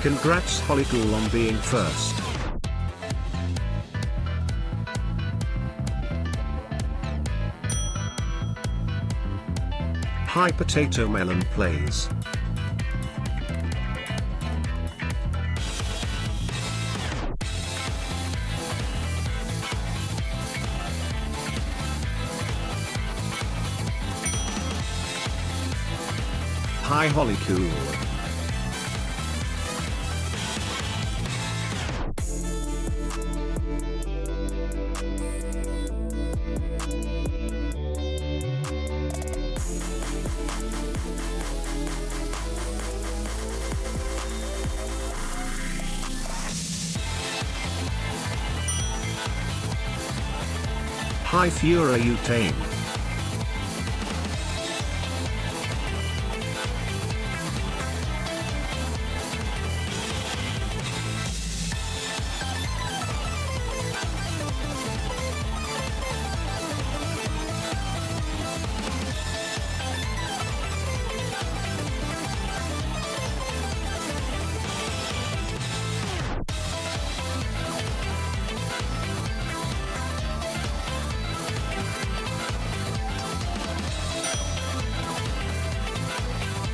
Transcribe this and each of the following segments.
Congrats Hollycool on being first. Hi Potato Melon plays. Hi Hollycool. Hi Fura Utane.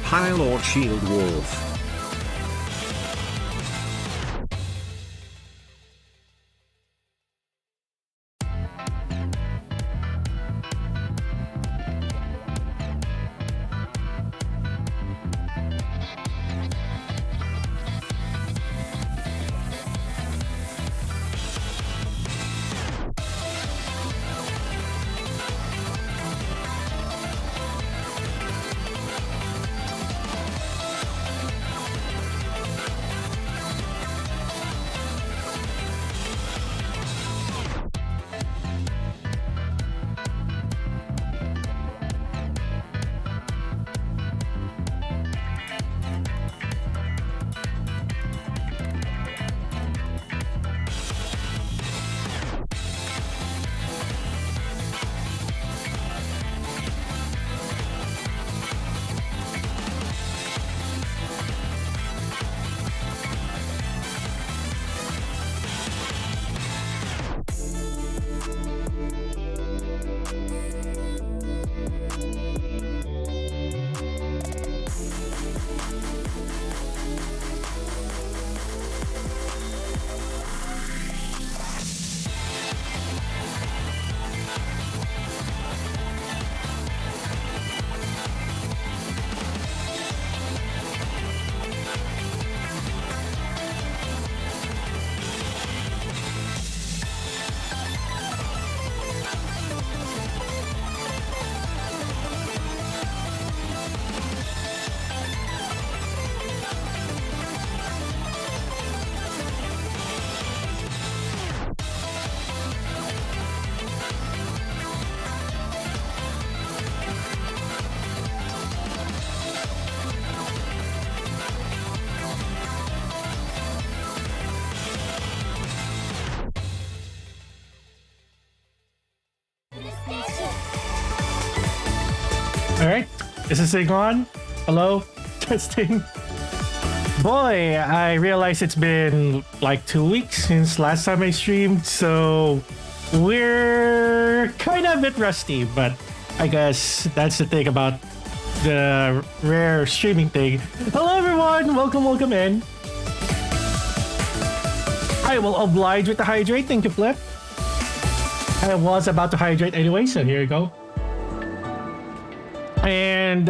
Hi Lord Shield Wolf. All right, is this thing on? Hello, testing. Boy, I realize it's been like 2 weeks since last time I streamed, so we're kind of a bit rusty, but I guess that's the thing about the rare streaming thing. Hello everyone, welcome in. I will oblige with the hydrate, thank you Flip. I was about to hydrate anyway, so here you go. And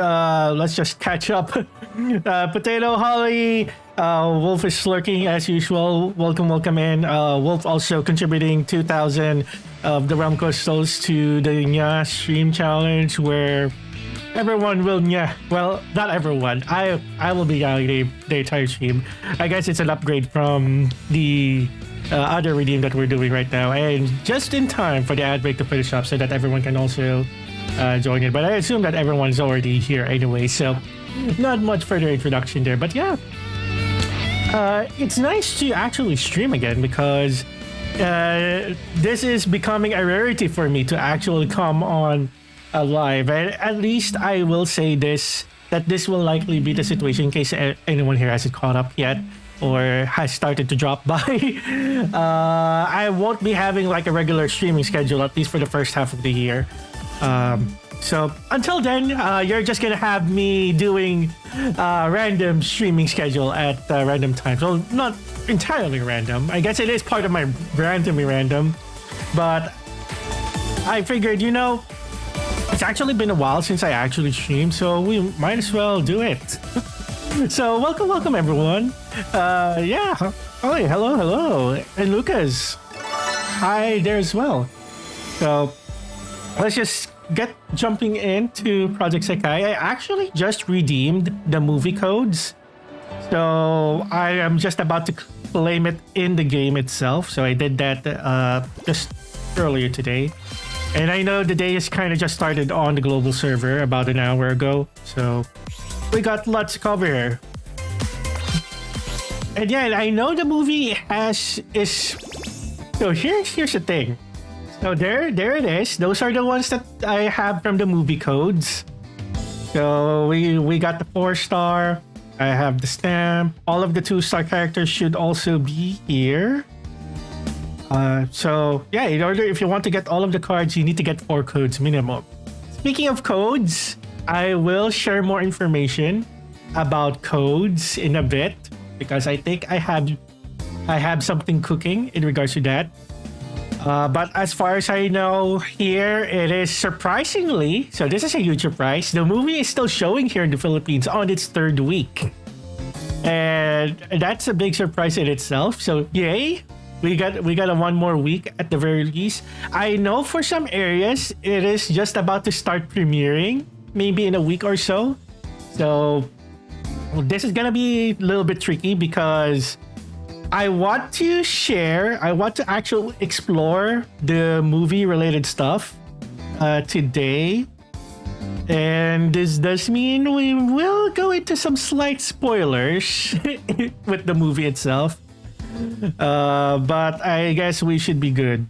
let's just catch up. Potato, Holly, Wolf is lurking as usual. Welcome in. Wolf also contributing 2,000 of the realm crystals to the Nya stream challenge, where everyone will Nya. Well, not everyone. I will be Nya the entire stream. I guess it's an upgrade from the other redeem that we're doing right now, and just in time for the ad break to finish up, so that everyone can also join in. But I assume that everyone's already here anyway, so not much further introduction there. But yeah, it's nice to actually stream again, because this is becoming a rarity for me to actually come on live. And at least I will say this, that this will likely be the situation in case anyone here hasn't caught up yet. or has started to drop by, I won't be having like a regular streaming schedule, at least for the first half of the year. So until then, you're just gonna have me doing random streaming schedule at random times. Well, not entirely random. I guess it is part of my randomly random, but I figured, it's actually been a while since I actually streamed, so we might as well do it. So welcome everyone. Yeah. Oh, hello. And Lucas. Hi there as well. So let's just get jumping into Project Sekai. I actually just redeemed the movie codes. So I am just about to claim it in the game itself. So I did that just earlier today. And I know the day is kind of just started on the global server about an hour ago. So we got lots to cover here. And yeah, I know the movie is. So here's the thing. So there it is. Those are the ones that I have from the movie codes. So we got the 4-star. I have the stamp. All of the 2-star characters should also be here. So yeah, in order, if you want to get all of the cards, you need to get 4 codes minimum. Speaking of codes, I will share more information about codes in a bit because I think I have something cooking in regards to that. But as far as I know, here it is surprisingly, so this is a huge surprise. The movie is still showing here in the Philippines on its 3rd week. And that's a big surprise in itself. So yay. We got a 1 more week at the very least. I know for some areas it is just about to start premiering, maybe in a week or so. So this is gonna be a little bit tricky because I want to actually explore the movie related stuff today. And this does mean we will go into some slight spoilers with the movie itself. But I guess we should be good.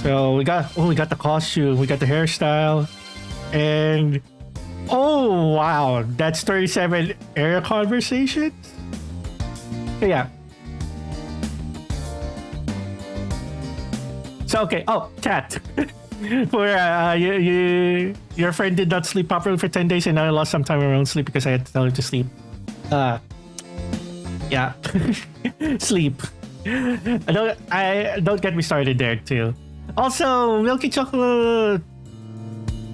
So we got the costume, we got the hairstyle, and oh wow, that's 37 air conversations. So yeah. So okay. Oh, chat. For your friend did not sleep properly for 10 days, and I lost some time around sleep because I had to tell her to sleep. Yeah. Sleep. Don't get me started there too. Also, Milky Chocolate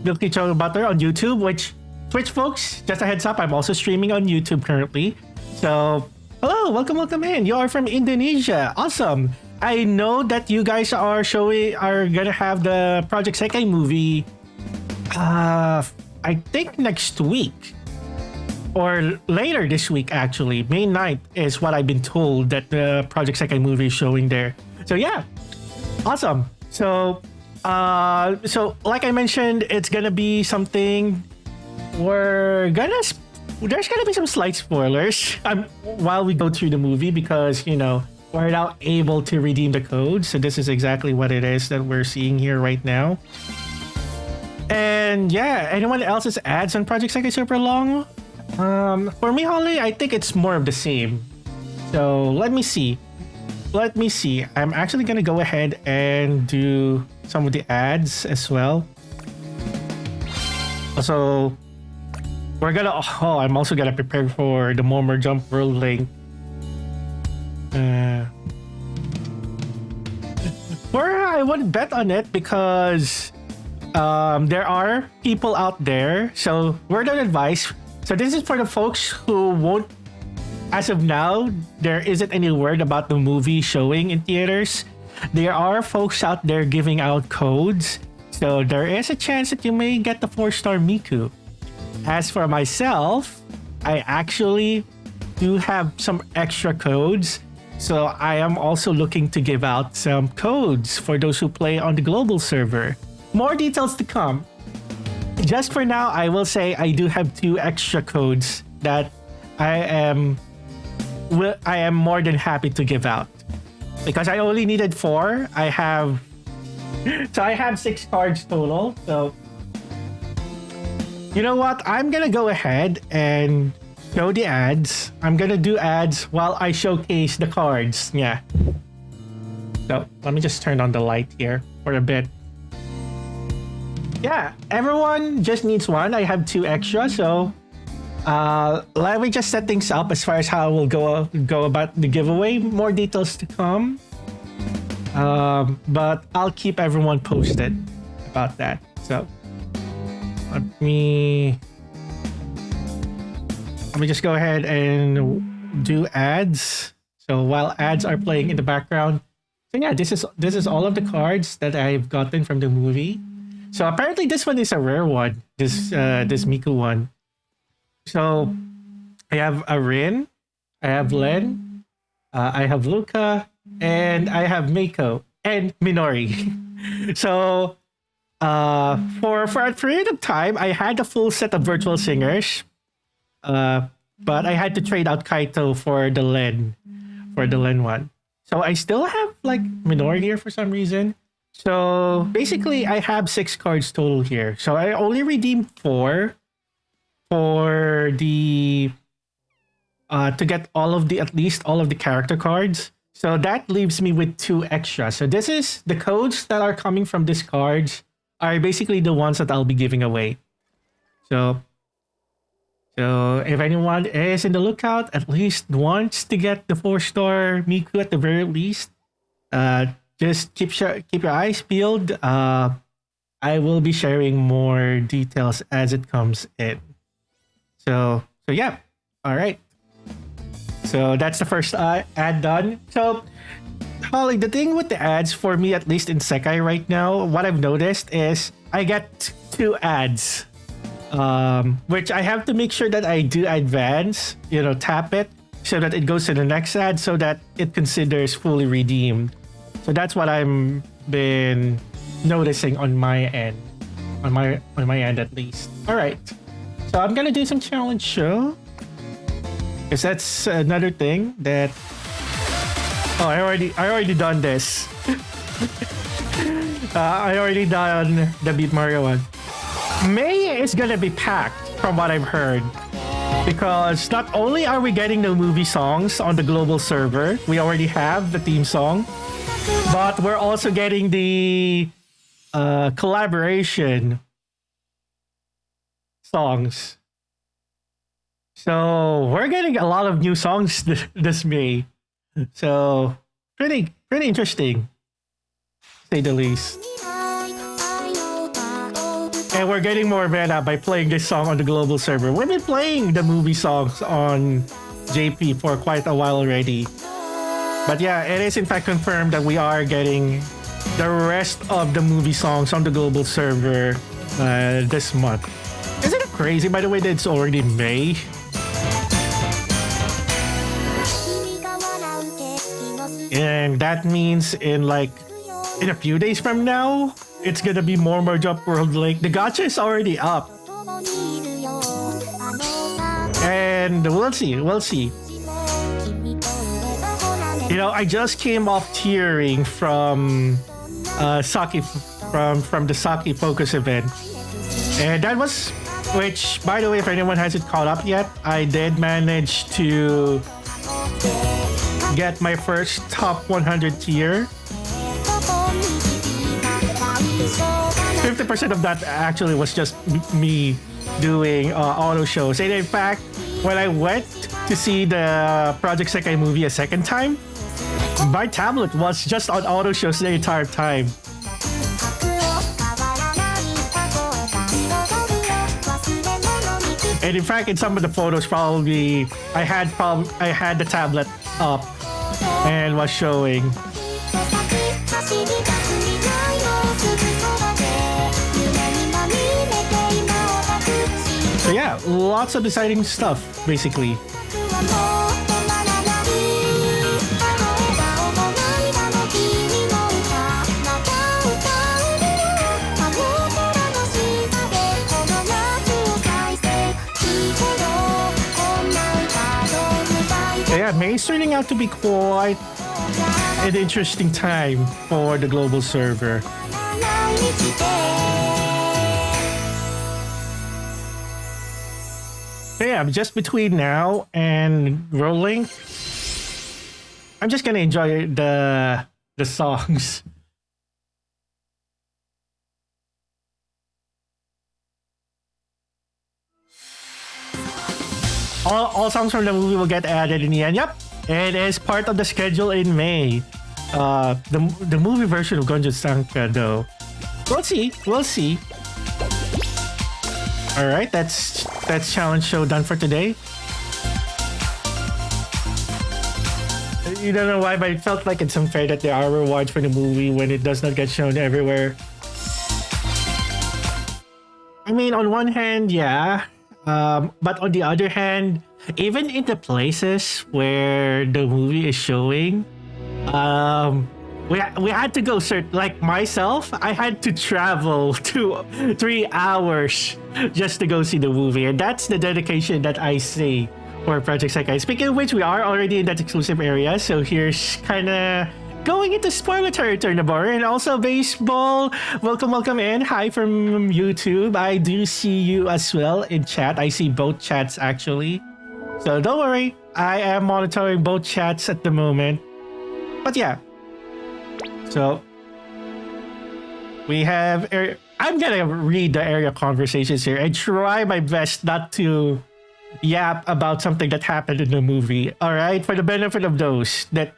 Butter on YouTube, which Twitch folks, just a heads up, I'm also streaming on YouTube currently. So, hello, welcome in. You are from Indonesia. Awesome. I know that you guys are gonna have the Project Sekai movie I think next week. Or later this week, actually. May 9th is what I've been told that the Project Sekai movie is showing there. So yeah, awesome. So like I mentioned, it's gonna be something there's gonna be some slight spoilers while we go through the movie because, we're now able to redeem the code. So this is exactly what it is that we're seeing here right now. And yeah, anyone else's ads on Project Sekai super long? For me, Holly, I think it's more of the same. So let me see. I'm actually gonna go ahead and do some of the ads as well. Also, I'm also gonna prepare for the Momer Jump World link. I wouldn't bet on it because there are people out there. So word of advice. So this is for the folks who won't. As of now, there isn't any word about the movie showing in theaters. There are folks out there giving out codes. So there is a chance that you may get the 4-star Miku. As for myself, I actually do have some extra codes. So I am also looking to give out some codes for those who play on the global server. More details to come. Just for now, I will say I do have 2 extra codes that I am more than happy to give out. Because I only needed 4. I have 6 cards total. So you know what? I'm gonna go ahead and show the ads. I'm gonna do ads while I showcase the cards. Yeah. So let me just turn on the light here for a bit. Yeah, everyone just needs one. I have 2 extra, so let me just set things up as far as how we'll go about the giveaway. More details to come. But I'll keep everyone posted about that. So let me just go ahead and do ads. So while ads are playing in the background, so yeah, this is all of the cards that I've gotten from the movie. So apparently this one is a rare one. This Miku one. So I have a Rin, I have Len, I have Luca, and I have Meiko and Minori. So for a period of time, I had a full set of virtual singers. But I had to trade out Kaito for the Len one. So I still have like Minori here for some reason. So basically I have 6 cards total here. So I only redeemed 4 for the to get at least all of the character cards. So that leaves me with 2 extra. So this is the codes that are coming from these cards are basically the ones that I'll be giving away. So if anyone is in the lookout, at least wants to get the 4-star Miku at the very least, just keep your eyes peeled. I will be sharing more details as it comes in. So yeah, all right. So that's the first ad done. So Holly, the thing with the ads for me, at least in Sekai right now, what I've noticed is I get 2 ads. Which I have to make sure that I do advance, tap it so that it goes to the next ad so that it considers fully redeemed. So that's what I'm been noticing on my end, on my end at least. All right, so I'm gonna do some challenge show because that's another thing that. Oh, I already done this. I already done the Beat Mario one. May is gonna be packed from what I've heard, because not only are we getting the movie songs on the global server, we already have the theme song, but we're also getting the collaboration songs. So we're getting a lot of new songs this May. So pretty interesting, to say the least. And we're getting more meta by playing this song on the global server. We've been playing the movie songs on JP for quite a while already. But yeah, it is in fact confirmed that we are getting the rest of the movie songs on the global server this month. Isn't it crazy, by the way, that it's already May? And that means in a few days from now, it's gonna be more Merge Up World Link. The gacha is already up. And we'll see. I just came off tearing from Saki from the Saki Focus event. And that was, which by the way, if anyone hasn't caught up yet, I did manage to get my first top 100 tier. 50% of that actually was just me doing auto shows. And in fact, when I went to see the Project Sekai movie a second time, my tablet was just on auto shows the entire time. And in fact, in some of the photos, probably I had the tablet up and was showing. So yeah, lots of exciting stuff, basically. Yeah, May is turning out to be quite an interesting time for the global server. So yeah, just between now and rolling, I'm just gonna enjoy the songs. All songs from the movie will get added in the end. Yep, it is part of the schedule in May. The movie version of Gonjo Sanka though, we'll see. We'll see. All right, that's challenge show done for today. You don't know why, but it felt like it's unfair that there are rewards for the movie when it does not get shown everywhere. I mean, on one hand, yeah. But on the other hand, even in the places where the movie is showing, we had to go search. Like myself, I had to travel to 3 hours just to go see the movie, and that's the dedication that I see for Project Sekai. Speaking of which, we are already in that exclusive area, so here's kind of going into spoiler territory, Nabor. And also baseball, welcome in. Hi from YouTube. I do see you as well in chat. I see both chats actually, so don't worry, I am monitoring both chats at the moment. But yeah, so we have I'm gonna read the area conversations here and try my best not to yap about something that happened in the movie, all right, for the benefit of those that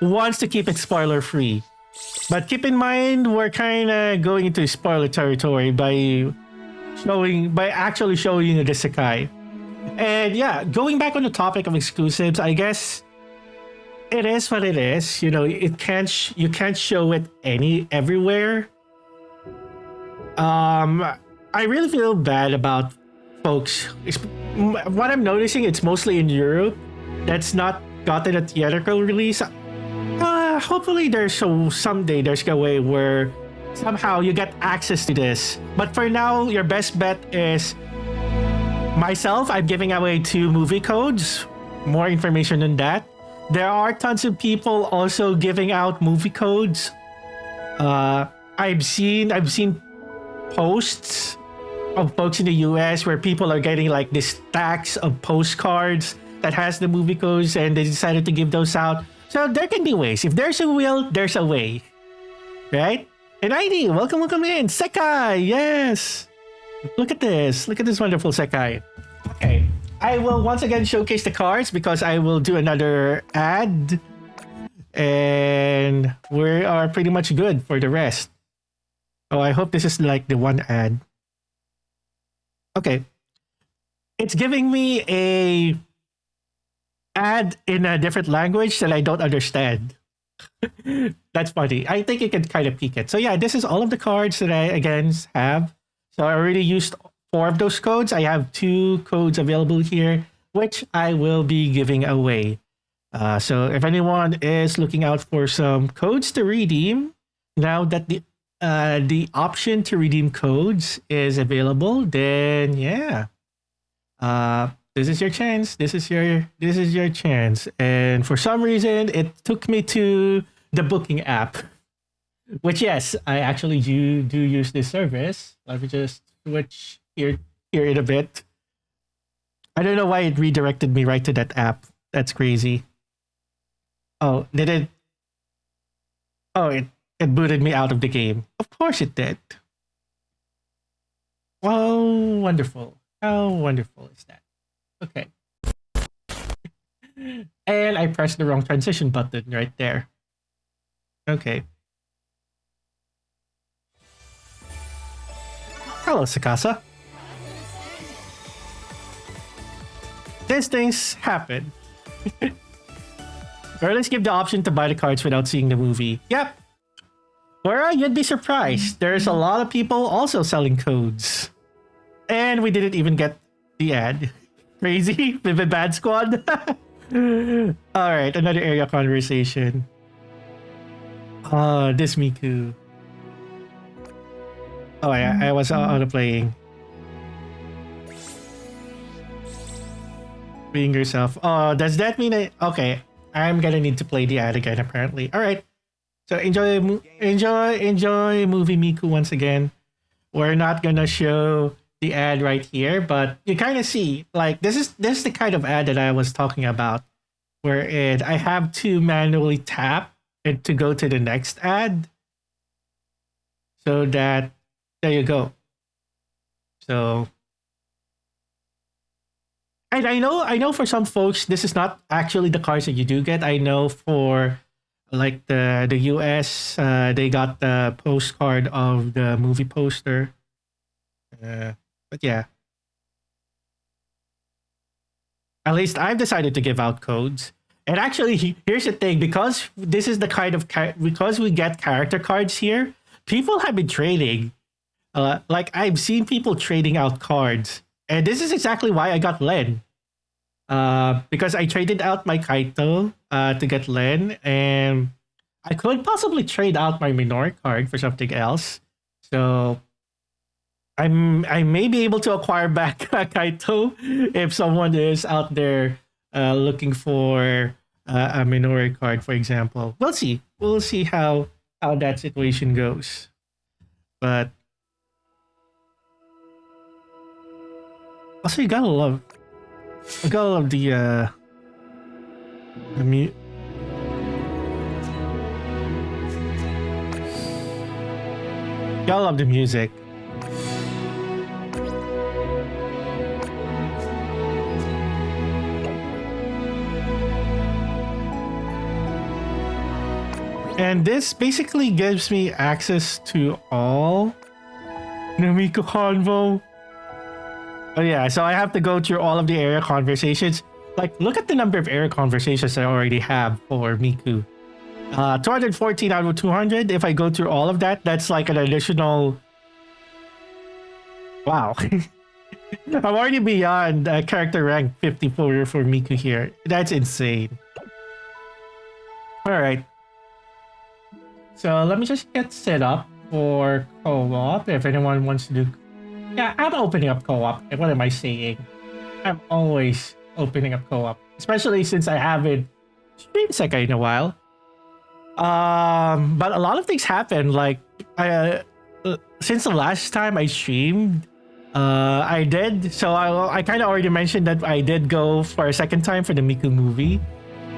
wants to keep it spoiler free. But keep in mind, we're kind of going into spoiler territory by actually showing you the Sekai. And yeah, going back on the topic of exclusives, I guess it is what it is. You know, you can't show it everywhere. I really feel bad about folks. What I'm noticing, it's mostly in Europe that's not gotten a theatrical release. Hopefully someday there's a way where somehow you get access to this. But for now, your best bet is myself. I'm giving away 2 movie codes. More information on that. There are tons of people also giving out movie codes. I've seen posts of folks in the US where people are getting like these stacks of postcards that has the movie codes, and they decided to give those out. So there can be ways. If there's a will, there's a way. Right? And ID, welcome in. Sekai, yes. Look at this wonderful Sekai. Okay. I will once again showcase the cards because I will do another ad. And we are pretty much good for the rest. Oh, I hope this is like the one ad. Okay. It's giving me a ad in a different language that I don't understand. That's funny. I think you can kind of peek it. So yeah, this is all of the cards that I again have. So I already used 4 of those codes. I have 2 codes available here, which I will be giving away. So if anyone is looking out for some codes to redeem, now that the option to redeem codes is available, then yeah. This is your chance. This is your chance. And for some reason, it took me to the booking app, which yes, I actually do use this service. Let me just switch here in a bit. I don't know why it redirected me right to that app. That's crazy. Oh, did it? Oh, it booted me out of the game. Of course it did. Oh, wonderful. How wonderful is that? Okay. And I pressed the wrong transition button right there. Okay. Hello, Sakasa. These things happen. Or let's give the option to buy the cards without seeing the movie. Yep. Or you'd be surprised. There's a lot of people also selling codes. And we didn't even get the ad. Crazy? Vivid Bad Squad? Alright, another area conversation. This Miku. Oh yeah, I was auto-playing. Being yourself. Oh, does that mean okay, I'm gonna need to play the ad again apparently. Alright. So enjoy movie Miku once again. We're not gonna show the ad right here, but you kind of see like this is the kind of ad that I was talking about, wherein I have to manually tap and to go to the next ad, so that there you go. So, and I know for some folks this is not actually the cards that you do get. I know for like the US, they got the postcard of the movie poster. But yeah, at least I've decided to give out codes. And actually, here's the thing: because this is the kind of because we get character cards here, people have been trading. Like I've seen people trading out cards, and this is exactly why I got Len. Because I traded out my Kaito to get Len, and I could possibly trade out my Minori card for something else. So I may be able to acquire back Kaito if someone is out there looking for a Minori card, for example. We'll see. We'll see how that situation goes. But also, you gotta love. I gotta love the gotta love the music. And this basically gives me access to all Namiko Convo. Oh yeah, so I have to go through all of the area conversations. Like, look at the number of area conversations I already have for Miku. 214 out of 200. If I go through all of that, that's like an additional... Wow. I'm already beyond character rank 54 for Miku here. That's insane. Alright. So let me just get set up for co-op if anyone wants to do... Yeah, I'm opening up co-op. What am I saying? I'm always opening up co-op. Especially since I haven't streamed Sekai in a while. But a lot of things happen. Like, since the last time I streamed, I did. So I kind of already mentioned that I did go for a second time for the Miku movie.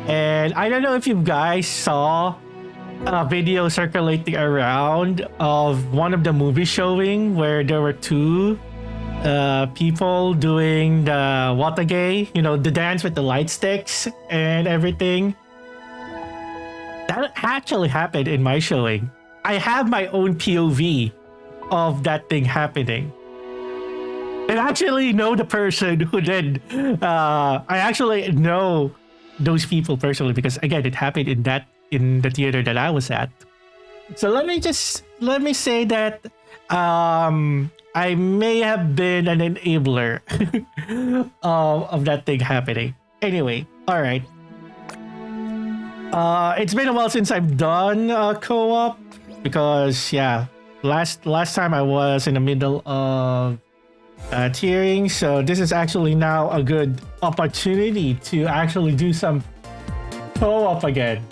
And I don't know if you guys saw a video circulating around of one of the movie showing where there were two people doing the watage, the dance with the light sticks and everything. That actually happened in my showing. I have my own POV of that thing happening. And I actually know the person who did. I actually know those people personally because again, it happened in the theater that I was at. So let me say that I may have been an enabler of that thing happening. Anyway, all right. It's been a while since I've done co-op because yeah, last time I was in the middle of tiering, so this is actually now a good opportunity to actually do some co-op again.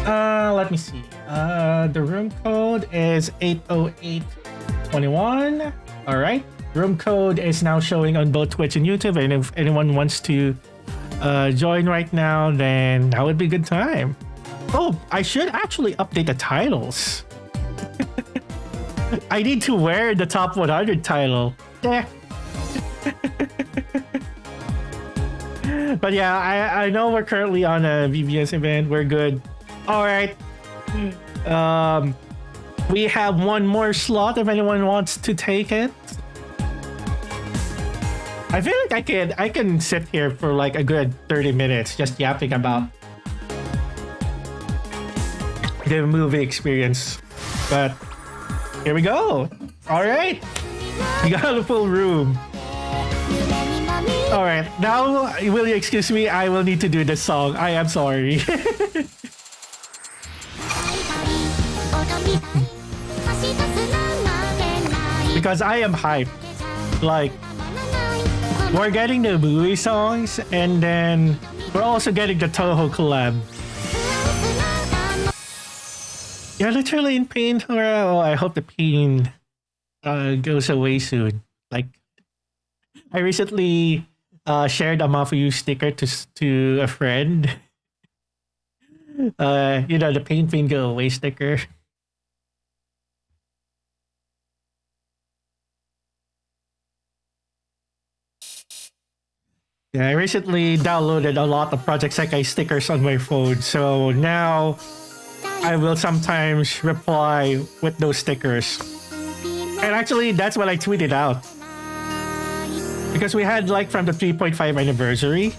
Let me see. The room code is 80821. All right. Room code is now showing on both Twitch and YouTube. And if anyone wants to join right now, then that would be a good time. Oh, I should actually update the titles. I need to wear the top 100 title. Yeah. But yeah, I know we're currently on a VBS event. We're good. All right. We have one more slot if anyone wants to take it. I feel like I can sit here for like a good 30 minutes just yapping about the movie experience. But here we go. All right. We got a full room. All right. Now, will you excuse me? I will need to do this song. I am sorry. Because I am hyped. Like, we're getting the movie songs, and then we're also getting the Toho collab. You're literally in pain, or oh, I hope the pain goes away soon. Like, I recently shared a Mafuyu sticker to a friend. The pain go away sticker. Yeah, I recently downloaded a lot of Project Sekai stickers on my phone, so now I will sometimes reply with those stickers. And actually, that's what I tweeted out. Because we had like from the 3.5 anniversary.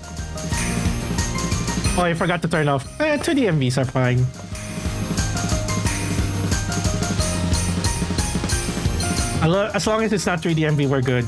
Oh, I forgot to turn off. 2D MVs are fine. As long as it's not 3D MV, we're good.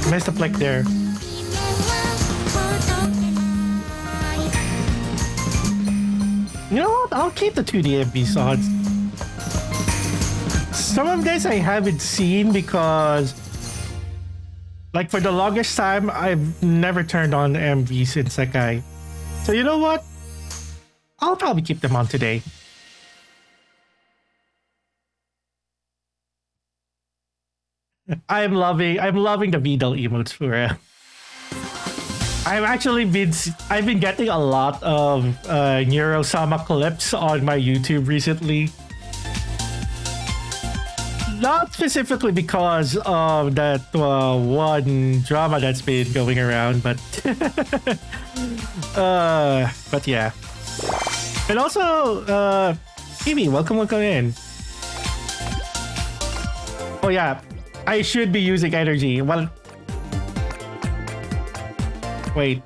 Missed the flick there. You know what? I'll keep the 2D MV songs. Some of this I haven't seen because, like, for the longest time, I've never turned on MVs in Sekai. So you know what? I'll probably keep them on today. I'm loving the Vidal emotes for real. I've been getting a lot of Neuro-sama clips on my YouTube recently. Not specifically because of that one drama that's been going around, but yeah. And also, Kimi, welcome in. Oh yeah, I should be using energy. Well, wait.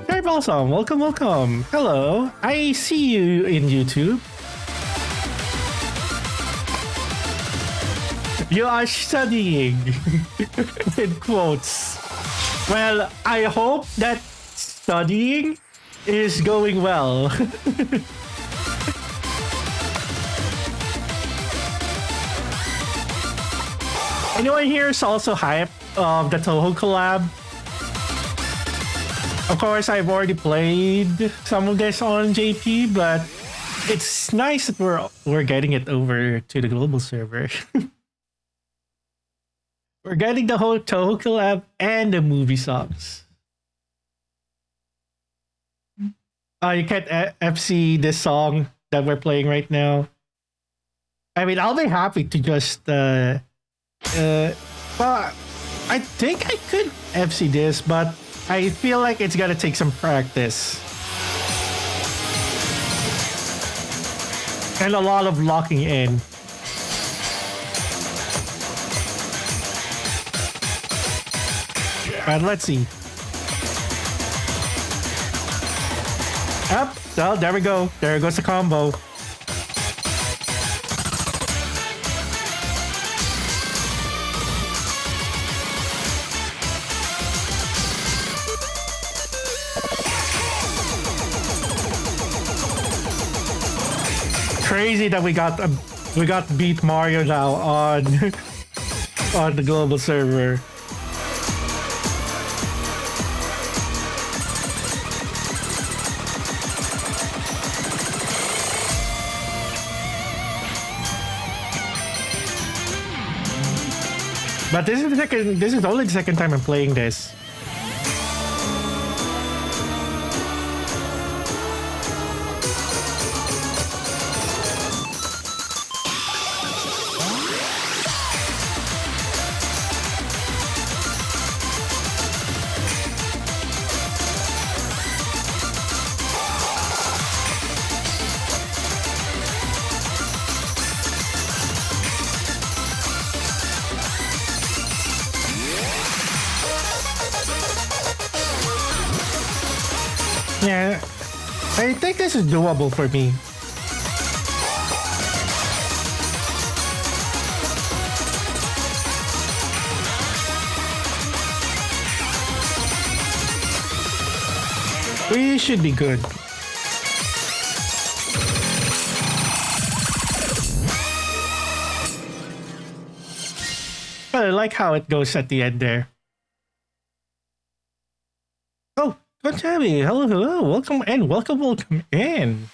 Very awesome. Welcome. Hello. I see you in YouTube. You are studying. In quotes. Well, I hope that studying is going well. Anyone here is also hyped of the Toho collab? Of course, I've already played some of this on JP, but it's nice that we're getting it over to the global server. We're getting the whole Toho collab and the movie songs. You can't FC this song that we're playing right now. I mean, I'll be happy to just well, I think I could FC this, but I feel like it's gonna take some practice. And a lot of locking in. Alright, let's see. Up. Oh, there we go. There goes the combo. Crazy that we got beat Mario now on on the global server. But this is only the second time I'm playing this. Yeah, I think this is doable for me. We should be good. But I like how it goes at the end there. Oh, good Tabby. Hello, hello. Welcome in. Welcome in.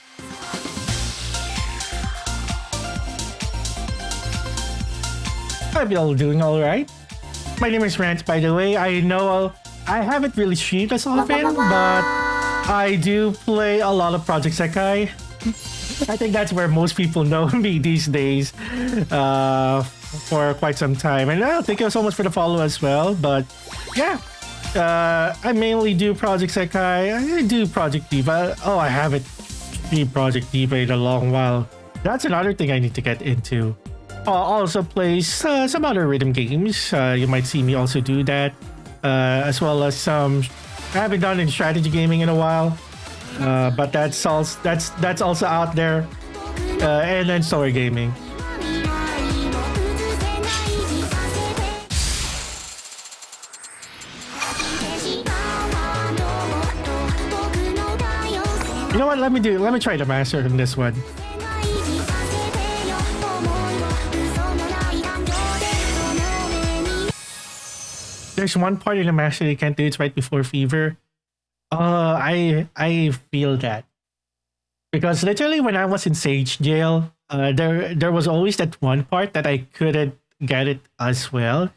Hope you all doing all right. My name is Rance, by the way. I know I haven't really streamed as often, but I do play a lot of Project Sekai. I think that's where most people know me these days for quite some time. And thank you so much for the follow as well. But yeah, I mainly do Project Sekai. I do Project Diva. Oh, I haven't streamed Project Diva in a long while. That's another thing I need to get into. Also plays some other rhythm games. You might see me also do that. As well as some I haven't done in strategy gaming in a while, but that's also out there, and then story gaming. You know what? Let me try the master in this one. There's one part in the master you can't do. It's right before fever. I feel that because literally when I was in Sage Jail, there was always that one part that I couldn't get it as well,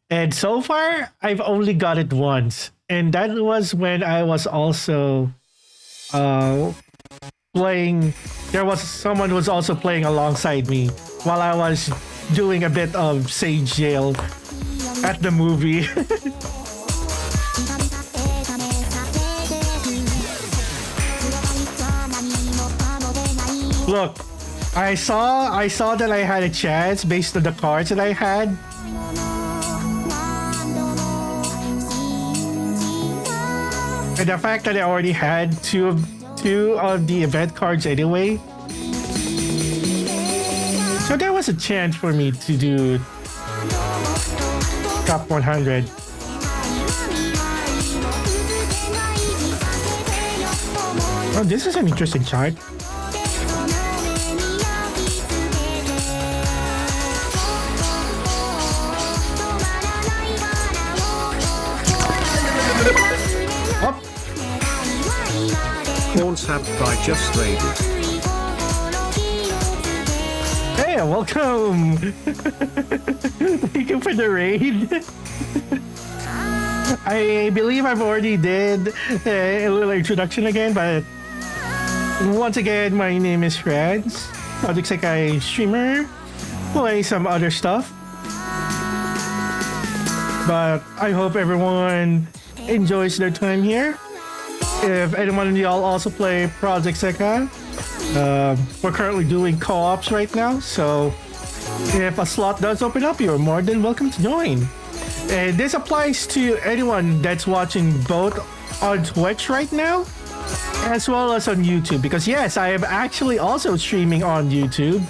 and so far I've only got it once, and that was when I was also playing. There was someone who was also playing alongside me while I was doing a bit of Sage Jail at the movie. Look, I saw that I had a chance based on the cards that I had. And the fact that I already had two of the event cards anyway. So there was a chance for me to do top 100. Oh, this is an interesting chart. Oh. Horns have I just raided. Hey, welcome. Thank you for the raid. I believe I've already did a little introduction again, but once again, my name is Reds, Project Sekai streamer, play some other stuff. But I hope everyone enjoys their time here. If anyone of y'all also play Project Sekai, we're currently doing co-ops right now, so if a slot does open up, you're more than welcome to join. And this applies to anyone that's watching both on Twitch right now as well as on YouTube, because yes, I am actually also streaming on YouTube.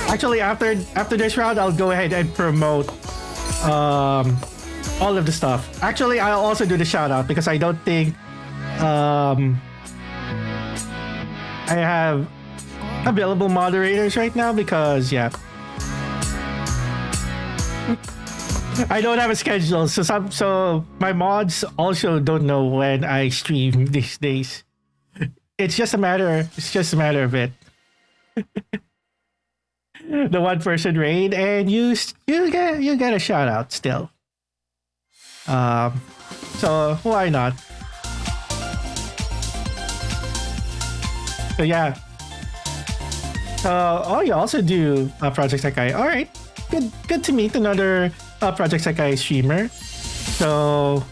Actually, after this round, I'll go ahead and promote all of the stuff. Actually, I'll also do the shout out because I don't think I have available moderators right now, because yeah, I don't have a schedule, so my mods also don't know when I stream these days. It's just a matter of it. The one person raid, and you get a shout out still. So why not? So yeah. Oh, you also do Project Sekai. All right, good to meet another Project Sekai streamer. So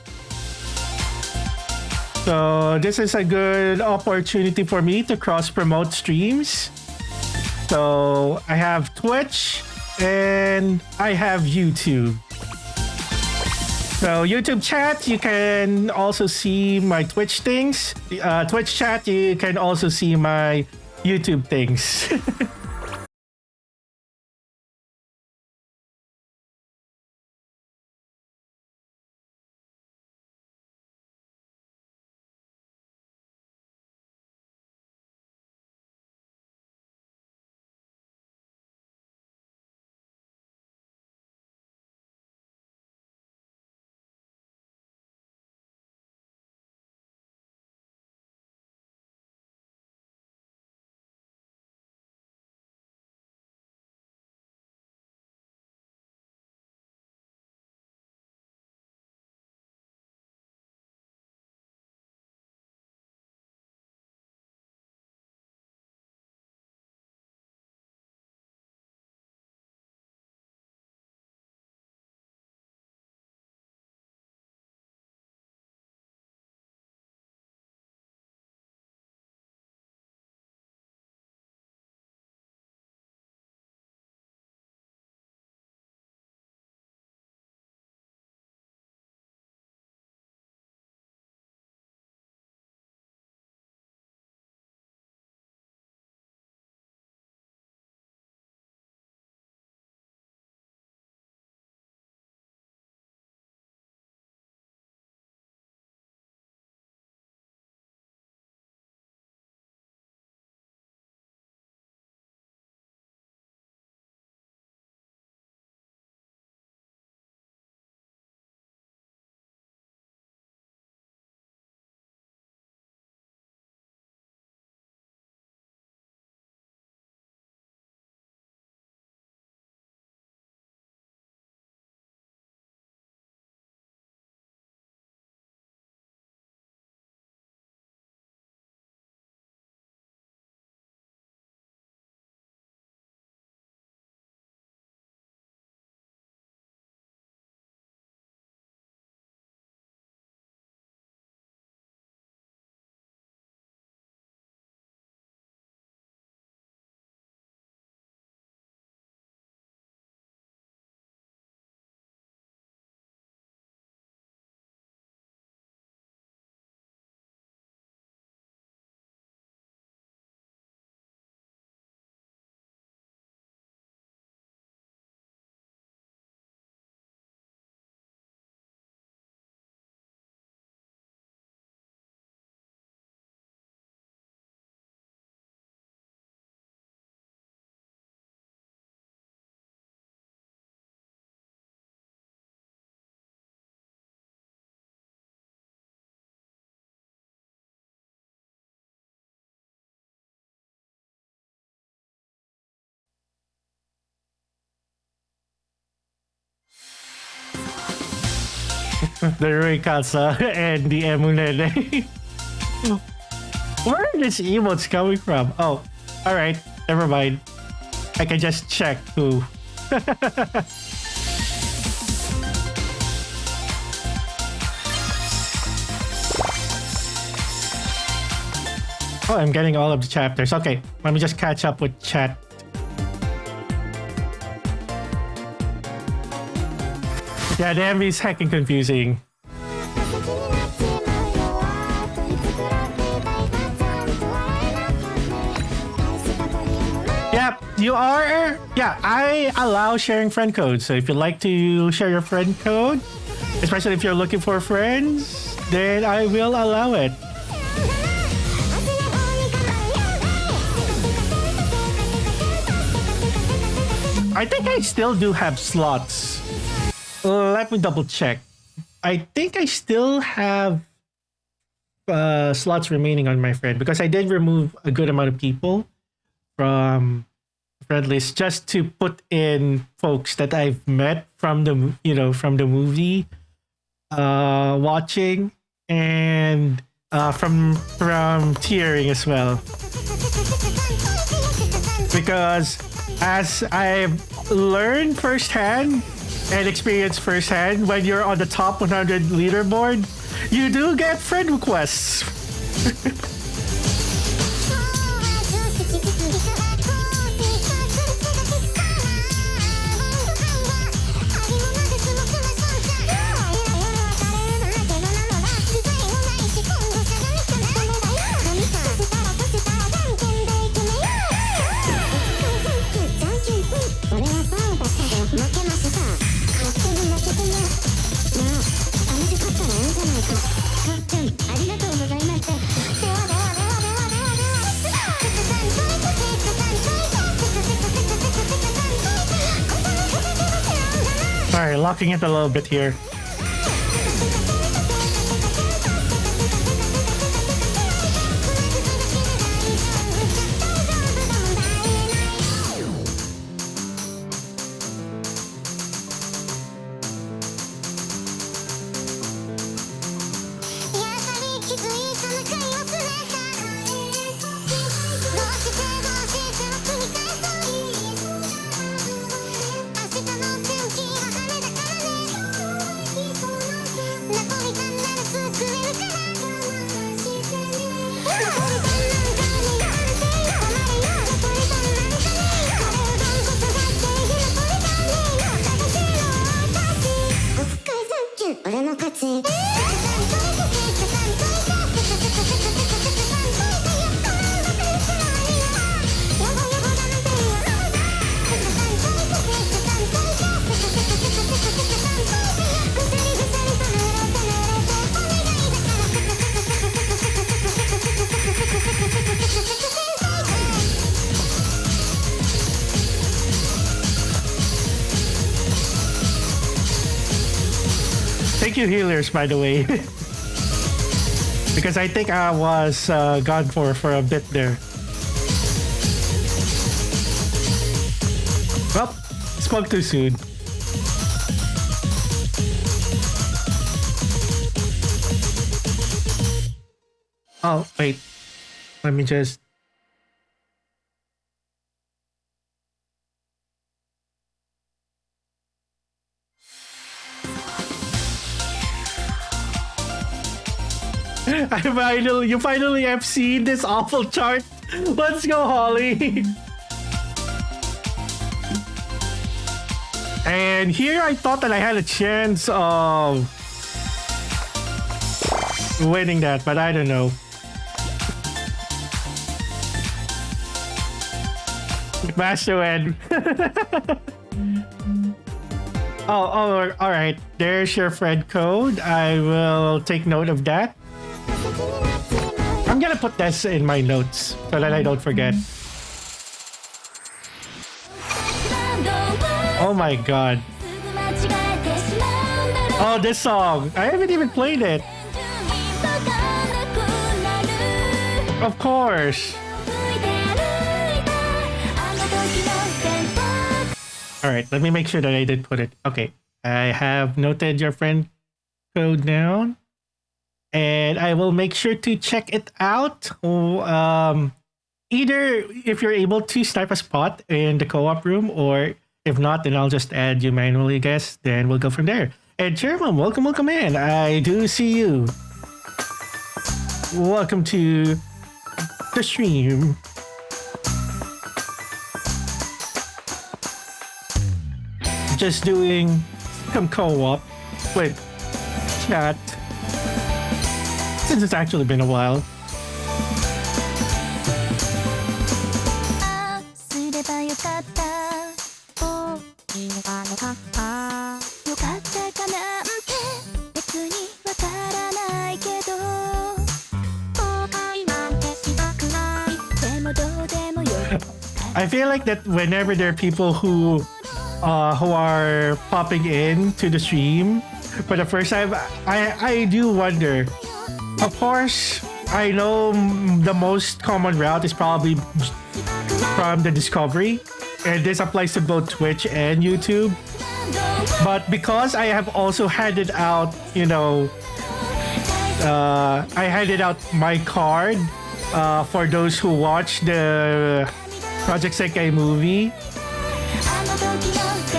this is a good opportunity for me to cross promote streams. So I have Twitch and I have YouTube. So YouTube chat, you can also see my Twitch things. Twitch chat, you can also see my YouTube things. The Rikasa and the Emunene. Where are these emotes coming from? Oh, alright. Never mind. I can just check who. Oh, I'm getting all of the chapters. Okay, let me just catch up with chat. Yeah, the MV is heckin' confusing. Yeah, you are. Yeah, I allow sharing friend codes. So if you'd like to share your friend code, especially if you're looking for friends, then I will allow it. I think I still do have slots. Let me double check. I think I still have slots remaining on my friend because I did remove a good amount of people from friend list just to put in folks that I've met from the from the movie watching and from tiering as well. Because as I've learned firsthand and experienced firsthand, when you're on the top 100 leaderboard, you do get friend requests. right, locking it a little bit here. Thank you, healers, by the way. Because I think I was gone for a bit there. Well, spoke too soon. Oh, wait. Let me just... You finally have seen this awful chart. Let's go, Holly. And here I thought that I had a chance of winning that, but I don't know. Master Ed. Oh, all right. There's your friend code. I will take note of that. I'm gonna put this in my notes so that I don't forget. Oh my god. Oh, this song. I haven't even played it. Of course. Alright, let me make sure that I did put it. Okay. I have noted your friend code down. And I will make sure to check it out. Either if you're able to snipe a spot in the co-op room, or if not, then I'll just add you manually, I guess. Then we'll go from there. And Chairman, welcome in. I do see you. Welcome to the stream. Just doing some co-op with chat. Since it's actually been a while. I feel like that whenever there are people who are popping in to the stream for the first time, I do wonder. Of course, I know the most common route is probably from the Discovery, and this applies to both Twitch and YouTube. But because I have also handed out, I handed out my card for those who watch the Project Sekai movie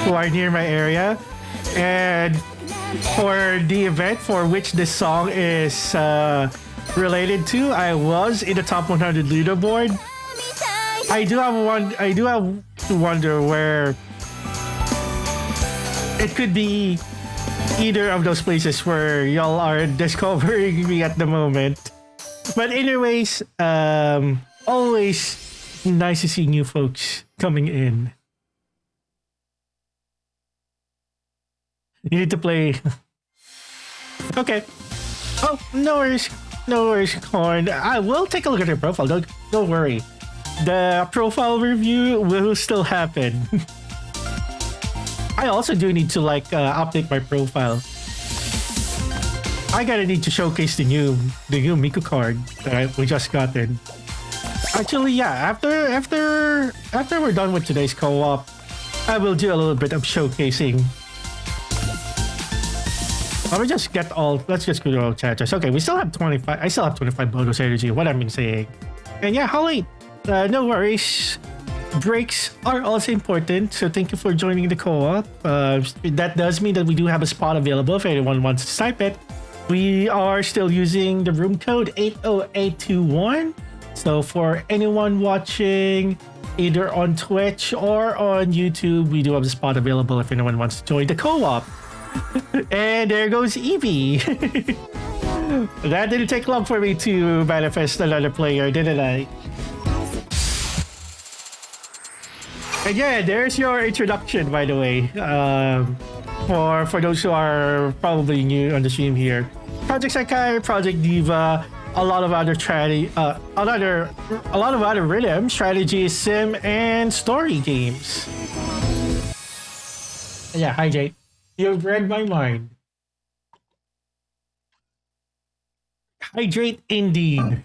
who are near my area, and for the event for which this song is related to, I was in the top 100 leaderboard. I do have to wonder where it could be either of those places where y'all are discovering me at the moment. But anyways, always nice to see new folks coming in. You need to play. Okay. Oh, no worries, Corn. I will take a look at your profile. Don't worry. The profile review will still happen. I also do need to like update my profile. I gotta need to showcase the new Miku card that we just got in. Actually, yeah. After we're done with today's co-op, I will do a little bit of showcasing. Let's just go to all chapters. Okay, we still have 25. I still have 25 bonus energy. What I've been saying. And yeah, Holly, no worries. Breaks are also important, so thank you for joining the co-op. That does mean that we do have a spot available if anyone wants to type it. We are still using the room code 80821. So for anyone watching either on Twitch or on YouTube, we do have a spot available if anyone wants to join the co-op. And there goes Evie. That didn't take long for me to manifest another player, didn't I? And yeah, there's your introduction, by the way. For those who are probably new on the stream here, Project Sekai, Project Diva, a lot of other rhythm, strategy, sim, and story games. Yeah, hi Jade. You've read my mind. Hydrate indeed.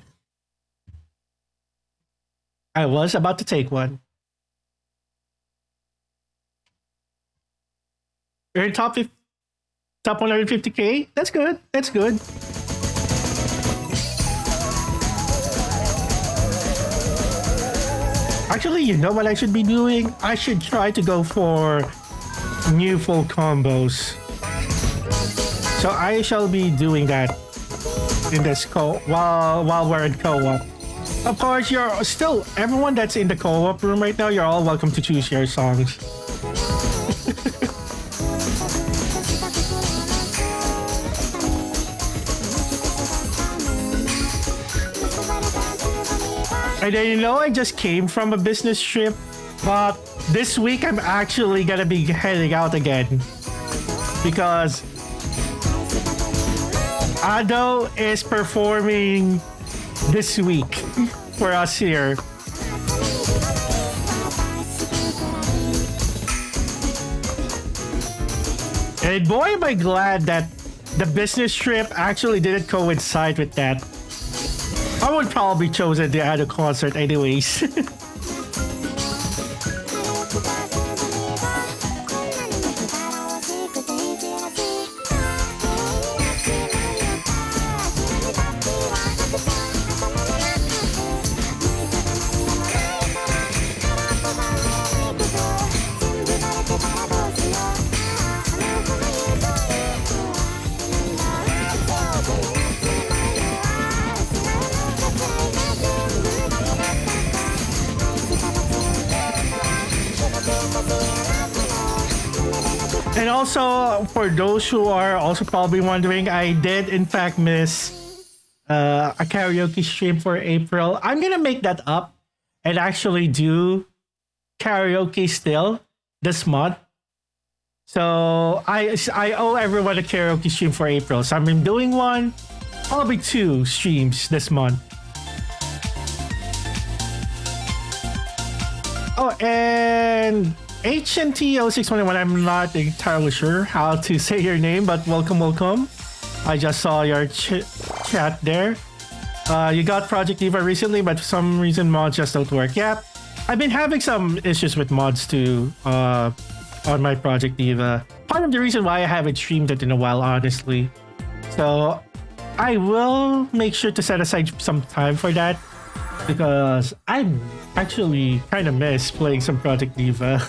I was about to take one. You're in top 150k? That's good. That's good. Actually, you know what I should be doing? I should try to go for new full combos. So I shall be doing that in this while we're in co-op. Of course, you're still everyone that's in the co-op room right now. You're all welcome to choose your songs. And then, you know, I just came from a business trip, but this week I'm actually gonna be heading out again because Ado is performing this week for us here. And boy, am I glad that the business trip actually didn't coincide with that. I would probably chosen the Ado concert anyways. And also, for those who are also probably wondering, I did in fact miss a karaoke stream for April. I'm gonna make that up and actually do karaoke still this month. So I owe everyone a karaoke stream for April. So I'm doing one, probably 2 streams this month. Oh, and HNT0621, I'm not entirely sure how to say your name, but welcome. I just saw your chat there. You got Project Diva recently, but for some reason mods just don't work. Yeah, I've been having some issues with mods too on my Project Diva. Part of the reason why I haven't streamed it in a while, honestly. So I will make sure to set aside some time for that because I actually kind of miss playing some Project Diva.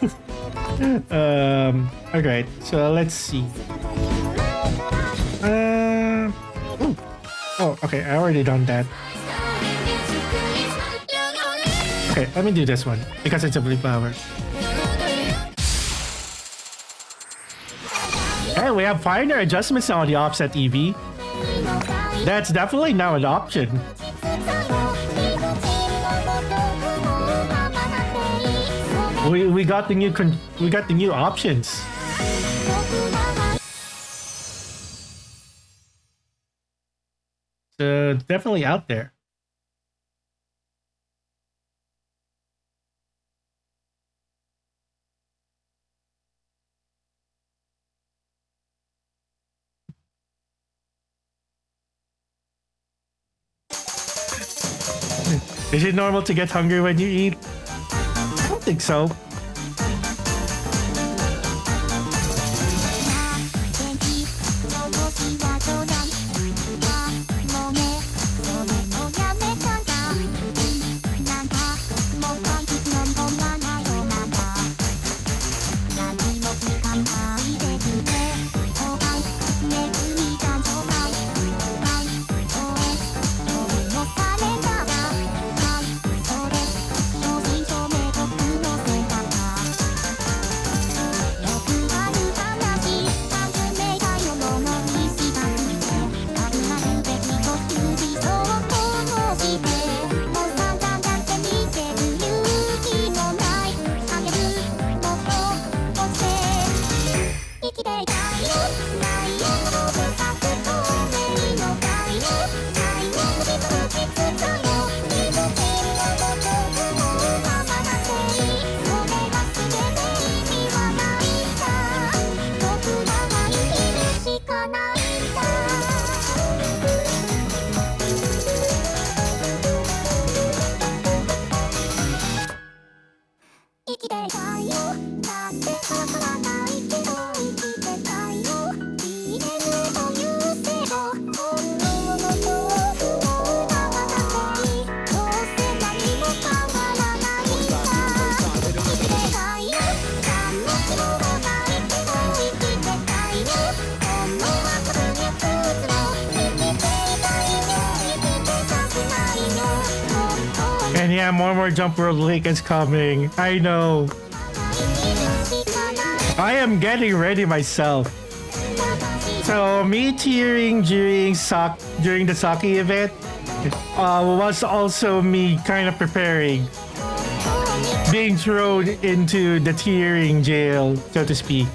Alright, so let's see. Oh, okay, I already done that. Okay, let me do this one because it's a blue flower. Hey, we have finer adjustments now on the offset EV. That's definitely now an option. We got the new options. So definitely out there. Is it normal to get hungry when you eat? I don't think so. And yeah, more Jump World League is coming. I know. I am getting ready myself. So me tearing during the Saki event was also me kind of preparing, being thrown into the tearing jail, so to speak.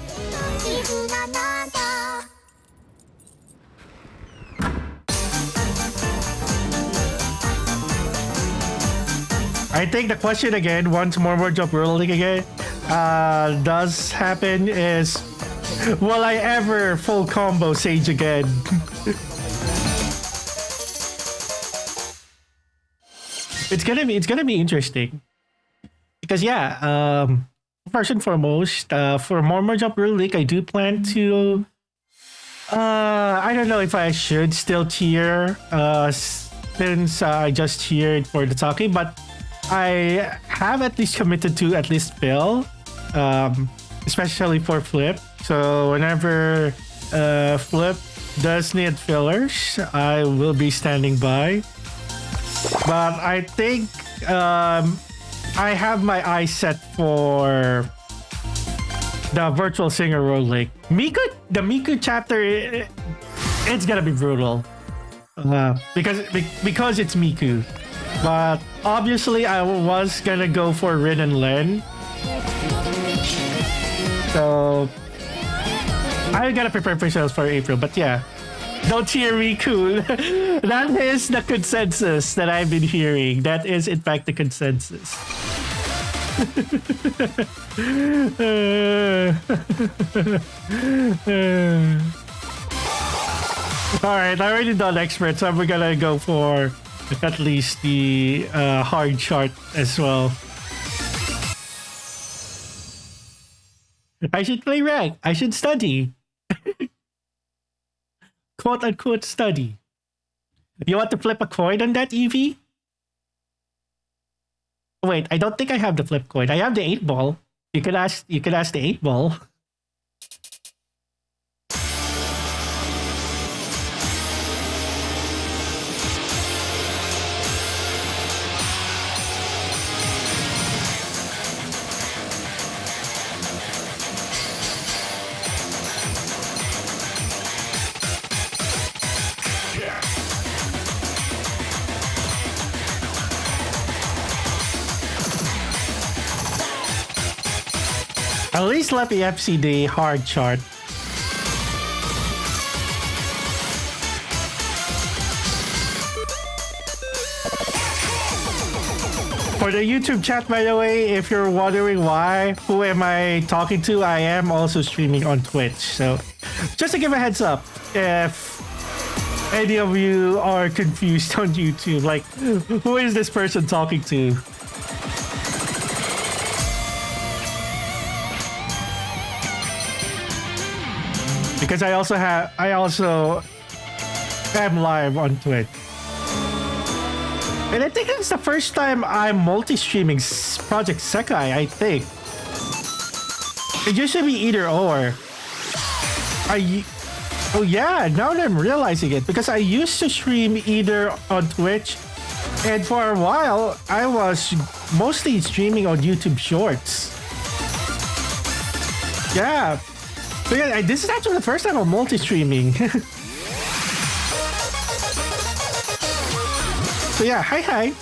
I think the question again, once more Jump World League again, does happen is, will I ever full combo Sage again? It's gonna be interesting because yeah, first and foremost, for more Jump World League, I do plan to. I don't know if I should still tier, since I just tiered for the Taki, but I have at least committed to at least fill, especially for Flip. So whenever Flip does need fillers, I will be standing by. But I think I have my eyes set for the Virtual Singer World League. The Miku chapter, it's gonna be brutal because it's Miku. But obviously, I was gonna go for Rin and Len. So I gotta prepare myself for April. But yeah, don't hear Riku. That is the consensus that I've been hearing. That is, in fact, the consensus. Alright, I already done expert, so we're gonna go for at least the hard chart as well. I should play rank. I should study. Quote unquote study. You want to flip a coin on that, Evie? Wait, I don't think I have the flip coin. I have the 8-ball. You could ask the 8-ball. At least let me FCD hard chart. For the YouTube chat, by the way, if you're wondering why, who am I talking to, I am also streaming on Twitch. So just to give a heads up, if any of you are confused on YouTube, like, who is this person talking to? Because I also am live on Twitch. And I think it's the first time I'm multi-streaming Project Sekai, I think. It used to be either or. Oh yeah, now that I'm realizing it, because I used to stream either on Twitch, and for a while I was mostly streaming on YouTube Shorts. Yeah, so yeah, this is actually the first time I'm multi-streaming. So yeah, hi.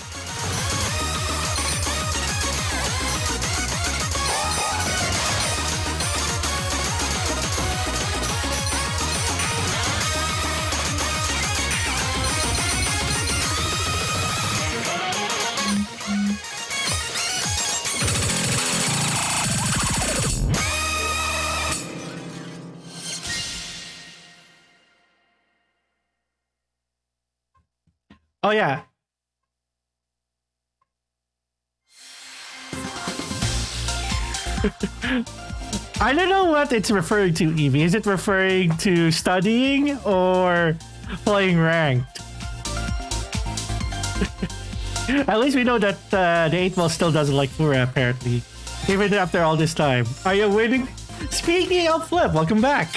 Oh yeah. I don't know what it's referring to, Evie. Is it referring to studying or playing ranked? At least we know that the 8 ball still doesn't like Fura, apparently. Even after all this time. Are you winning? Speaking of Flip, welcome back.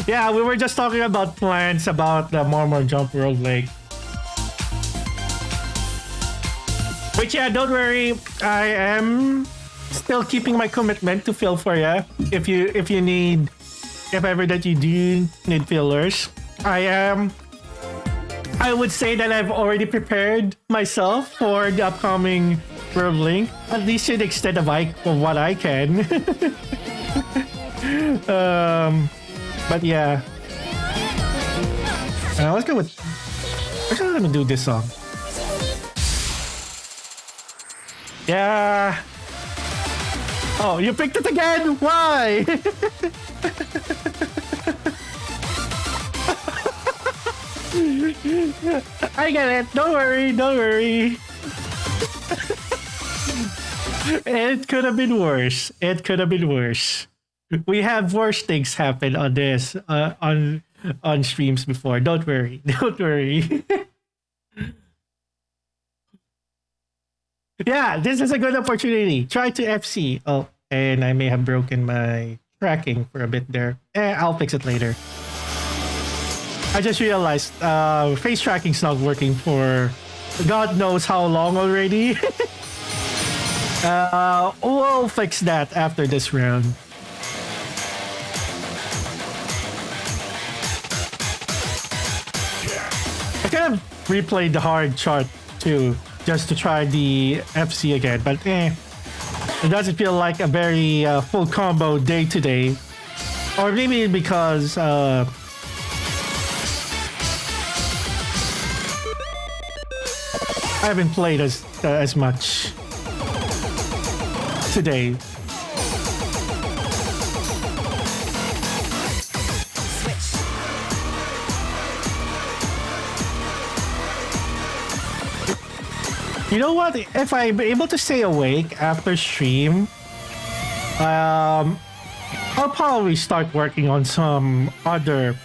Yeah, we were just talking about plans about the Mormon Jump World Lake. But yeah, don't worry. I am still keeping my commitment to fill for you. If ever that you do need fillers, I would say that I've already prepared myself for the upcoming World Link, at least to the extent of what I can. But yeah, let's go with. Actually, let me do this song. Yeah. Oh, you picked it again? Why? I get it. Don't worry. It could have been worse. We have worse things happen on this on streams before. Don't worry. Yeah, this is a good opportunity. Try to FC. Oh, and I may have broken my tracking for a bit there. I'll fix it later. I just realized face tracking's not working for God knows how long already. We'll fix that after this round. I could have replayed the hard chart too, just to try the FC again, but it doesn't feel like a very full combo day to day. Or maybe because I haven't played as much today. You know what? If I'm able to stay awake after stream, I'll probably start working on some other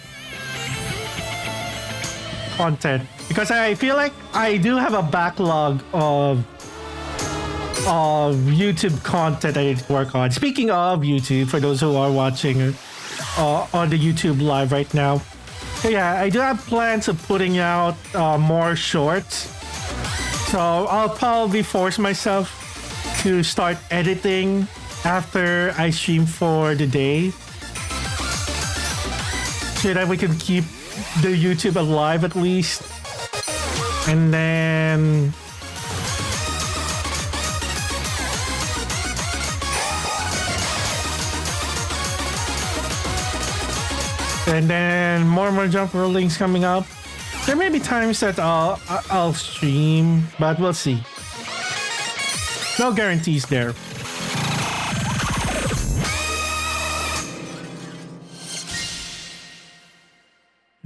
content, because I feel like I do have a backlog of YouTube content I need to work on. Speaking of YouTube, for those who are watching on the YouTube live right now, so yeah, I do have plans of putting out more shorts. So I'll probably force myself to start editing after I stream for the day, so that we can keep the YouTube alive at least. And then more jump rollings coming up. There may be times that I'll stream, but we'll see. No guarantees there.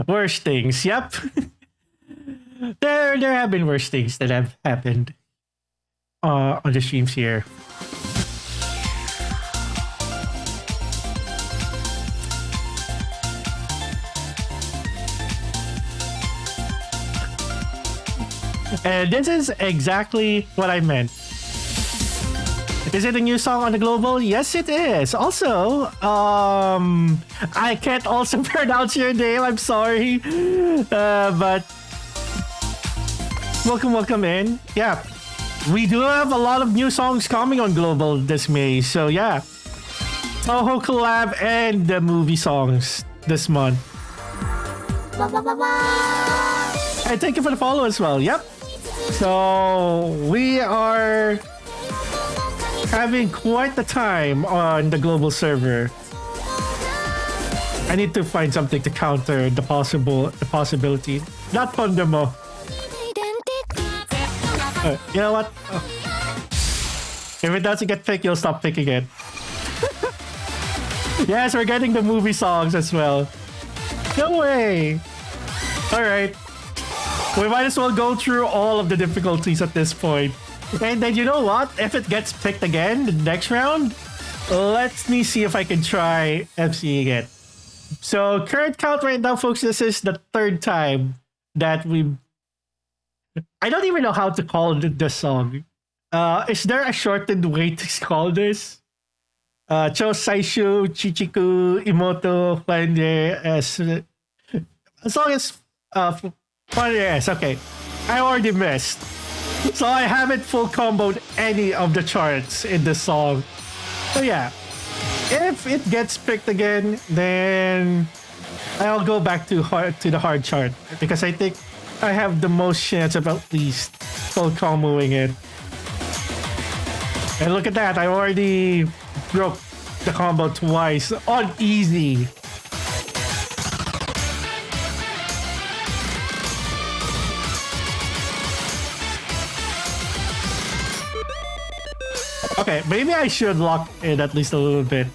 Worst things, yep. There have been worse things that have happened on the streams here. And this is exactly what I meant. Is it a new song on the global? Yes, it is. Also, I can't also pronounce your name. I'm sorry, but welcome in. Yeah, we do have a lot of new songs coming on global this May. So yeah, Toho collab and the movie songs this month. And thank you for the follow as well. Yep. So we are having quite the time on the global server. I need to find something to counter the possibility. Not Pondemo. You know what? If it doesn't get picked, you'll stop picking it. Yes, we're getting the movie songs as well. No way. All right. We might as well go through all of the difficulties at this point. And then you know what? If it gets picked again the next round, let me see if I can try FCing it. So current count right now, folks, this is the third time that we... I don't even know how to call this song. Is there a shortened way to call this? Cho Saishu Chichiku Imoto Flander as long as yes, okay. I already missed. So I haven't full comboed any of the charts in this song. So yeah, if it gets picked again, then I'll go back to the hard chart because I think I have the most chance of at least full comboing it. And look at that, I already broke the combo twice on easy. Okay, maybe I should lock in at least a little bit.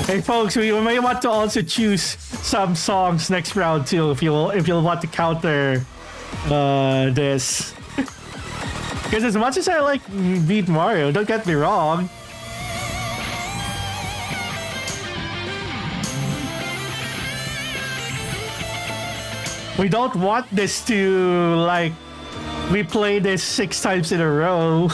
Hey folks, we may want to also choose some songs next round too if you'll want to counter this. Because as much as I like beat Mario, don't get me wrong. We don't want this to like we play this 6 times in a row.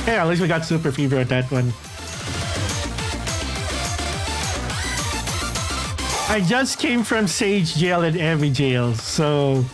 Yeah, at least we got Super Fever at that one. I just came from Sage Jail and Envy Jail, so...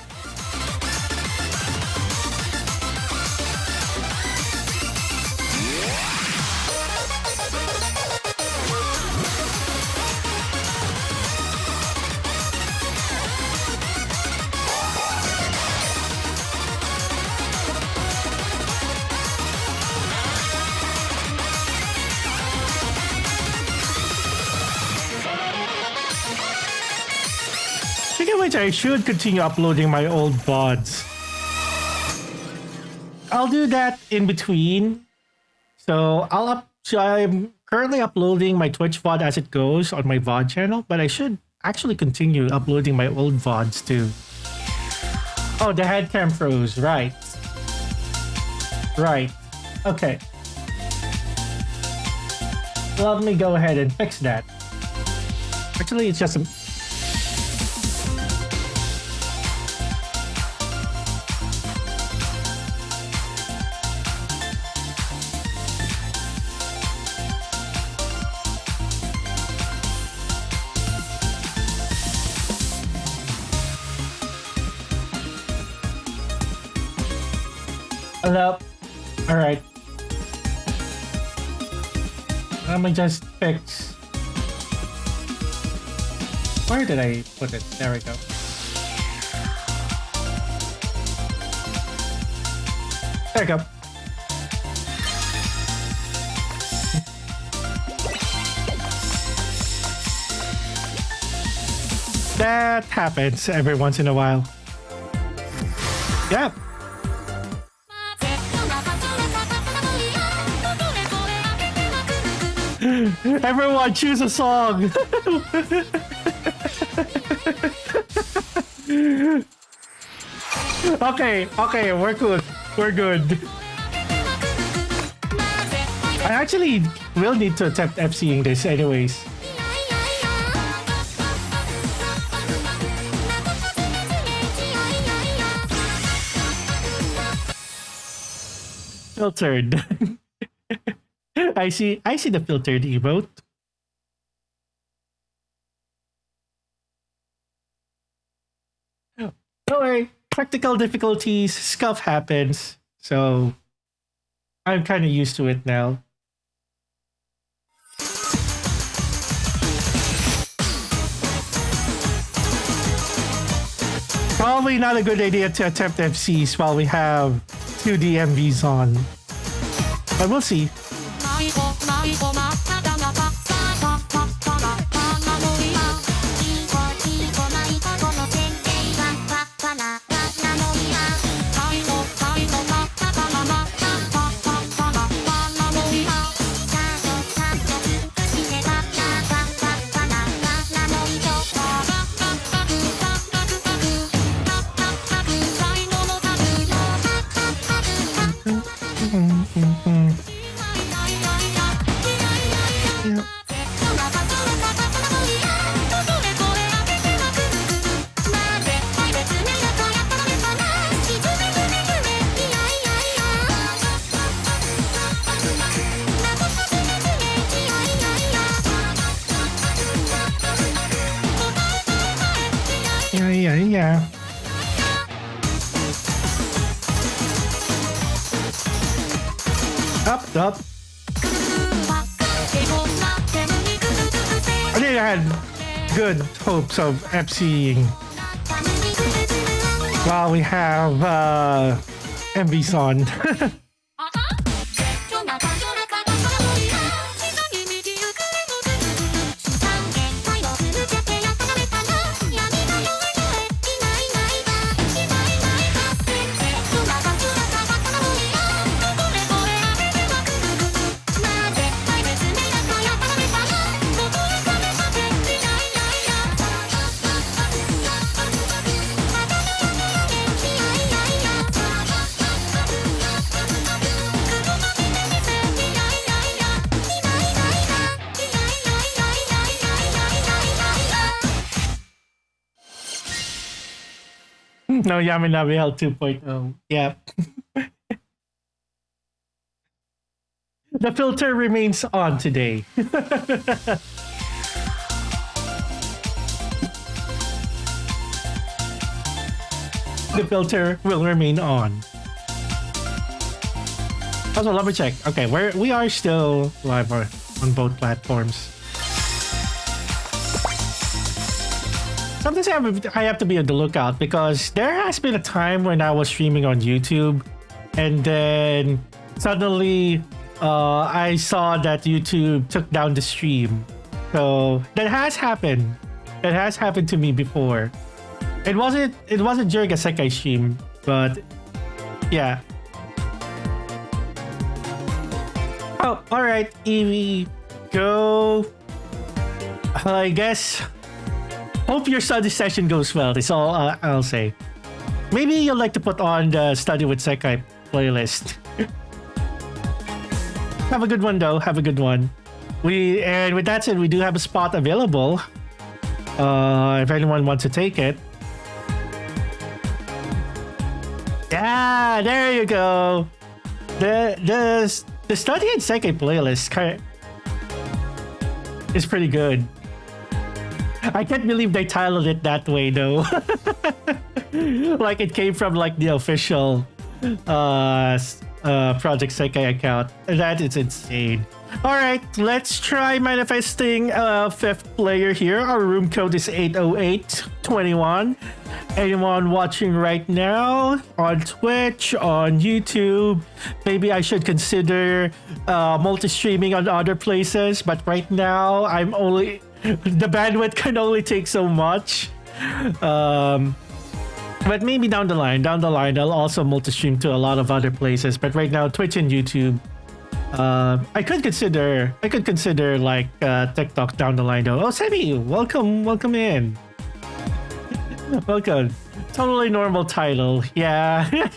I should continue uploading my old VODs. I'll do that in between. So I'm currently uploading my Twitch VOD as it goes on my VOD channel, but I should actually continue uploading my old VODs too. Oh, the head cam froze. Right. Right. Okay. Let me go ahead and fix that. Actually, it's just a... Hello. All right. Let me just fix. Where did I put it? There we go. There we go. That happens every once in a while. Everyone, choose a song. Okay, we're good. We're good. I actually will need to attempt FCing this anyways. Filtered. I see the filtered emote. Don't worry, practical difficulties, scuff happens. So I'm kind of used to it now. Probably not a good idea to attempt FCs while we have 2D MVs on. But we'll see. Yeah. Up. I think I had good hopes of FCing while we have MVs on. No, Yaminabe held 2.0. Yeah. The filter remains on today. The filter will remain on. Also, let me check. Okay, we are still live on both platforms. Sometimes I have to be on the lookout because there has been a time when I was streaming on YouTube and then suddenly I saw that YouTube took down the stream. So that has happened. It has happened to me before. It wasn't during a Sekai stream, but yeah. Oh, alright, Evie, go. I guess. Hope your study session goes well. That's all I'll say. Maybe you'll like to put on the Study with Sekai playlist. Have a good one, though. Have a good one. And with that said, we do have a spot available. If anyone wants to take it. Yeah, there you go. The Study with Sekai playlist is pretty good. I can't believe they titled it that way though. Like it came from like the official Project Sekai account. That is insane. Alright, let's try manifesting a fifth player here. Our room code is 80821. Anyone watching right now on Twitch, on YouTube, maybe I should consider multi-streaming on other places, but right now I'm only the bandwidth can only take so much. But maybe down the line I'll also multi-stream to a lot of other places, but right now Twitch and YouTube I could consider like TikTok down the line though. Oh, Sammy, welcome in. Welcome. Totally normal title. Yeah.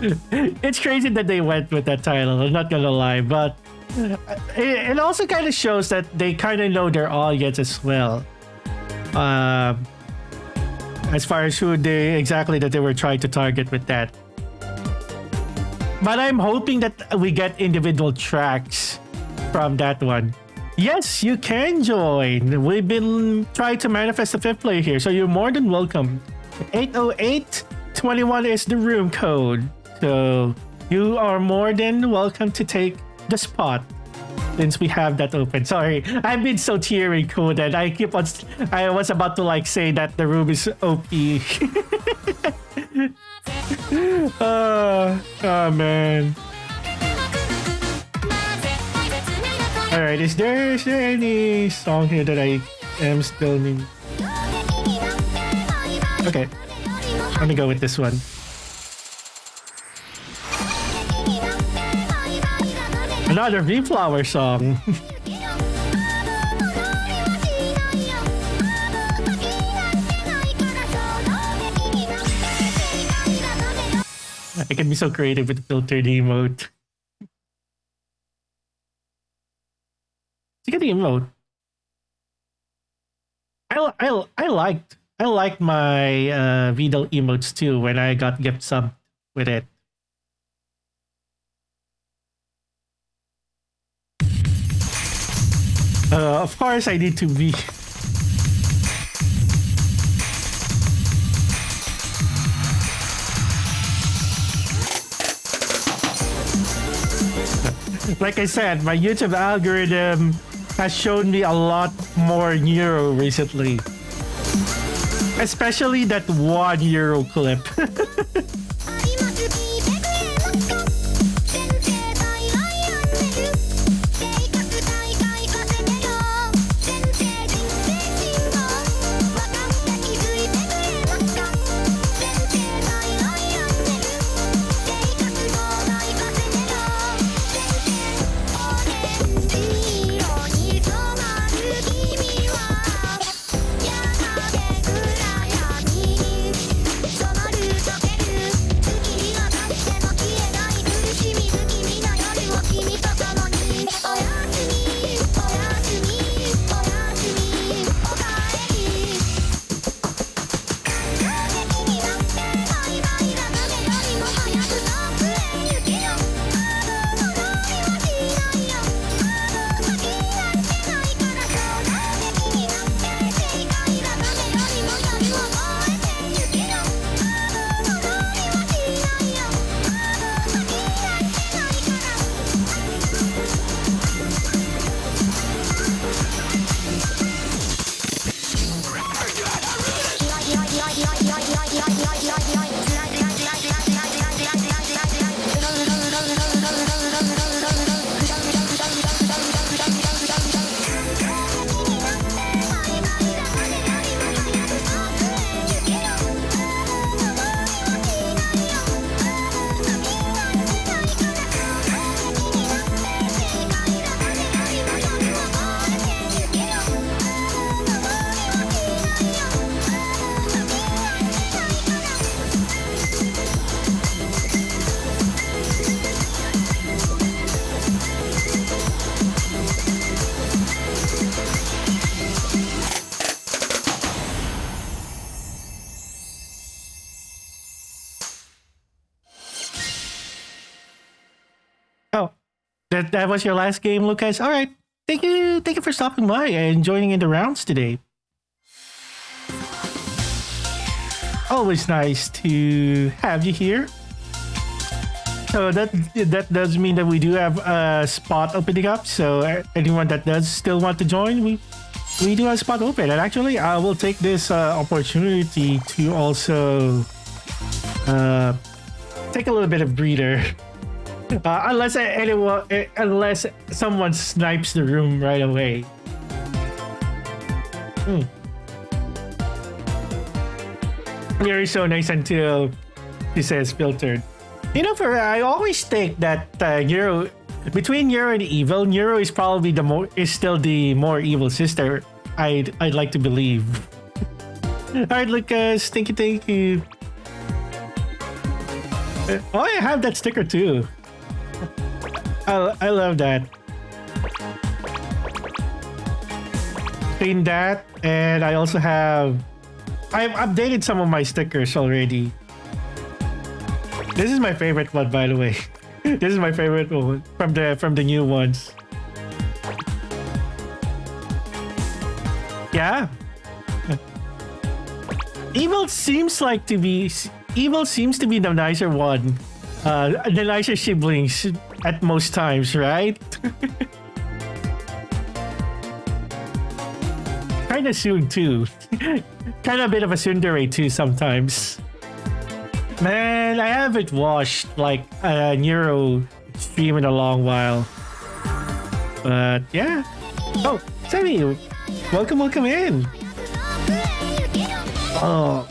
It's crazy that they went with that title. I'm not gonna lie, but it also kind of shows that they kind of know their audience as well. As far as who they exactly that they were trying to target with that. But I'm hoping that we get individual tracks from that one. Yes, you can join. We've been trying to manifest the fifth player here, so you're more than welcome. 808-21 is the room code. So you are more than welcome to take the spot since we have that open. Sorry, I've been so teary coded. I was about to like say that the room is OP. Oh man. Alright, is there any song here that I am still need? Okay, let me go with this one. Another V-Flower song. I can be so creative with the filtered emote. Look at the emote. I liked my Vidal emotes too when I got gift sub with it. Of course, I need to be. Like I said, my YouTube algorithm has shown me a lot more Euro recently. Especially that 1 Euro clip. Oh, that was your last game, Lucas. All right, thank you for stopping by and joining in the rounds today. Always nice to have you here. So that does mean that we do have a spot opening up. So anyone that does still want to join, we do have a spot open. And actually, I will take this opportunity to also take a little bit of breather. Unless someone snipes the room right away. Very so nice until he says filtered. You know, I always think that Euro Between Neuro and Evil, Neuro is probably is still the more evil sister. I'd like to believe. All right, Lucas, thank you. Oh, I have that sticker too. I love that. Clean that, and I also have. I've updated some of my stickers already. This is my favorite one, by the way. This is my favorite one from the new ones. Yeah. Evil seems to be the nicer one. The nicer siblings at most times, right? Kind of soon too. Kind of a bit of a tsundere too sometimes. Man, I haven't watched like a Neuro stream in a long while. But yeah. Oh, Sammy, welcome in. Oh.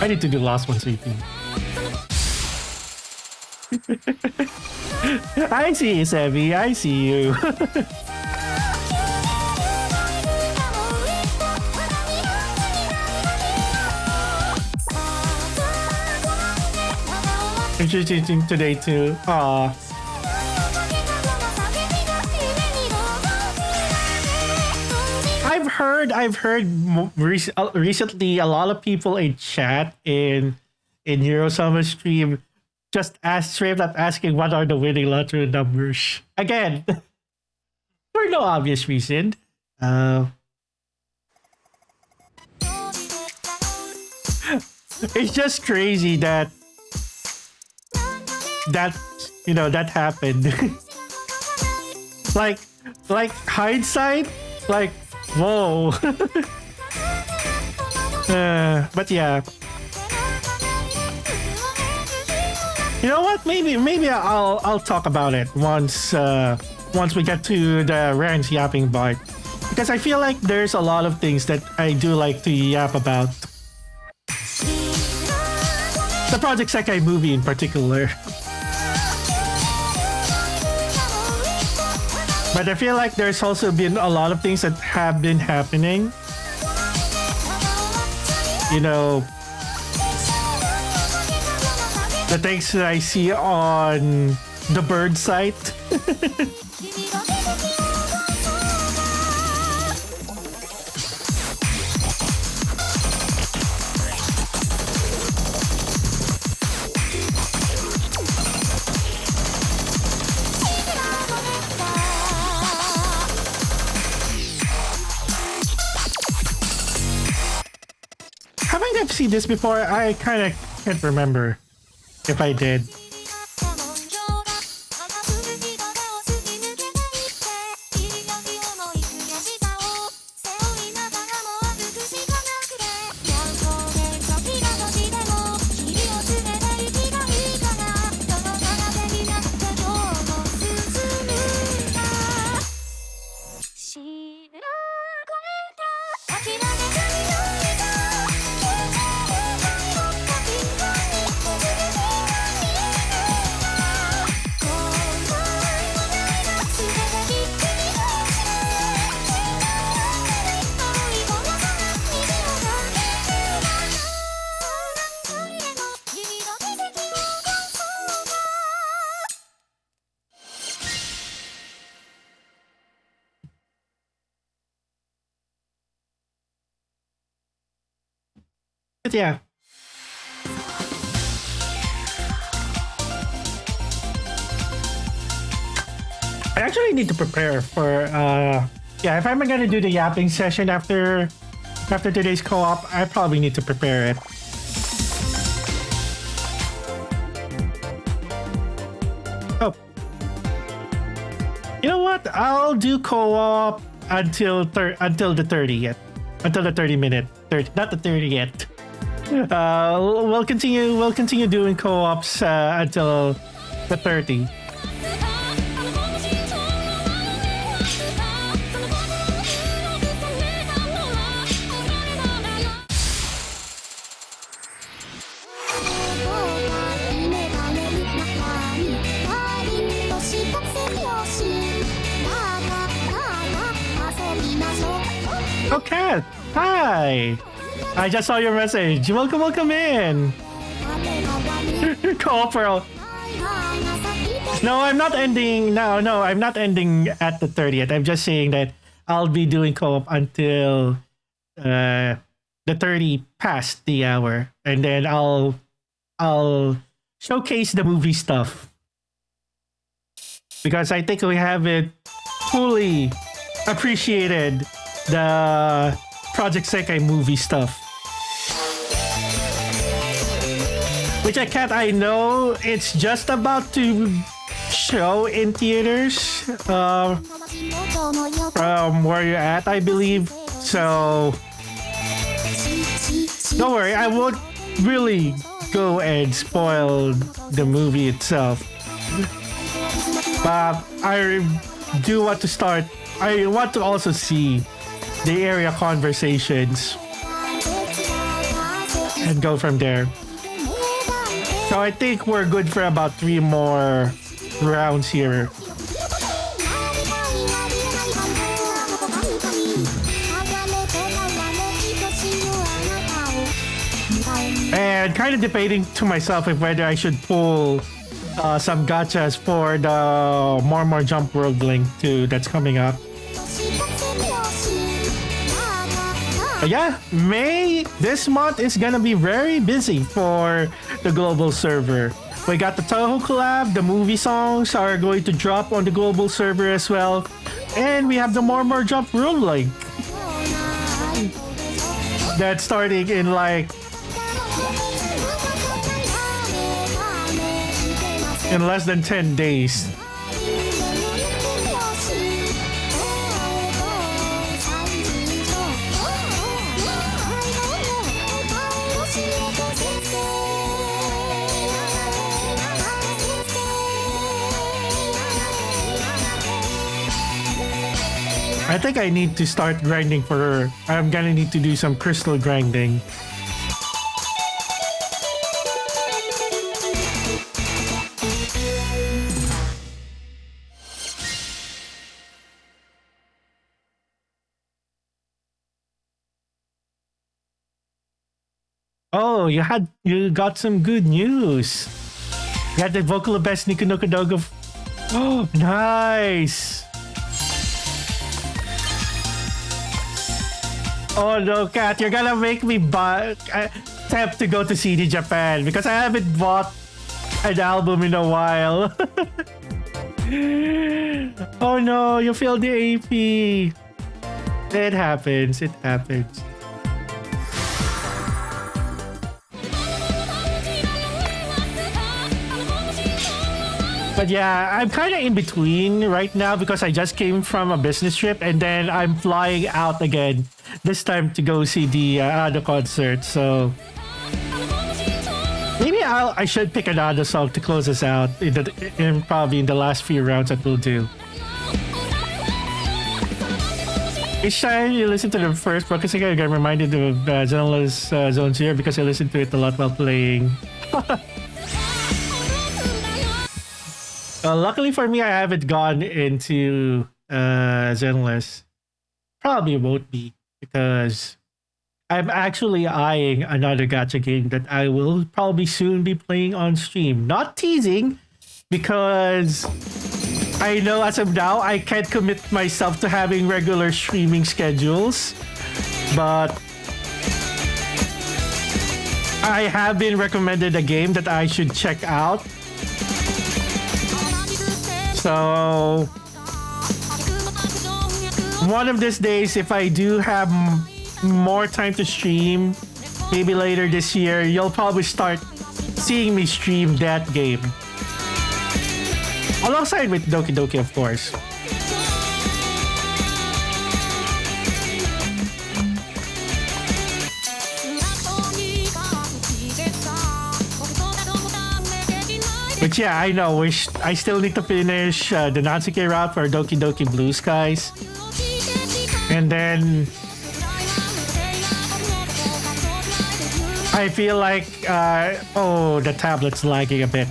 I need to do the last one, CP. I see you, Sammy. I see you. Interesting today too. Aw. I've heard recently a lot of people in chat in Eurosummer stream just straight up asking what are the winning lottery numbers. Again, for no obvious reason. It's just crazy that that happened. like hindsight, like whoa. But yeah. You know what? Maybe I'll talk about it once we get to the Rand's yapping part, because I feel like there's a lot of things that I do like to yap about. The Project Sekai movie in particular. But I feel like there's also been a lot of things that have been happening. You know, the things that I see on the bird site. I've seen this before. I kind of can't remember if I did. But yeah. I actually need to prepare for yeah, if I'm gonna do the yapping session after today's co-op, I probably need to prepare it. Oh. You know what? I'll do co-op until the 30th. Until the 30-minute. Not the 30th. We'll continue doing co-ops until the 30. Kat. Hi. I just saw your message. Welcome in. Corporal. No, I'm not ending. No, I'm not ending at the 30th. I'm just saying that I'll be doing co-op until the 30 past the hour, and then I'll showcase the movie stuff because I think we haven't fully appreciated the Project Sekai movie stuff. Which I know it's just about to show in theaters from where you're at, I believe. So don't worry, I won't really go and spoil the movie itself. But I do want to start. I want to also see the area conversations and go from there. So I think we're good for about 3 more rounds here. And kind of debating to myself if whether I should pull some gachas for the more Jump World Link 2 that's coming up. Yeah, May this month is gonna be very busy for the global server. We got the Toho collab, the movie songs are going to drop on the global server as well, and we have the more Jump World Link that's starting in like in less than 10 days. I think I need to start grinding for her. I'm gonna need to do some crystal grinding. Oh, you got some good news. You had the vocal of best Niku no Kodogo. Oh, nice. Oh no, Kat, you're gonna make me have to go to CD Japan because I haven't bought an album in a while. Oh no, you failed the AP. It happens. But yeah, I'm kind of in between right now because I just came from a business trip and then I'm flying out again. This time to go see the concert. So maybe I should pick another song to close us out probably in the last few rounds that we'll do. Each time you listen to the first podcast, I get reminded of Zenless Zone Zero because I listen to it a lot while playing. Luckily for me, I haven't gone into Zenless. Probably won't be because I'm actually eyeing another gacha game that I will probably soon be playing on stream. Not teasing, because I know as of now I can't commit myself to having regular streaming schedules, but I have been recommended a game that I should check out. So one of these days, if I do have more time to stream, maybe later this year, you'll probably start seeing me stream that game. Alongside with Doki Doki, of course. But yeah, I know. I still need to finish the Natsuki route for Doki Doki Blue Skies. And then I feel like, oh, the tablet's lagging a bit.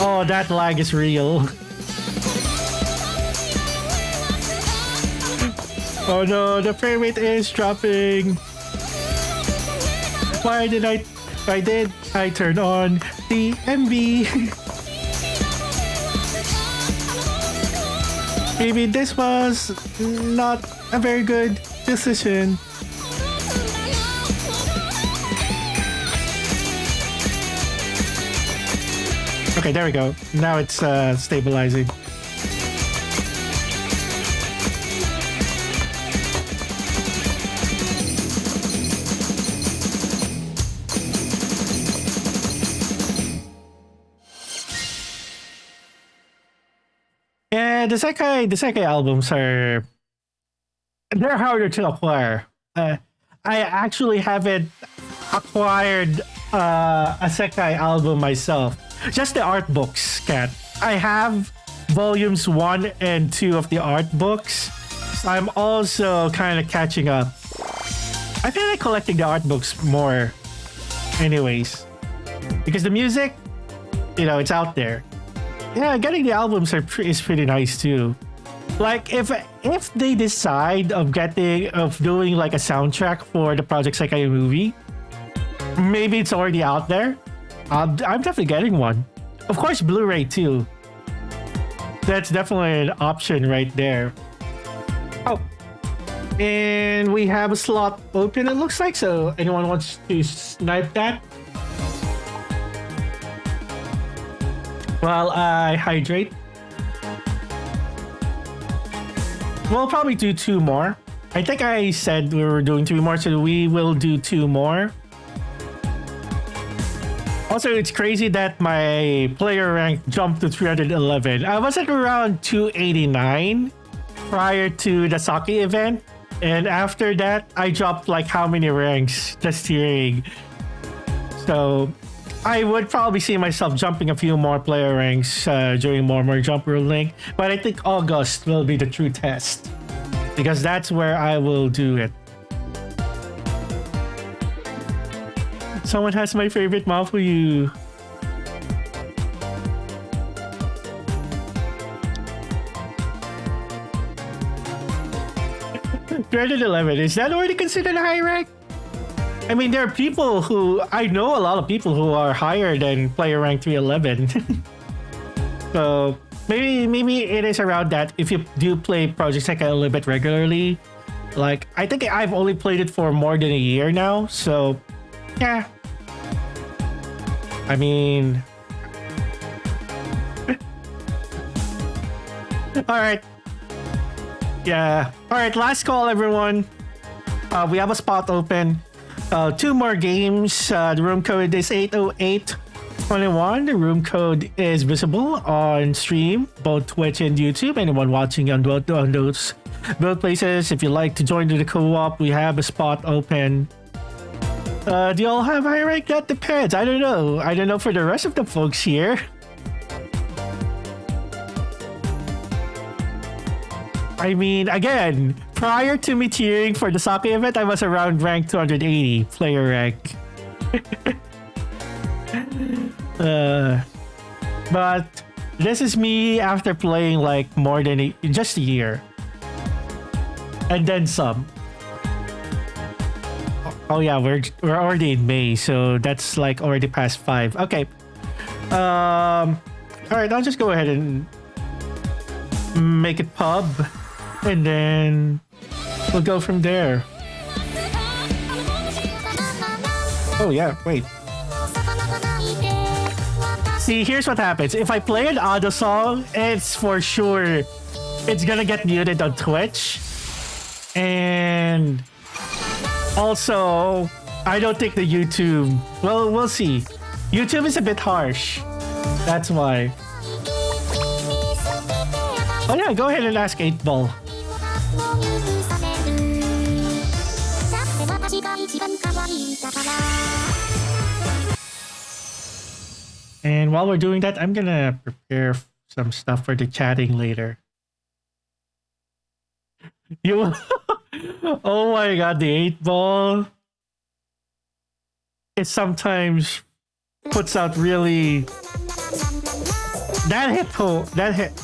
Oh, that lag is real. Oh no, the frame rate is dropping. Why did I turn on the MV? Maybe this was not a very good decision. Okay, there we go. Now it's stabilizing. Yeah, the Sekai albums they're harder to acquire. I actually haven't acquired a Sekai album myself. Just the art books, Kat. I have volumes 1 and 2 of the art books. So I'm also kind of catching up. I feel like collecting the art books more anyways. Because the music, it's out there. Yeah, getting the albums is pretty nice too. Like if they decide of doing like a soundtrack for the Project Sekai movie, maybe it's already out there. I'm definitely getting one. Of course, Blu-ray too. That's definitely an option right there. Oh, and we have a slot open. It looks like so. Anyone wants to snipe that? While I hydrate. We'll probably do 2 more. I think I said we were doing 3 more, so we will do 2 more. Also, it's crazy that my player rank jumped to 311. I was at around 289 prior to the Saki event. And after that, I dropped like how many ranks just hearing. So I would probably see myself jumping a few more player ranks during more Jump Rule Link. But I think August will be the true test. Because that's where I will do it. Someone has my favorite mouth for you. Dreaded 11. Is that already considered a high rank? I mean, there are people I know a lot of people who are higher than player rank 311. So maybe it is around that if you do play Project Sekai a little bit regularly. Like, I think I've only played it for more than a year now, so yeah. I mean... Alright. Yeah. Alright, last call, everyone. We have a spot open. 2 more games. The room code is 80821. The room code is visible on stream, both Twitch and YouTube. Anyone watching on those both places, if you'd like to join the co-op, we have a spot open. Do y'all have high rank? That depends. I don't know. I don't know for the rest of the folks here. I mean, again, prior to me cheering for the Saki event, I was around rank 280 player rank. But this is me after playing like more than just a year. And then some. Oh yeah, we're already in May, so that's like already past 5. Okay. All right, I'll just go ahead and make it pub, and then we'll go from there. Oh yeah, wait. See, here's what happens. If I play an audio song, it's for sure it's gonna get muted on Twitch. And also, I don't think the YouTube... Well, we'll see. YouTube is a bit harsh. That's why. Oh yeah, go ahead and ask 8-Ball. And while we're doing that, I'm gonna prepare some stuff for the chatting later. You... Oh my god, the 8-Ball. It sometimes puts out really... That hit, though. That hit.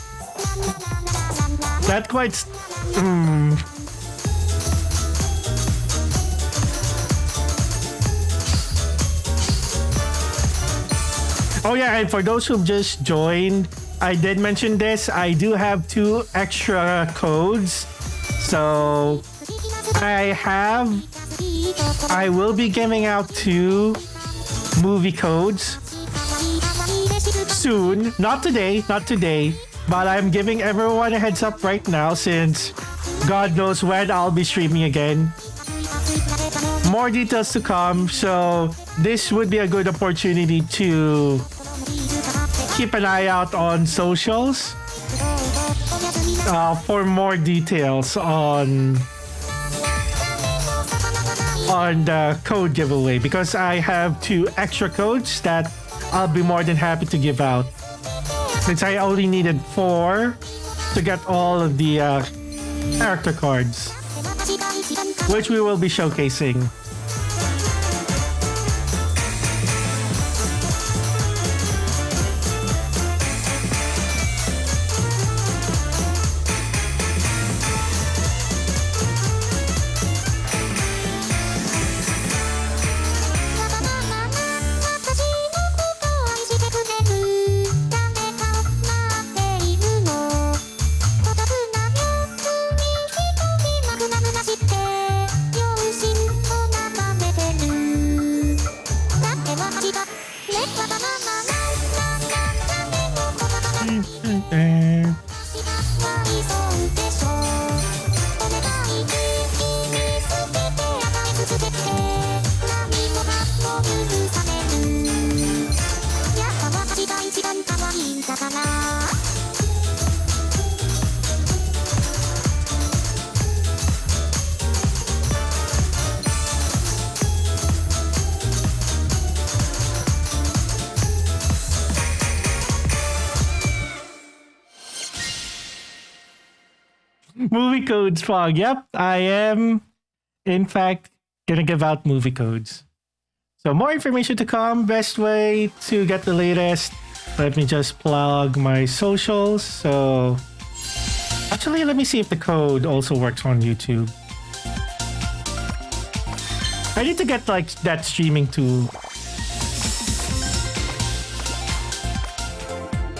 That quite... Oh yeah, and for those who've just joined, I did mention this. I do have 2 extra codes. So I will be giving out 2 movie codes soon. Not today, but I'm giving everyone a heads up right now since God knows when I'll be streaming again. More details to come, so this would be a good opportunity to keep an eye out on socials for more details on the code giveaway, because I have 2 extra codes that I'll be more than happy to give out, since I only needed 4 to get all of the character cards, which we will be showcasing. Movie codes, Fog. Yep, I am, in fact, gonna give out movie codes. So more information to come. Best way to get the latest. Let me just plug my socials. So actually, let me see if the code also works on YouTube. I need to get like that streaming tool.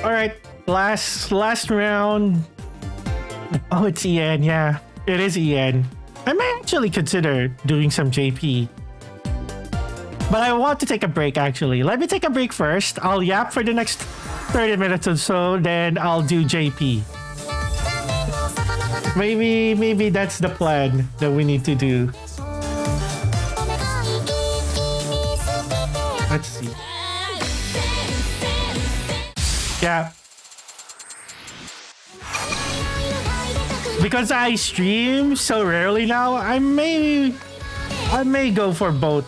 All right, last round. Oh, it's EN. Yeah, it is EN. I may actually consider doing some JP. But I want to take a break, actually. Let me take a break first. I'll yap for the next 30 minutes or so, then I'll do JP. Maybe that's the plan that we need to do. Let's see. Yeah. Because I stream so rarely now, I may go for both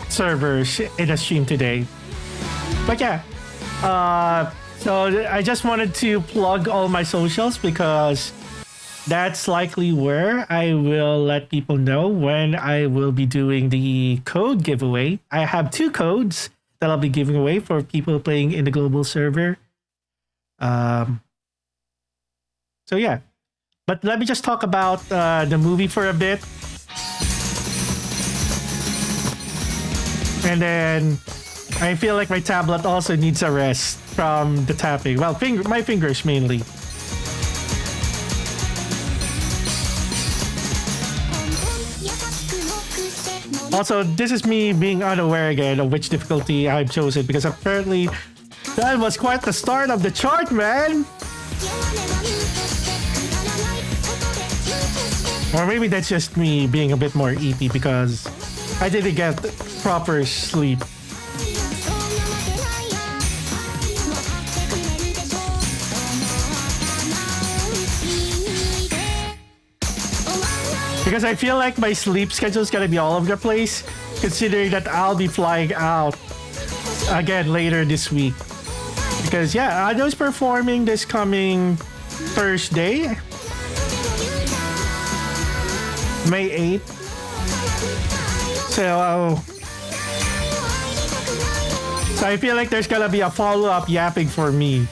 servers in a stream today. But yeah, so I just wanted to plug all my socials because that's likely where I will let people know when I will be doing the code giveaway. I have 2 codes that I'll be giving away for people playing in the global server. So yeah. But let me just talk about the movie for a bit. And then I feel like my tablet also needs a rest from the tapping. Well, my fingers mainly. Also, this is me being unaware again of which difficulty I've chosen, because apparently that was quite the start of the chart, man. Or maybe that's just me being a bit more eepy because I didn't get proper sleep. Because I feel like my sleep schedule is gonna be all over the place, considering that I'll be flying out again later this week. Because yeah, I was performing this coming Thursday, May 8th. So I feel like there's gonna be a follow-up yapping for me.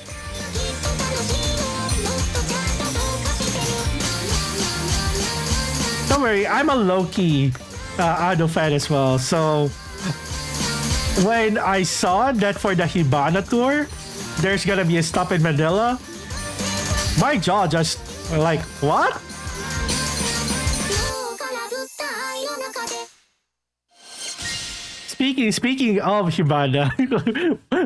Don't worry, I'm a low-key Ado fan as well, so when I saw that for the Hibana tour, there's gonna be a stop in Manila, my jaw just like, what? Speaking of Hibana,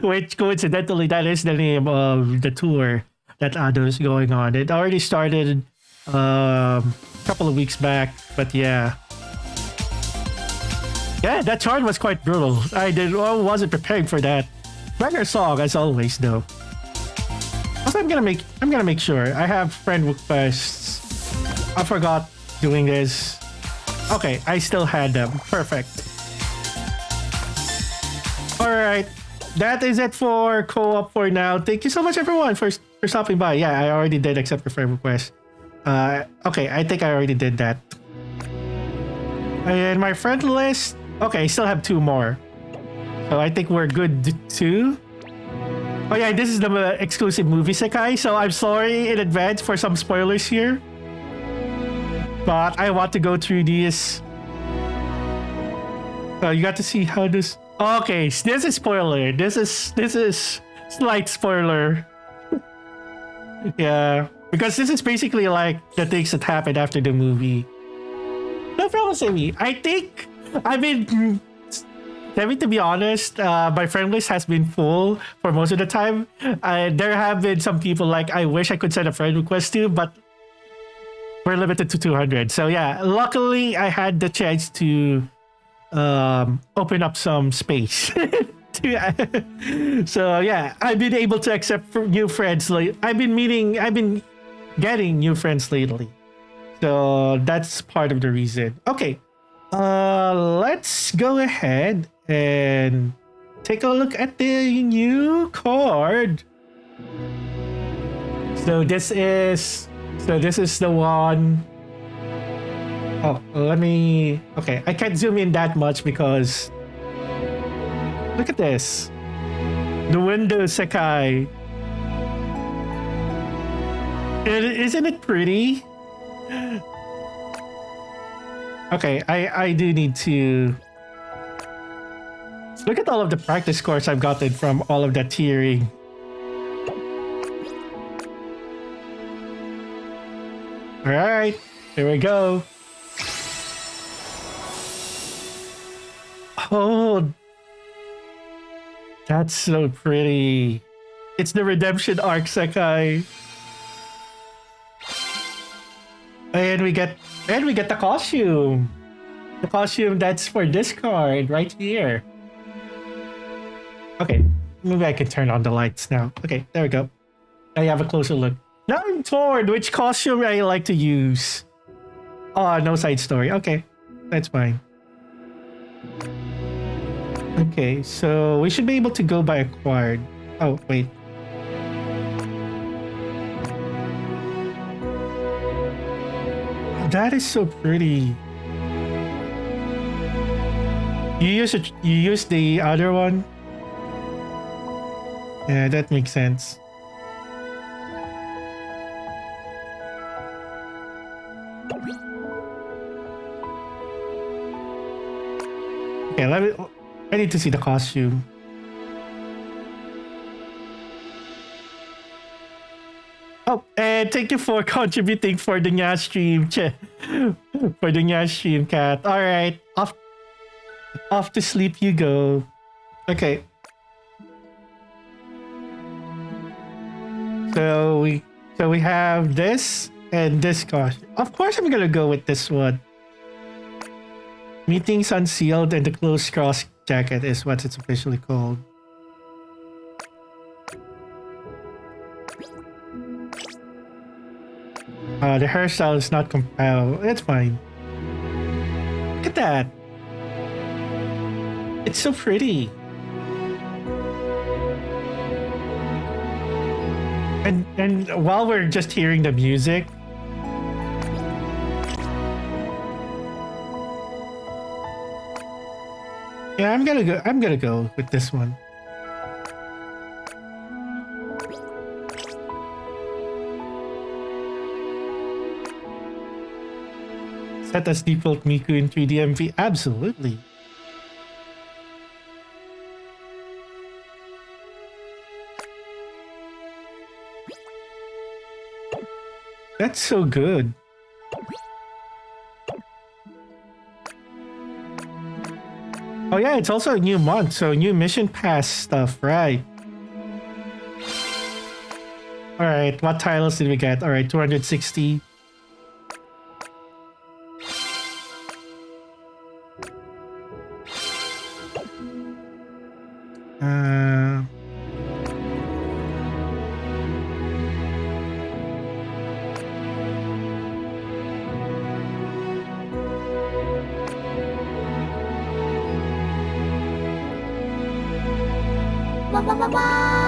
which coincidentally that is the name of the tour that Ado's going on. It already started a couple of weeks back, but yeah. Yeah, that chart was quite brutal. I wasn't prepared for that. Banger song as always though. Also, I'm gonna make sure I have friend requests. I forgot doing this. Okay, I still had them. Perfect. Alright. That is it for co-op for now. Thank you so much everyone for stopping by. Yeah, I already did accept your friend request. Okay, I think I already did that. And my friend list. Okay, I still have 2 more. So I think we're good too. Oh yeah, this is the exclusive movie Sekai, so I'm sorry in advance for some spoilers here. But I want to go through these. You got to see how this. Okay, this is spoiler. This is slight spoiler. Yeah, because this is basically like the things that happened after the movie. No problem, Sammy. To be honest, my friend list has been full for most of the time. There have been some people like I wish I could send a friend request to, but we're limited to 200. So yeah, luckily I had the chance to open up some space. So yeah, I've been able to accept new friends. I've been getting new friends lately. So that's part of the reason. Okay. Let's go ahead and take a look at the new card. So this is the one. Oh, okay, I can't zoom in that much because look at this. The window Sekai. Isn't it pretty? Okay, I do need to look at all of the practice scores I've gotten from all of that tiering. Alright, here we go. Oh, that's so pretty. It's the redemption arc Sekai. And we get the costume. The costume that's for this card right here. Okay, maybe I can turn on the lights now. Okay, there we go. I have a closer look. Now I'm torn which costume I like to use. Oh, no side story. Okay, that's fine. Okay, so we should be able to go by acquired. Oh, wait. That is so pretty. You use the other one? Yeah, that makes sense. Okay, I need to see the costume. Oh, and thank you for contributing for the Nya stream, for the Nya stream, Cat. All right, off to sleep you go. Okay. So we have this and this costume. Of course, I'm gonna go with this one. Meetings unsealed and the closed cross jacket is what it's officially called. The hairstyle is not compatible. It's fine. Look at that. It's so pretty. And while we're just hearing the music, yeah, I'm gonna go with this one. Set as default Miku in 3D MV? Absolutely. That's so good. Oh yeah, it's also a new month, so new mission pass stuff, right? Alright, what titles did we get? Alright, 260.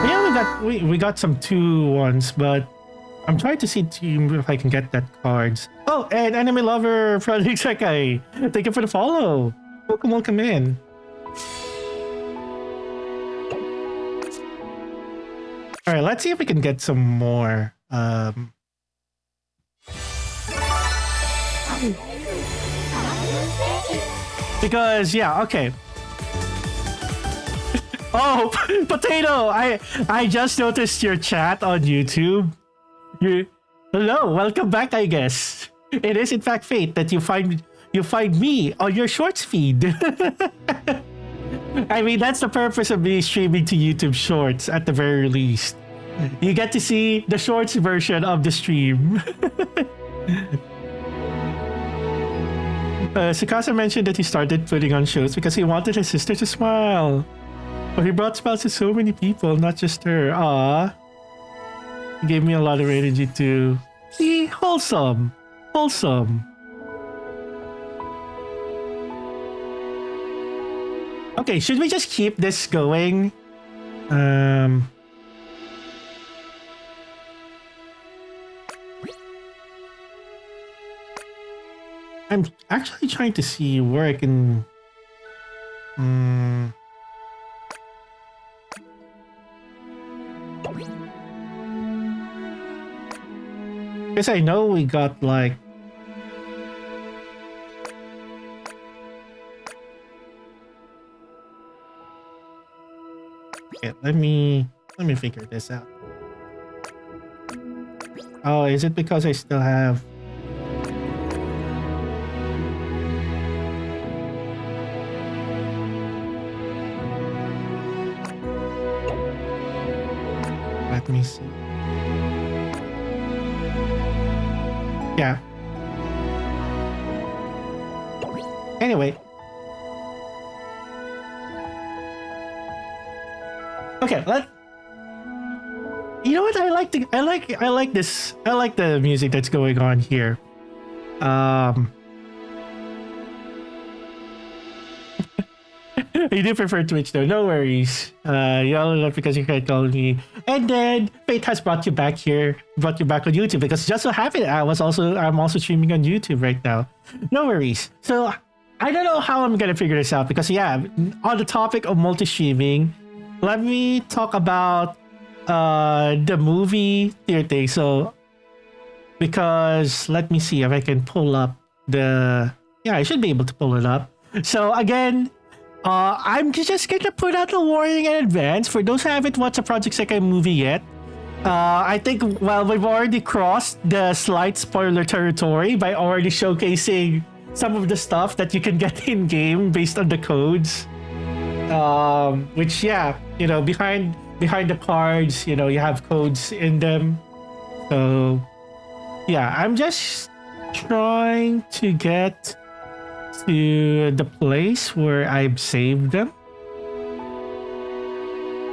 Yeah, we got some 2 ones, but I'm trying to see if I can get that cards. Oh, and enemy lover Project Sekai. Thank you for the follow. Welcome in. All right, let's see if we can get some more. Because yeah, okay. Oh, Potato! I just noticed your chat on YouTube. Hello, welcome back. I guess it is in fact fate that you find me on your Shorts feed. I mean, that's the purpose of me streaming to YouTube Shorts at the very least. You get to see the Shorts version of the stream. Sukasa mentioned that he started putting on shows because he wanted his sister to smile. But he brought smiles to so many people, not just her. Aww. He gave me a lot of energy too. See, wholesome. Wholesome. Okay, should we just keep this going? I'm actually trying to see where I can... Because I know we got like... Okay, let me figure this out. Oh, is it because I still have... Let me see. Yeah. Anyway. Okay, you know what? I like this. I like the music that's going on here. You do prefer Twitch though, no worries. You all love because you can't call me. And then Fate has brought you back here, brought you back on YouTube because just so happened I'm also streaming on YouTube right now. No worries. So I don't know how I'm gonna figure this out because yeah, on the topic of multi-streaming, let me talk about the movie theater. So because let me see if I can pull up I should be able to pull it up. So again, I'm just gonna put out a warning in advance for those who haven't watched a Project Sekai movie yet. I think, well, we've already crossed the slight spoiler territory by already showcasing some of the stuff that you can get in game based on the codes. Which, yeah, you know, behind the cards, you know, you have codes in them. So, yeah, I'm just trying to get to the place where I've saved them.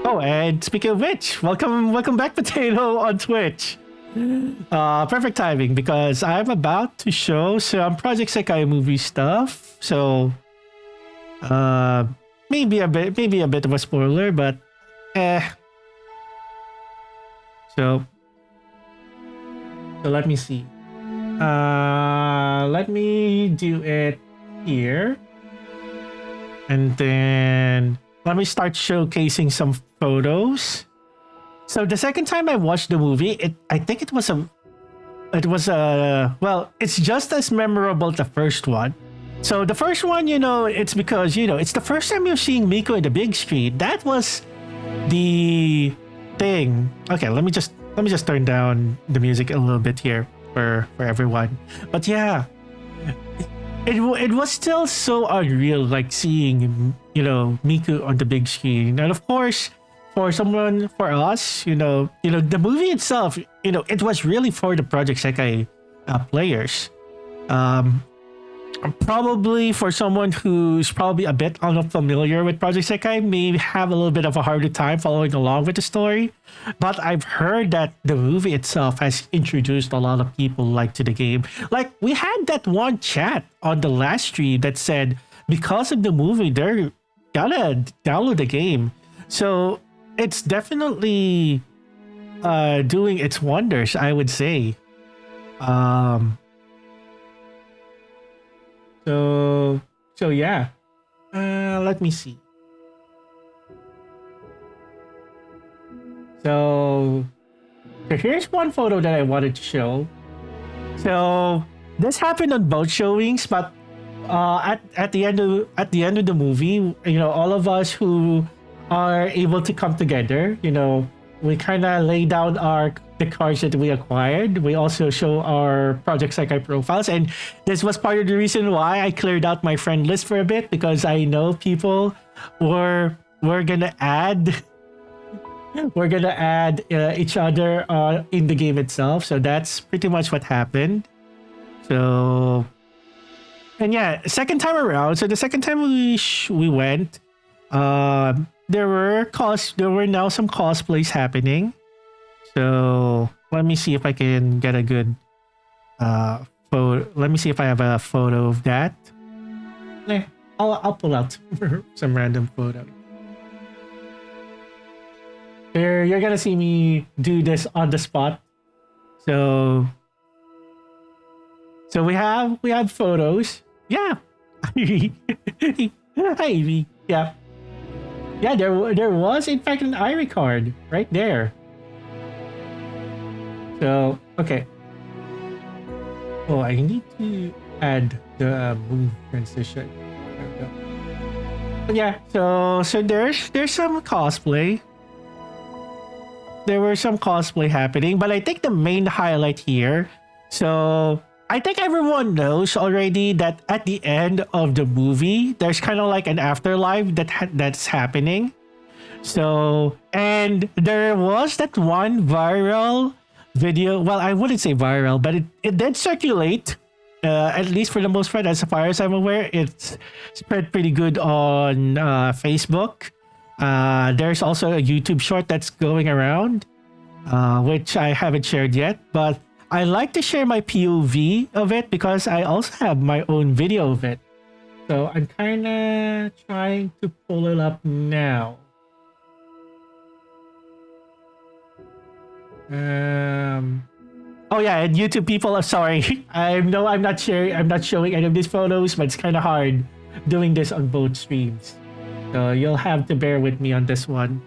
Oh, and speaking of which, welcome back, Potato, on Twitch. Perfect timing because I'm about to show some Project Sekai movie stuff. So, maybe a bit of a spoiler, but So let me see. Let me do it here, and then let me start showcasing some photos. So the second time I watched the movie, I think it was well, it's just as memorable the first one. So the first one, you know, it's because, you know, it's the first time you're seeing Miko in the big screen. That was the thing. Okay, let me just turn down the music a little bit here. for everyone. But yeah, it was still so unreal, like seeing Miku on the big screen, and of course for us, the movie itself, it was really for the Project Sekai players. Um, Probably for someone who's probably a bit unfamiliar with Project Sekai, may have a little bit of a harder time following along with the story. But I've heard that the movie itself has introduced a lot of people to the game. Like we had that one chat on the last stream that said because of the movie they're gonna download the game. So it's definitely doing its wonders, I would say. So yeah. Let me see. So here's one photo that I wanted to show. So this happened on both showings, but at the end of the movie, all of us who are able to come together, we kind of lay down the cards that we acquired. We also show our Project Sekai profiles, and this was part of the reason why I cleared out my friend list for a bit, because I know people were gonna add each other in the game itself. So that's pretty much what happened. So, and yeah, second time around. So the second time we went, there were now some cosplays happening. So let me see if I can get a good photo. Let me see if I have a photo of that. I'll pull out some random photo. You're gonna see me do this on the spot. So we have photos. Yeah. Hi. Yeah. Yeah, there was in fact an Irie card right there. So okay. Oh, I need to add the move transition. There we go. But yeah, so there's some cosplay. There were some cosplay happening, but I think the main highlight here. So I think everyone knows already that at the end of the movie, there's kind of like an afterlife that's happening. So, and there was that one viral video. Well, I wouldn't say viral, but it did circulate. At least for the most part, as far as I'm aware, it's spread pretty good on Facebook. There's also a YouTube short that's going around, which I haven't shared yet, but I like to share my POV of it because I also have my own video of it. So I'm kind of trying to pull it up now. Oh yeah, and YouTube people, I'm sorry. I'm not showing any of these photos, but it's kind of hard doing this on both streams. So you'll have to bear with me on this one.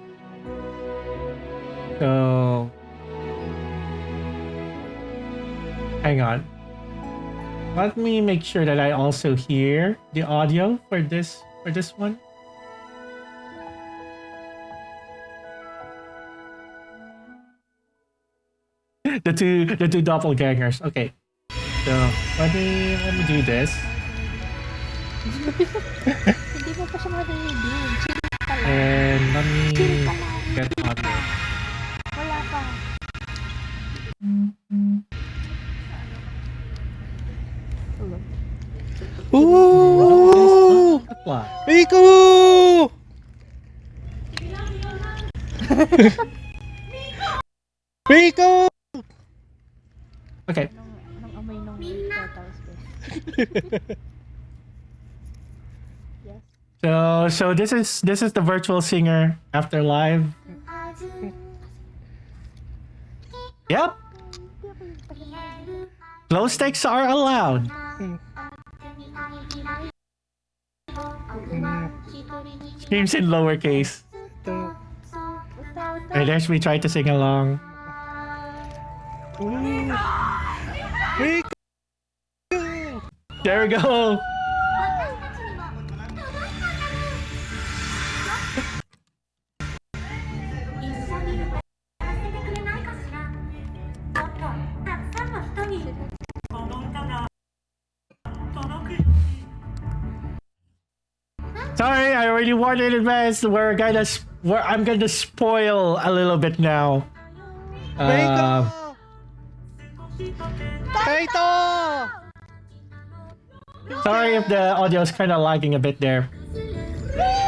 So hang on. Let me make sure that I also hear the audio for this one. the two doppelgangers. Okay. So let me do this. Hindi mo pa siya maririnig. Chill ka lang. And let me Chill ka lang. get audio. Wala pa. Ooh! Apply. Rico! Rico! Okay. Nung amoy nung turtles. Yes. So this is the virtual singer after live. Yep. Low stakes are allowed. Screams in lowercase. And there's me trying to sing along. Rico! There we go. Sorry, I already warned in advance. I'm gonna spoil a little bit now. Meiko! Kaito! Sorry if the audio is kind of lagging a bit there.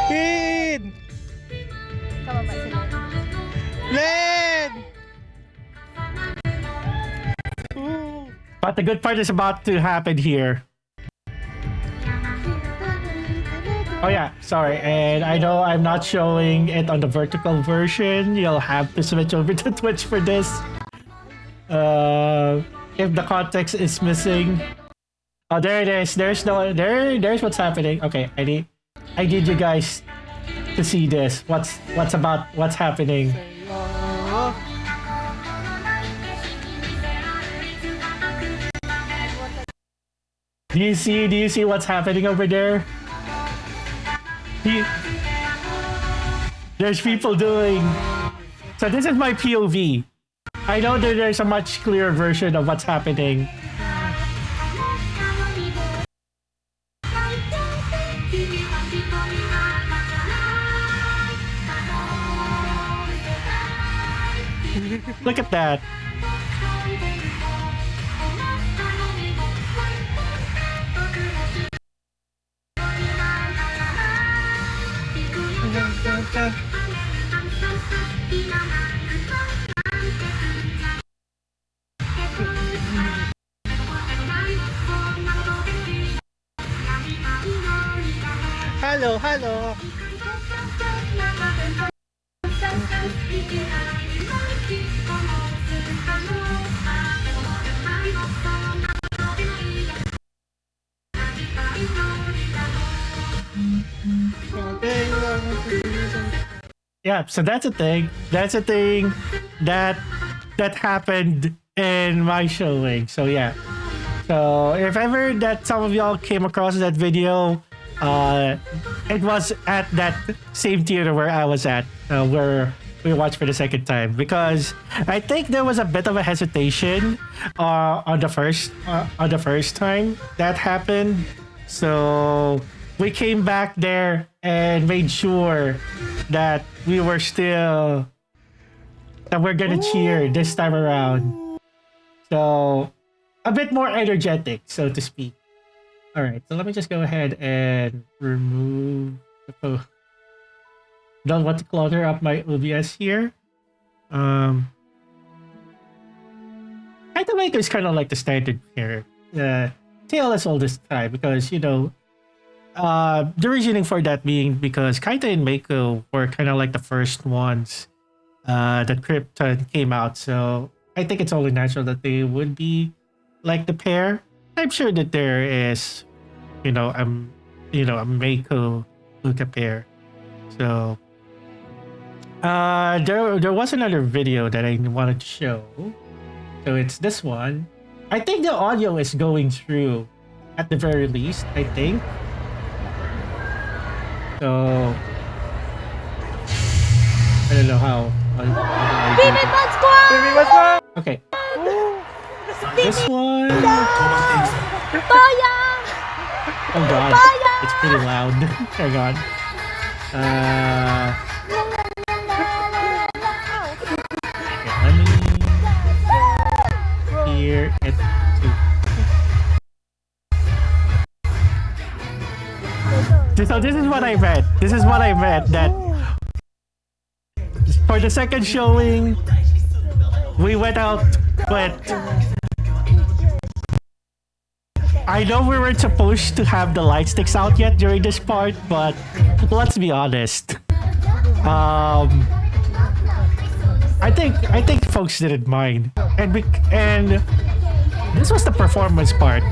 Rin! Kababa sila. Len! Ooh. But the good part is about to happen here. Oh yeah, sorry, and I know I'm not showing it on the vertical version. You'll have to switch over to Twitch for this. If the context is missing. Oh, there it is. There's what's happening. Okay, I need you guys to see this. What's happening. Oh. Do you see what's happening over there? There's people doing. So this is my POV. I know that there's a much clearer version of what's happening. Look at that. Hello, hello. Yeah, so that's a thing. That's a thing that happened in my showing. So yeah. So if ever that some of y'all came across that video, it was at that same theater where I was at, where we watched for the second time, because I think there was a bit of a hesitation on the first time that happened. So we came back there and made sure that we were still that we're gonna cheer this time around. So a bit more energetic, so to speak. All right, so let me just go ahead and remove the phone. Don't want to clutter up my OBS here. Kaito Maker is kind of like the standard here. Tale as old as time, because the reasoning for that being because Kaito and Meiko were kind of like the first ones that Krypton came out, so I think it's only natural that they would be like the pair. I'm sure that there is, a Meiko Luca pair. So there was another video that I wanted to show. So it's this one. I think the audio is going through at the very least, I think. So I don't know how do I do Baby that? Bud Squad! Baby, what's up? Okay. This one. Toya! Oh god. It's pretty loud. Hang on. Let me hear it too. So this is what I meant. This is what I meant, that for the second showing, we went out, but I know we weren't supposed to have the light sticks out yet during this part, but let's be honest. I think folks didn't mind, and this was the performance part.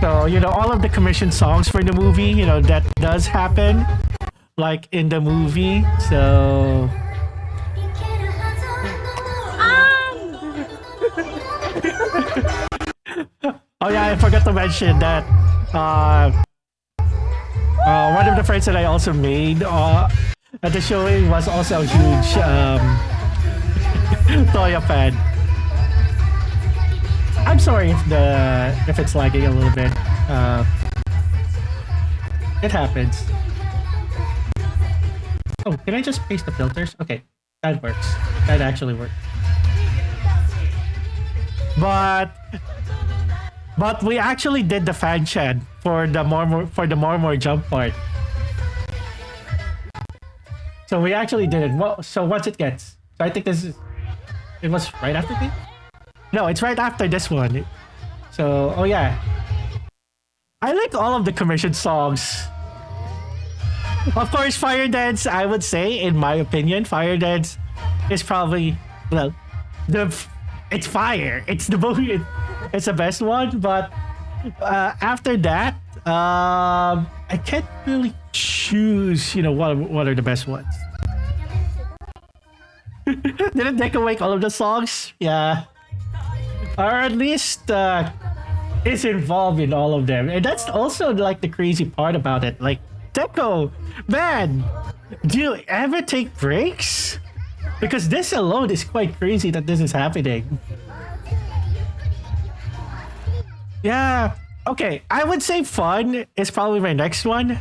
So all of the commissioned songs for the movie, that does happen, like in the movie. So. Oh yeah, I forgot to mention that one of the friends that I also made at the showing was also a huge Toya fan. I'm sorry if it's lagging a little bit. It happens. Oh, can I just paste the filters? Okay, that works. That actually works. But we actually did the fan chant for the more jump part. So we actually did it. Well, so once it gets, so I think it was right after this. No, it's right after this one. So oh yeah, I like all of the commission songs. Of course, Fire Dance. I would say, in my opinion, Fire Dance is probably it's fire. It's the movie. It's the best one. But after that, I can't really choose. What are the best ones? Didn't Deck Awake all of the songs? Yeah, or at least is involved in all of them, and that's also like the crazy part about it. Like Deco, man, do you ever take breaks? Because this alone is quite crazy that this is happening. Yeah. Okay, I would say Fun is probably my next one.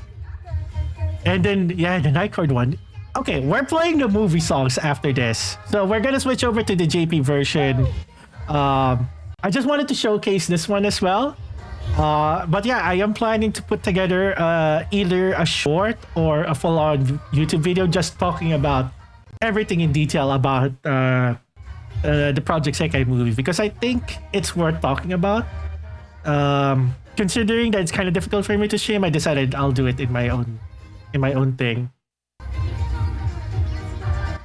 And then, yeah, the Nightcord one. Okay, we're playing the movie songs after this. So we're gonna switch over to the JP version. I just wanted to showcase this one as well. But yeah, I am planning to put together either a short or a full-on YouTube video just talking about everything in detail about the Project Sekai movie, because I think it's worth talking about. Considering that it's kind of difficult for me to stream, I decided I'll do it in my own thing.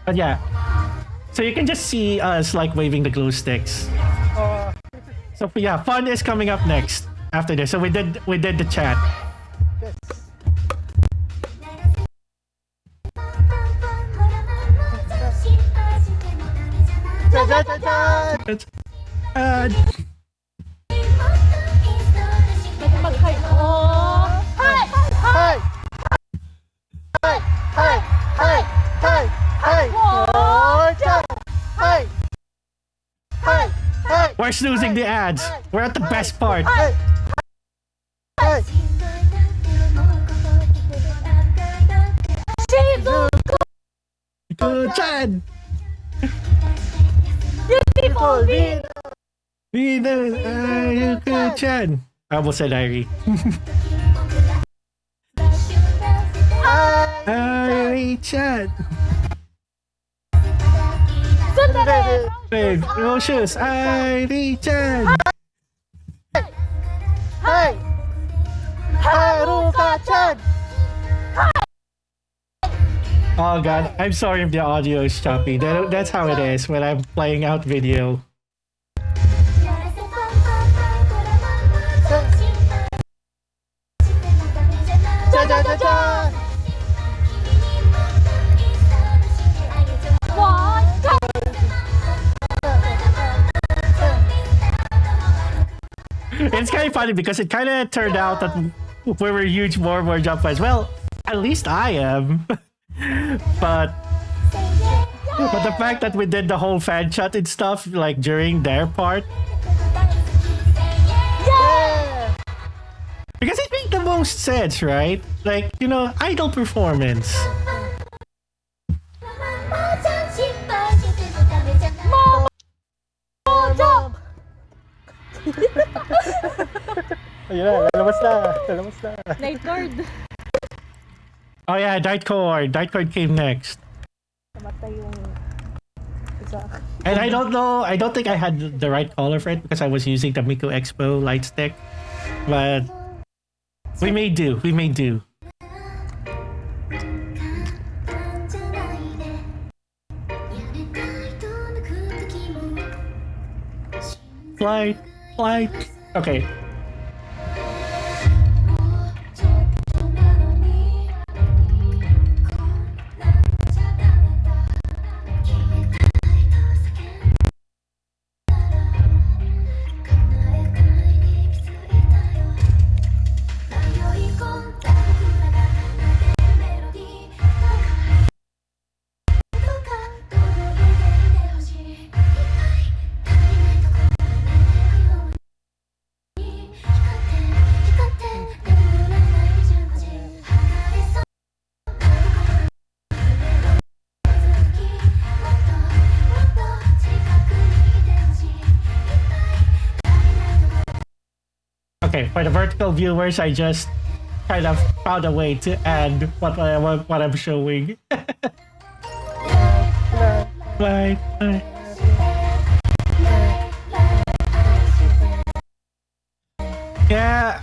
But yeah, so you can just see us like waving the glow sticks. So yeah, Fun is coming up next after this. So we did the chat. Yes. It's, Mag-hi. Oh! Hi! Hi! Hi! Hi! Hi! Hi! Hi! Oh, Chan! Hi! Hi! Hi! we're snoozing the ads. We're at the best part. Hi! Hi! Good Chan. Beautiful! Good Chan. I almost said Irie. Irie Chan. Sundere! Wait, no shoes. Irie Chan. Hi! Haruka-chan! Oh god, I'm sorry if the audio is choppy. That's how it is when I'm playing out video. Cha-cha-cha-cha! What? It's kind of funny because it kind of turned out that we were huge more jump fans. Well, at least I am. but the fact that we did the whole fan chat and stuff like during their part, Yeah! because it made the most sense, right? Like, idol performance. Jump! Ayun na, lalabas na. Nightguard. Oh yeah, Nightcord came next. Namatay yung isa. And I don't think I had the right color for it because I was using the Miku Expo light stick. But we may do. Flight. Okay. Okay, for the vertical viewers, I just kind of found a way to add what I'm showing. Bye. Bye. Yeah,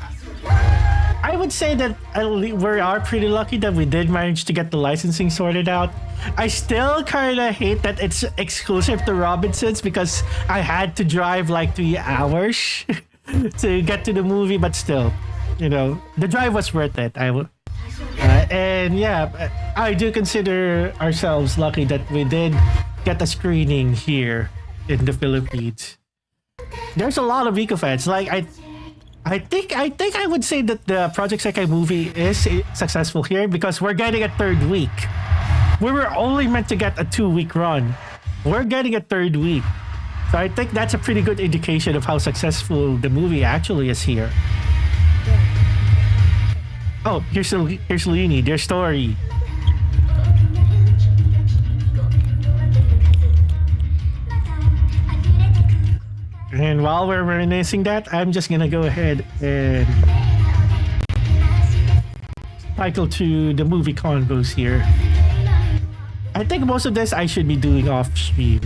I would say that we are pretty lucky that we did manage to get the licensing sorted out. I still kind of hate that it's exclusive to Robinsons because I had to drive like 3 hours to get to the movie, but still, the drive was worth it. And yeah, I do consider ourselves lucky that we did get a screening here in the Philippines. There's a lot of Eco fans. Like I think I would say that the Project Sekai movie is successful here because we're getting a third week. We were only meant to get a 2-week run. We're getting a third week. So I think that's a pretty good indication of how successful the movie actually is here. Oh, here's Lini, their story. And while we're reminiscing that, I'm just gonna go ahead and cycle to the movie convos here. I think most of this I should be doing off stream.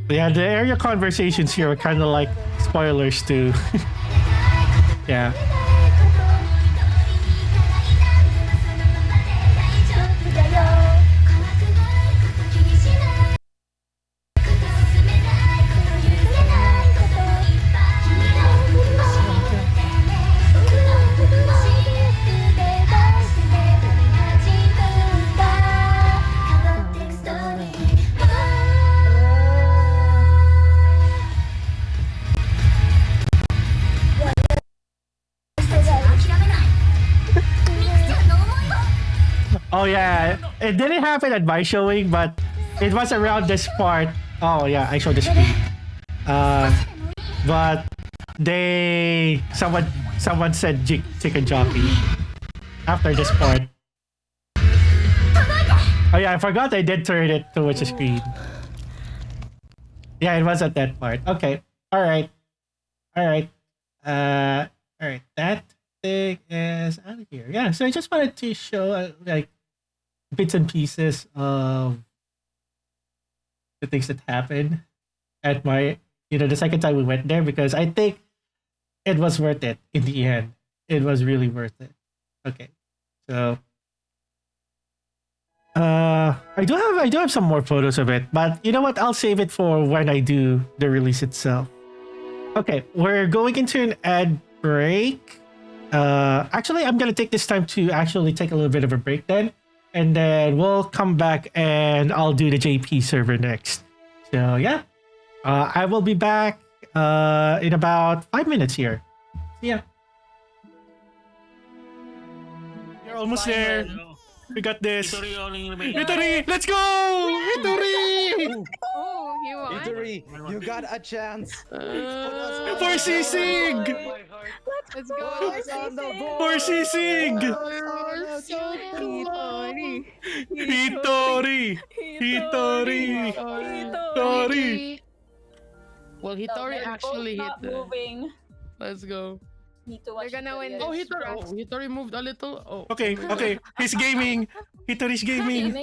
Yeah, the area conversations here are kind of like spoilers too. Yeah. Oh yeah, it didn't happen at my showing, but it was around this part. Oh yeah, I showed the screen. But someone said chicken jockey after this part. Oh yeah, I forgot I did turn it towards the screen. Yeah, it was at that part. Okay, all right. That thing is out of here. Yeah, so I just wanted to show like bits and pieces of the things that happened at my, the second time we went there, because I think it was worth it in the end. It was really worth it. Okay, so I do have some more photos of it, but you know what? I'll save it for when I do the release itself. Okay, we're going into an ad break. Actually, I'm gonna take this time to actually take a little bit of a break then. And then we'll come back and I'll do the JP server next. So yeah, I will be back in about 5 minutes here. See ya. You're almost there. We got this. Hitori, let's go! Hitori! Oh, you are. Victory, you got a chance. For Sisig! Let's go. For Sisig! Hitori! Hitori! Well, Hitori actually hit the... moving. Let's go. Need to watch. They're gonna win. Hitori. Oh, Hitori! Oh, Hitori moved a little. Oh. Okay. He's gaming. Hitori's gaming.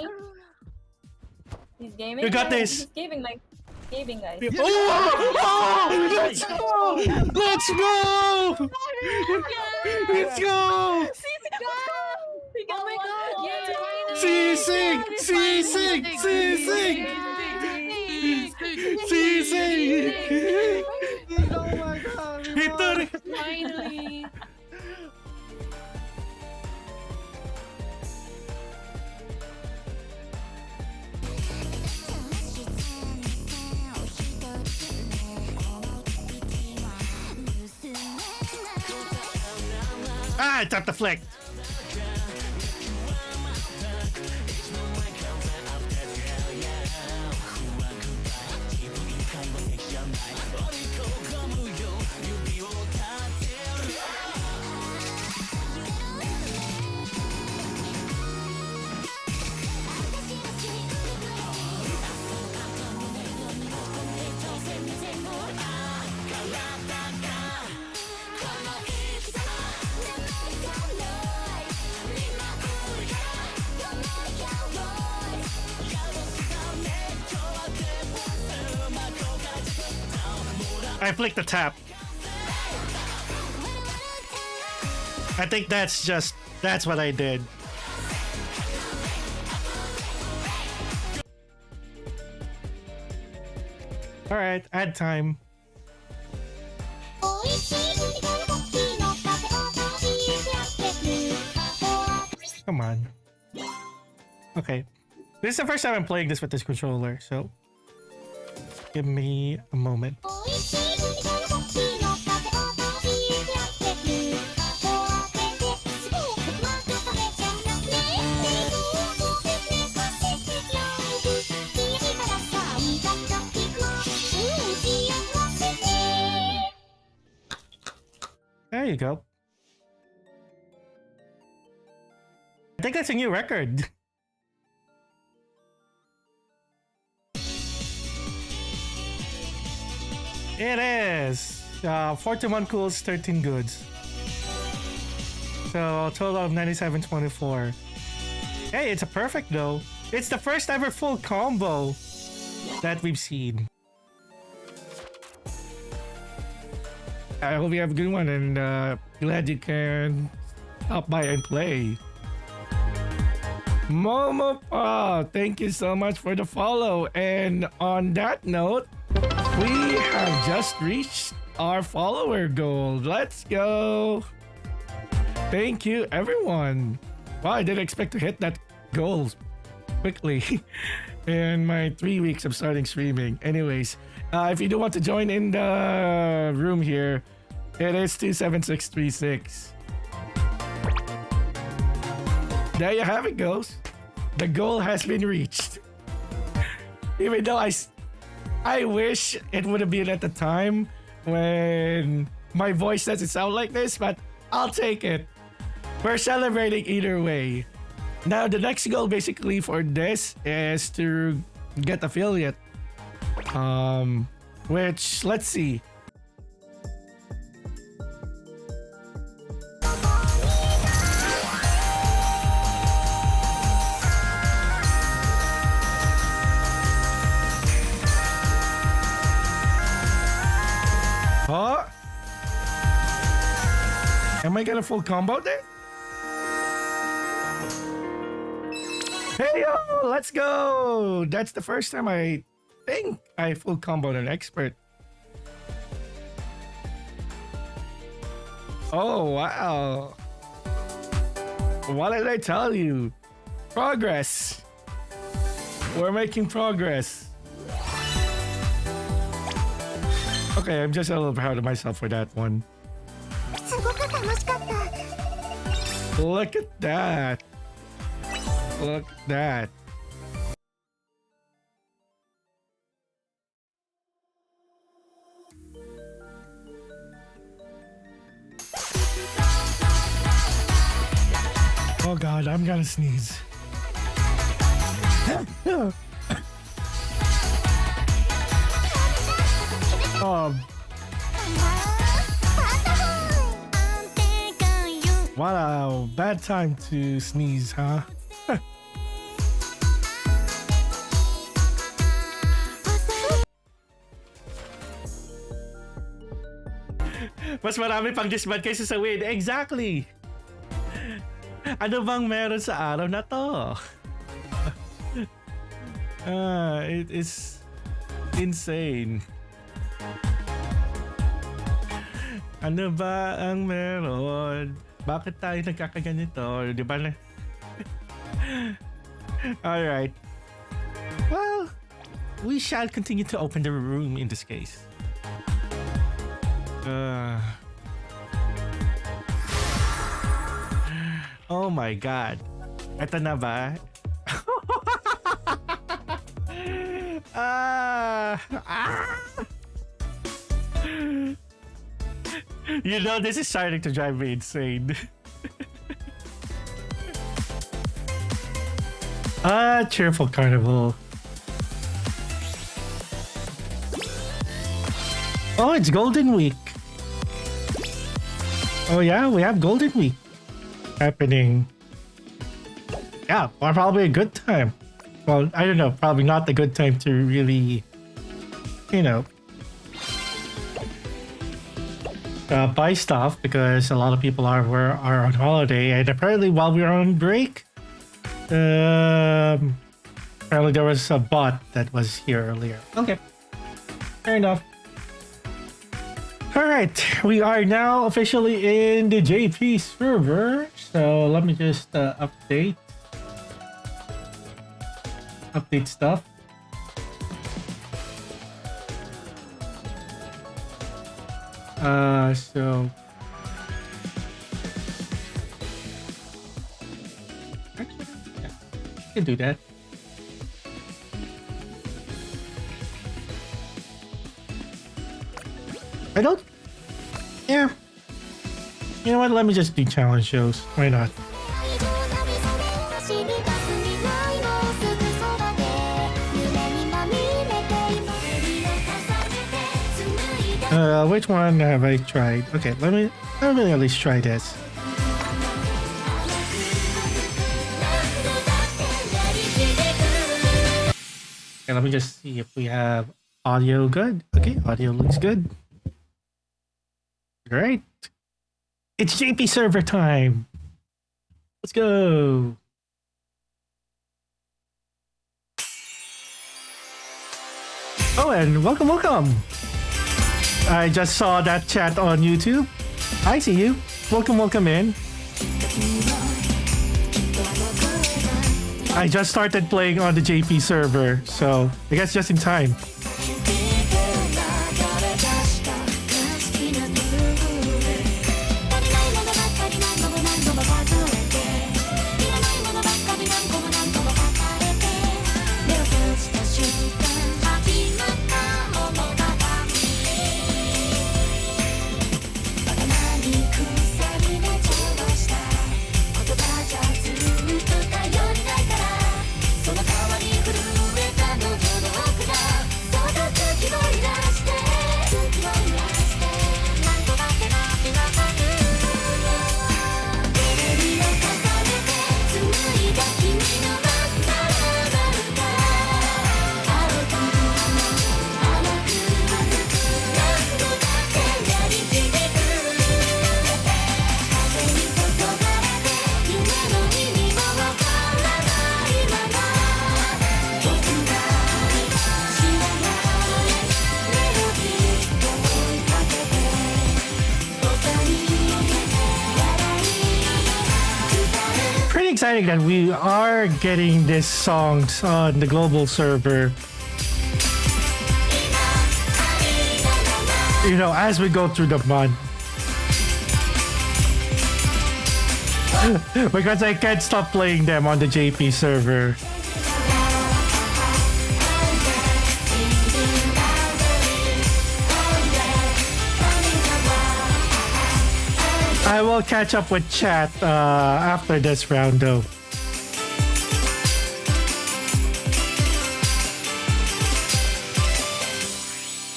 He's gaming. You got guys. this. He's gaming, like gaming, guys. Oh! Let's go! Let's go! Let's go! Oh my god! Yeah. Sisig! Sisig! Sisig! Sisig! Oh my god. Hitori! Finally. Ah, tap the flick. I flicked the tap. I think that's what I did. All right, add time. Come on. Okay. This is the first time I'm playing this with this controller, so give me a moment. There you go. I think that's a new record. It is 41 cools, 13 goods. So a total of 97.24. Hey, it's a perfect though. It's the first ever full combo that we've seen. I hope you have a good one, and glad you can stop by and play. Momo, thank you so much for the follow. And on that note, we have just reached our follower goal. Let's go. Thank you, everyone. Wow, I didn't expect to hit that goal quickly in my 3 weeks of starting streaming. Anyways, if you do want to join in the room here, it is 27636. There you have it, goes. The goal has been reached. Even though I wish it would have been at the time when my voice doesn't sound like this, but I'll take it. We're celebrating either way. Now, the next goal basically for this is to get affiliate. Which, let's see. Huh? Am I gonna full combo there? Hey yo, let's go! That's the first time I think I full comboed an expert. Oh wow. What did I tell you? Progress. We're making progress. Okay, I'm just a little proud of myself for that one. Look at that. Look at that. Oh God, I'm gonna sneeze. What a bad time to sneeze, huh? Mas marami pang disband kaysa sa win. Exactly! Ano bang meron sa araw na to? It is insane. Ano ba ang meron? Bakit tayo nagkakaganito? Di ba na? Alright. Well, we shall continue to open the room in this case. Oh my God. Ito na ba? You know, this is starting to drive me insane. Cheerful carnival. Oh, it's Golden Week. Oh yeah, we have Golden Week happening. Yeah, well, probably a good time. Well, I don't know, probably not a good time to really, you know, buy stuff because a lot of people are on holiday, and apparently while we were on break, apparently there was a bot that was here earlier. Okay, fair enough. All right, we are now officially in the JP server. So let me just update stuff. So actually, yeah, I can do that. I don't. Yeah. You know what? Let me just do challenge shows. Why not? Which one have I tried? Okay, let me at least try this. Okay, let me just see if we have audio good. Okay, audio looks good. Great. It's JP server time. Let's go. Oh, and welcome. I just saw that chat on YouTube. I see you. Welcome in. I just started playing on the JP server, so I guess just in time. Exciting that we are getting these songs on the global server. You know, as we go through the month. Because I can't stop playing them on the JP server. I will catch up with chat after this round though.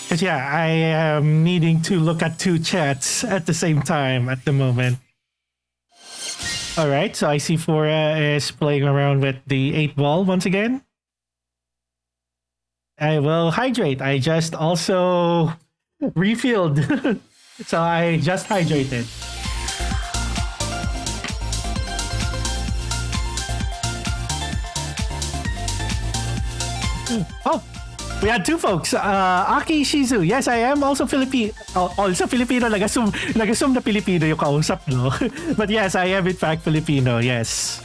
Because yeah, I am needing to look at two chats at the same time at the moment. Alright, so I see Fora is playing around with the 8-ball once again. I will hydrate. I just also refilled. So I just hydrated. Oh, we had two folks. Aki Shizu. Yes, I am also Filipino. Also Filipino. Nag-assume na Filipino yung kausap, no? But yes, I am in fact Filipino. Yes.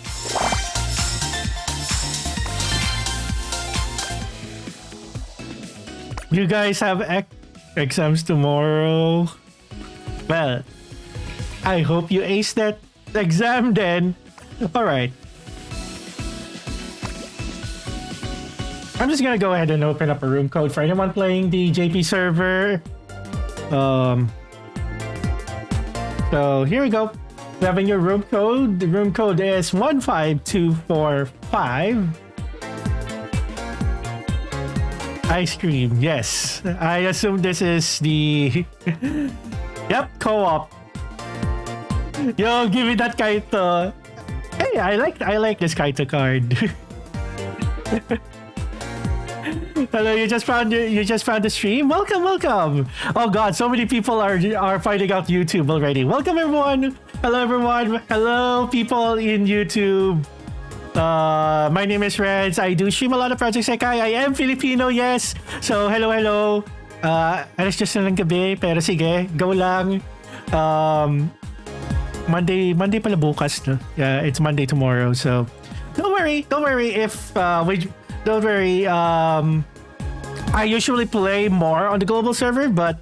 You guys have exams tomorrow. Well, I hope you ace that exam then. All right. I'm just gonna go ahead and open up a room code for anyone playing the JP server. So here we go. We have a new room code. The room code is 15245. Ice cream, yes. I assume this is the yep, co-op. Yo, give me that Kaito. Hey, I like this Kaito card. Hello, you just found the stream. Welcome, welcome. Oh God, so many people are finding out YouTube already. Welcome everyone. Hello everyone. Hello people in YouTube. My name is Reds. I do stream a lot of Project Sekai. I am Filipino, yes. So hello, hello. Alas just na lang gabi, pero sige, go lang. Monday pala bukas, no? Yeah, it's Monday tomorrow. So don't worry if don't worry. I usually play more on the global server, but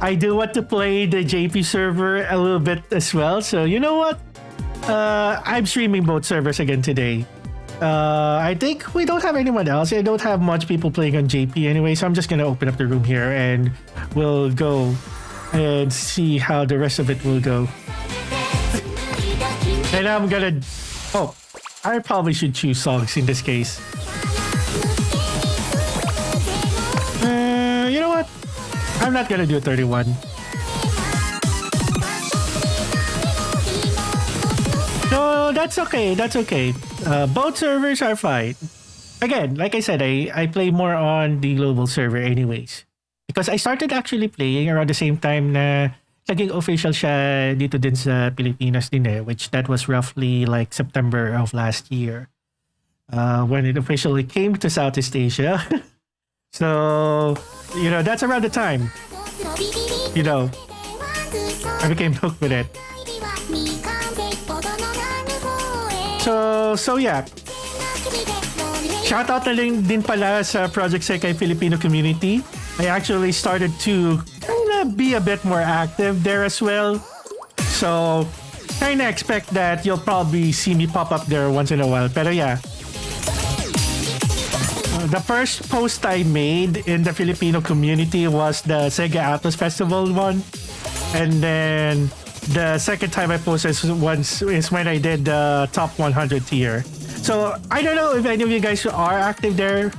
I do want to play the JP server a little bit as well. So you know what? I'm streaming both servers again today. I think we don't have anyone else. I don't have much people playing on JP anyway, so I'm just gonna open up the room here and we'll go and see how the rest of it will go. And I'm gonna... Oh, I probably should choose songs in this case. You know what? I'm not gonna do 31. No, that's okay. That's okay. Both servers are fine. Again, like I said, I play more on the global server anyways. Because I started actually playing around the same time na naging official siya dito din sa Pilipinas din eh, which that was roughly like September of last year. When it officially came to Southeast Asia. So, you know, that's around the time, you know, I became hooked with it. So yeah. Shoutout na din pala sa Project Sekai Filipino community. I actually started to kind of be a bit more active there as well. So, kind of expect that you'll probably see me pop up there once in a while. Pero yeah. The first post I made in the Filipino community was the Sega Atlas Festival one. And then the second time I posted is when I did the top 100 tier. So I don't know if any of you guys are active there.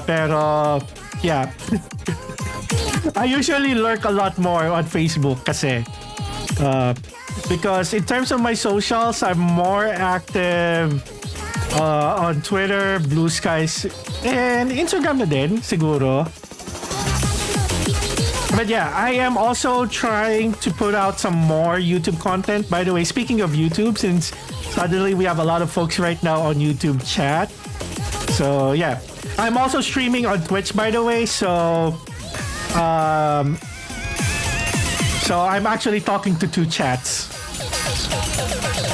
Pero yeah. I usually lurk a lot more on Facebook kasi. Because in terms of my socials, I'm more active on Twitter, Blue Skies, and Instagram na din, siguro. But yeah, I am also trying to put out some more YouTube content. By the way, speaking of YouTube, since suddenly we have a lot of folks right now on YouTube chat. So yeah, I'm also streaming on Twitch, by the way. So I'm actually talking to two chats.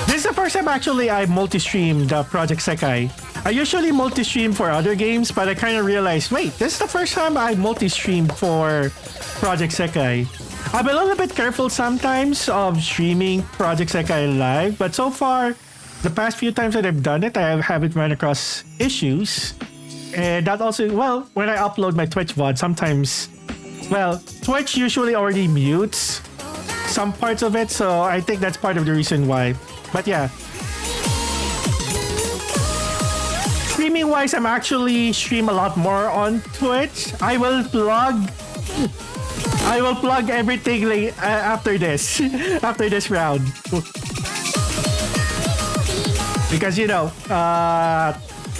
This is the first time actually I multi-streamed Project Sekai. I usually multi-stream for other games, but I kind of realized, wait, this is the first time I multi-streamed for Project Sekai. I'm a little bit careful sometimes of streaming Project Sekai live, but so far, the past few times that I've done it, I haven't run across issues. And that also, well, when I upload my Twitch VOD, sometimes, well, Twitch usually already mutes some parts of it, so I think that's part of the reason why. But yeah. Streaming wise, I'm actually stream a lot more on Twitch. I will plug everything like, after this round. Because you know,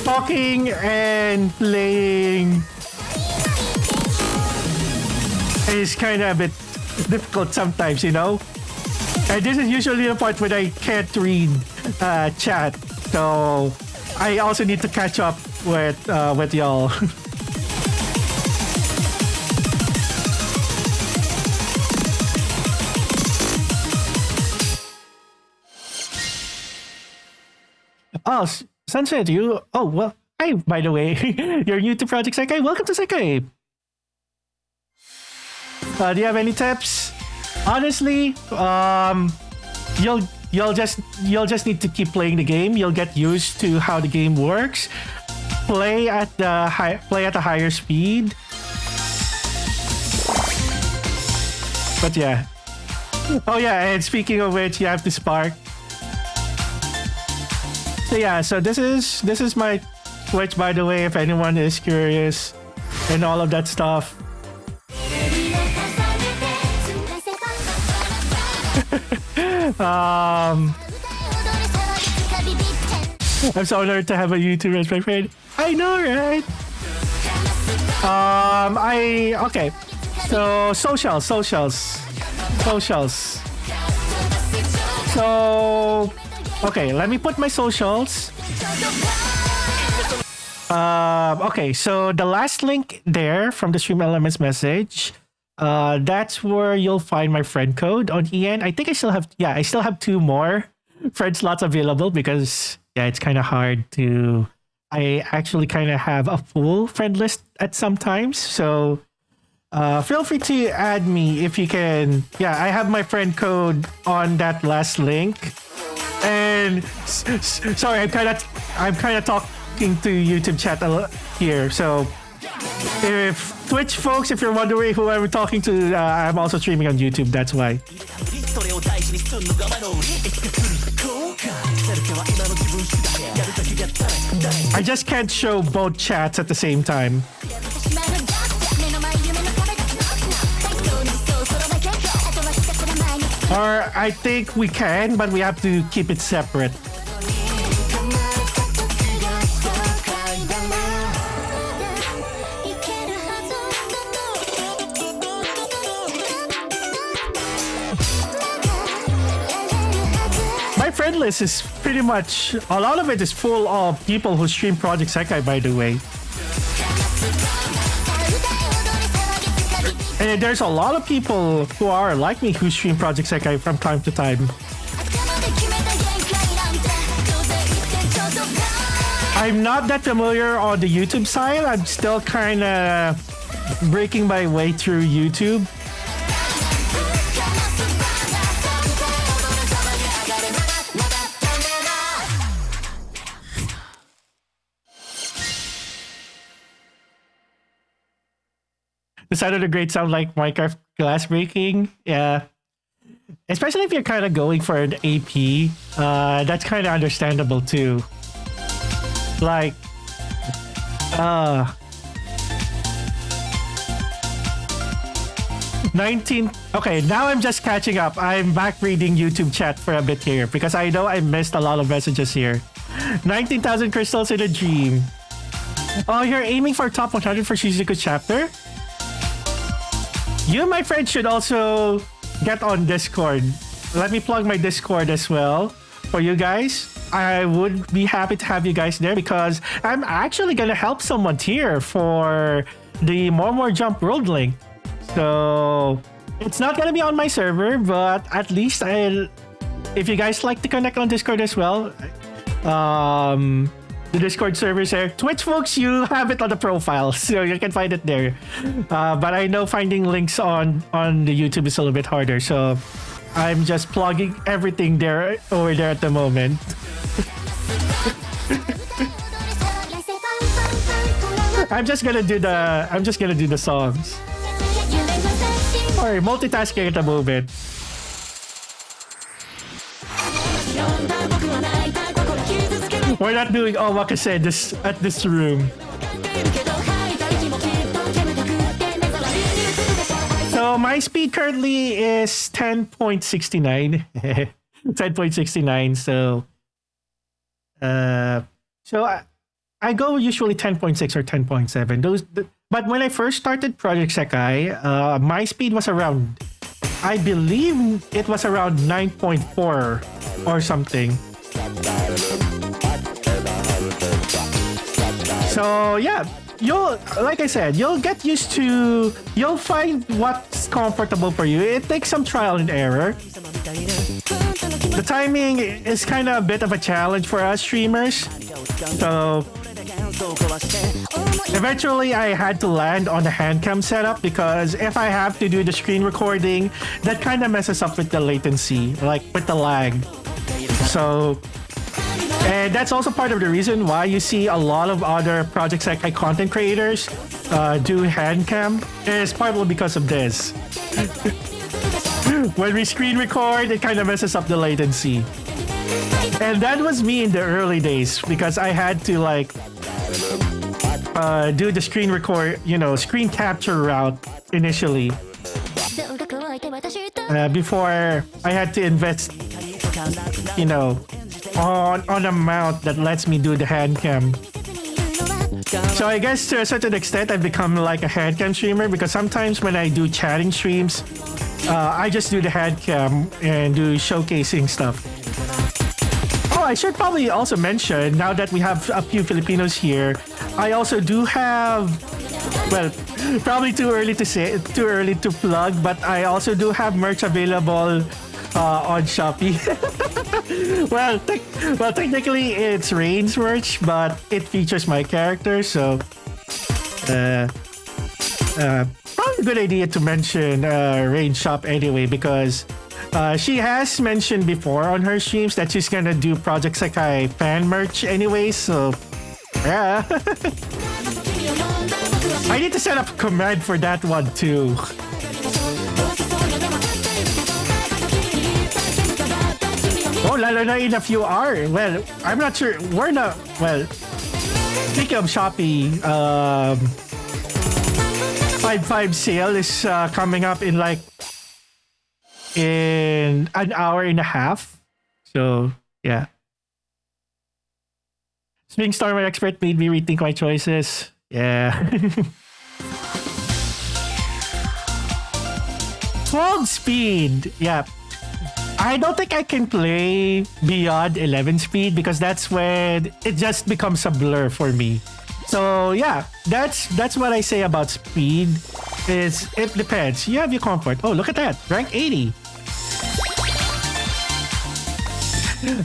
talking and playing is kind of a bit difficult sometimes, you know. And this is usually the part when I can't read chat, so I also need to catch up with y'all. Oh, Sunset, you... Oh, well, hi, by the way. You're new to Project Sekai. Welcome to Sekai. Do you have any tips? Honestly, you'll just need to keep playing the game. You'll get used to how the game works. Play at a higher speed. But yeah. Oh yeah, and speaking of which, you have to spark. So yeah, so this is my Twitch, by the way, if anyone is curious, and all of that stuff. I'm so honored to have a YouTuber as my friend. I know, right? Okay. So socials. So okay, let me put my socials. Okay, so the last link there from the Stream Elements message, that's where you'll find my friend code on EN. I think I still have 2 more friend slots available because it's kind of hard to. I actually kind of have a full friend list at some times, so feel free to add me if you can. Yeah, I have my friend code on that last link. And sorry, I'm kind of talking to YouTube chat here. So if Twitch folks, if you're wondering who I'm talking to, I'm also streaming on YouTube. That's why. I just can't show both chats at the same time. Or I think we can, but we have to keep it separate. My friend list is pretty much, a lot of it is full of people who stream Project Sekai, by the way. And there's a lot of people who are like me who stream Project Sekai from time to time. I'm not that familiar on the YouTube side. I'm still kind of breaking my way through YouTube. The sound of the grate sound like Minecraft glass breaking. Yeah. Especially if you're kind of going for an AP. That's kind of understandable too. Like, 19. Okay, now I'm just catching up. I'm back reading YouTube chat for a bit here because I know I missed a lot of messages here. 19,000 crystals in a dream. Oh, you're aiming for top 100 for Shizuku chapter? You, my friend, should also get on Discord. Let me plug my Discord as well for you guys. I would be happy to have you guys there because I'm actually going to help someone here for the More Jump World link. So it's not going to be on my server, but at least if you guys like to connect on Discord as well, the Discord servers there. Twitch folks, you have it on the profile, so you can find it there. But I know finding links on the YouTube is a little bit harder, so I'm just plugging everything there over there at the moment. I'm just gonna do the songs. Sorry, multitasking at the moment. We're not doing omakase at this room. So my speed currently is 10.69. 10.69. So I go usually 10.6 or 10.7. But when I first started Project Sekai, my speed was around, I believe it was around 9.4 or something. So yeah, like I said, you'll get used to, you'll find what's comfortable for you. It takes some trial and error. The timing is kind of a bit of a challenge for us streamers. So eventually I had to land on the hand cam setup because if I have to do the screen recording, that kind of messes up with the latency, like with the lag. So, and that's also part of the reason why you see a lot of other projects like content creators do hand cam, is partly because of this. When we screen record, it kind of messes up the latency. And that was me in the early days because I had to like do the screen record, screen capture route initially. Before I had to invest, on a mount that lets me do the hand cam. So I guess to a certain extent, I've become like a handcam streamer because sometimes when I do chatting streams, I just do the handcam and do showcasing stuff. Oh, I should probably also mention, now that we have a few Filipinos here, I also do have, well, probably too early to plug, but I also do have merch available on Shopee. well, technically it's Rain's merch, but it features my character, so probably a good idea to mention Rain's shop anyway, because she has mentioned before on her streams that she's gonna do Project Sekai fan merch anyway, so yeah. I need to set up a command for that one too. Oh, lalo na in a few hours. Well, I'm not sure. We're not. Well, speaking of Shopee, 5/5 sale is coming up in like in an hour and a half. So yeah. Swing Stormer Expert made me rethink my choices. Yeah. 12 speed. Yeah. I don't think I can play beyond 11 speed because that's when it just becomes a blur for me. So yeah, that's what I say about speed. Is it depends. You have your comfort. Oh, look at that. Rank 80.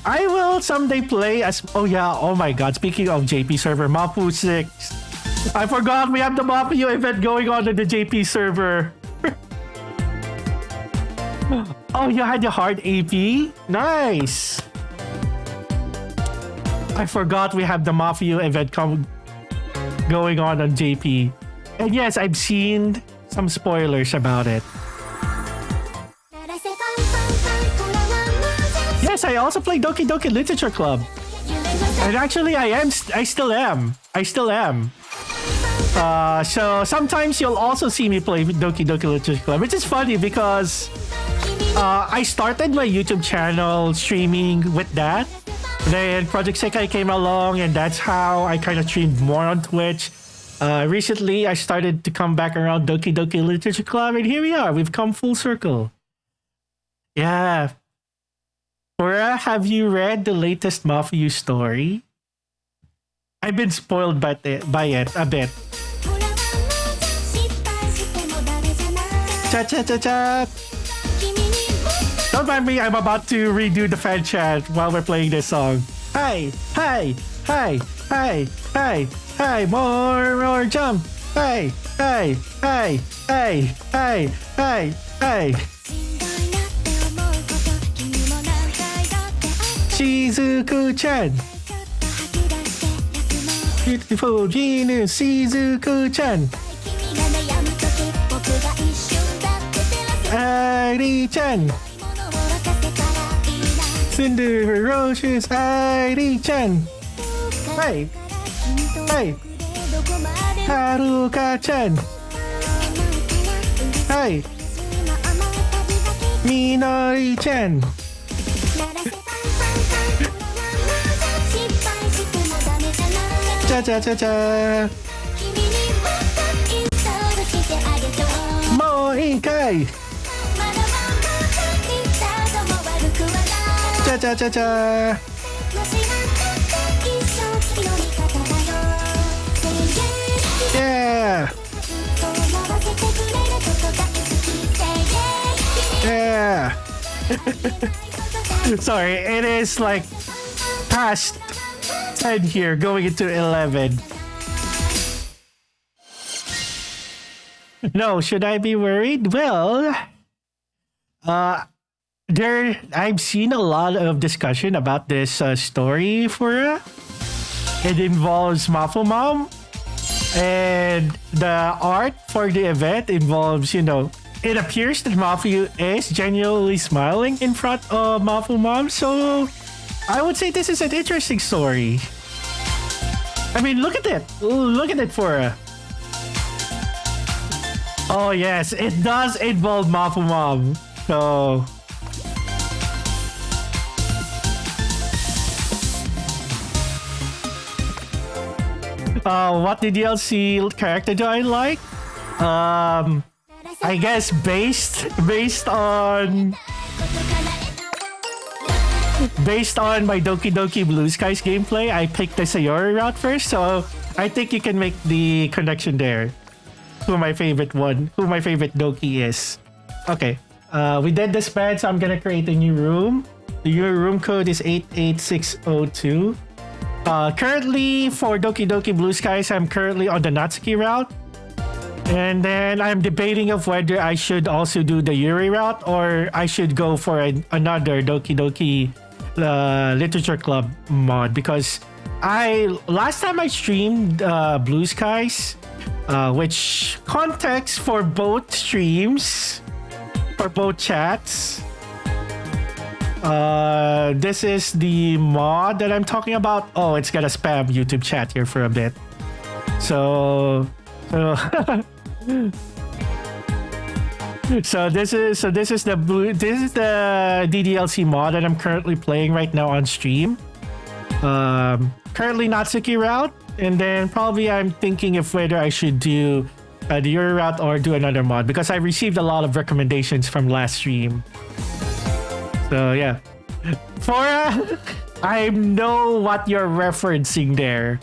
I will someday play as... Oh yeah, oh my god. Speaking of JP server, Mapu 6. I forgot we have the Mapu event going on in the JP server. Oh, you had your hard AP? Nice! I forgot we have the Mafia event going on JP. And yes, I've seen some spoilers about it. Yes, I also play Doki Doki Literature Club. And actually, I still am. So sometimes you'll also see me play Doki Doki Literature Club, which is funny because I started my YouTube channel streaming with that. Then Project Sekai came along, and that's how I kind of streamed more on Twitch. Recently, I started to come back around Doki Doki Literature Club, and here we are. We've come full circle. Yeah. Cora, have you read the latest Mafia story? I've been spoiled by it a bit. Chat, chat, chat, chat. Don't mind me, I'm about to redo the fan chat while we're playing this song. Hi, hi, hi, hi, hi, hi, more jump. Hi, hi, hi, hi, hi, hi, hi. Shizuku-chan. Beautiful genius, Shizuku-chan. Ari-chan. Cinderocious Ari-chan. Hey. Hey. Haruka-chan. Hey. Minori-chan. Cha cha cha cha. Mo Ikai. Cha cha cha cha. Yeah. Yeah. Sorry, it is like past 10 here, going into 11. No, should I be worried? Well, I've seen a lot of discussion about this story for it involves Mafumam, and the art for the event involves, it appears that Mafia is genuinely smiling in front of Mafumam, so I would say this is an interesting story. I mean, look at it. Look at it, Fura. Oh, yes. It does involve Mafumam. So... What the DLC character do I like? I guess based on my Doki Doki Blue Skies gameplay, I picked the Sayori route first, so I think you can make the connection there. Who my favorite Doki is. Okay, we did this bed, so I'm gonna create a new room. The new room code is 88602. Currently, for Doki Doki Blue Skies, I'm currently on the Natsuki route. And then I'm debating of whether I should also do the Yuri route or I should go for another Doki Doki Literature Club mod, because last time I streamed Blue Skies, which context for both streams, for both chats. This is the mod that I'm talking about. Oh, it's gonna spam YouTube chat here for a bit. So this is the DDLC mod that I'm currently playing right now on stream. Currently Natsuki route, and then probably I'm thinking of whether I should do the Yuri route or do another mod, because I received a lot of recommendations from last stream. So yeah, I know what you're referencing there.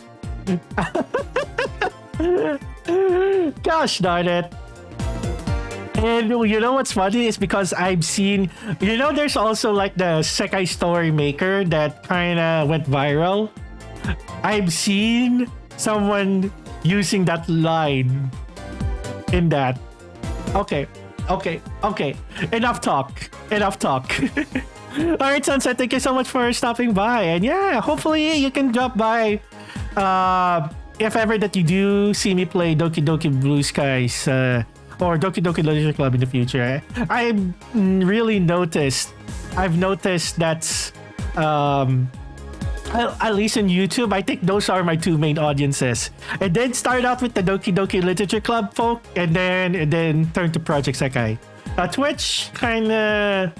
Gosh darn it. And you know what's funny is because I've seen, there's also like the Sekai Story Maker that kind of went viral. I've seen someone using that line in that. Okay. Enough talk. Alright, Sunset, thank you so much for stopping by. And yeah, hopefully you can drop by if ever that you do see me play Doki Doki Blue Skies or Doki Doki Literature Club in the future. I've noticed that's at least on YouTube, I think those are my two main audiences. It did start out with the Doki Doki Literature Club folk, and then turned to Project Sekai. Twitch kind of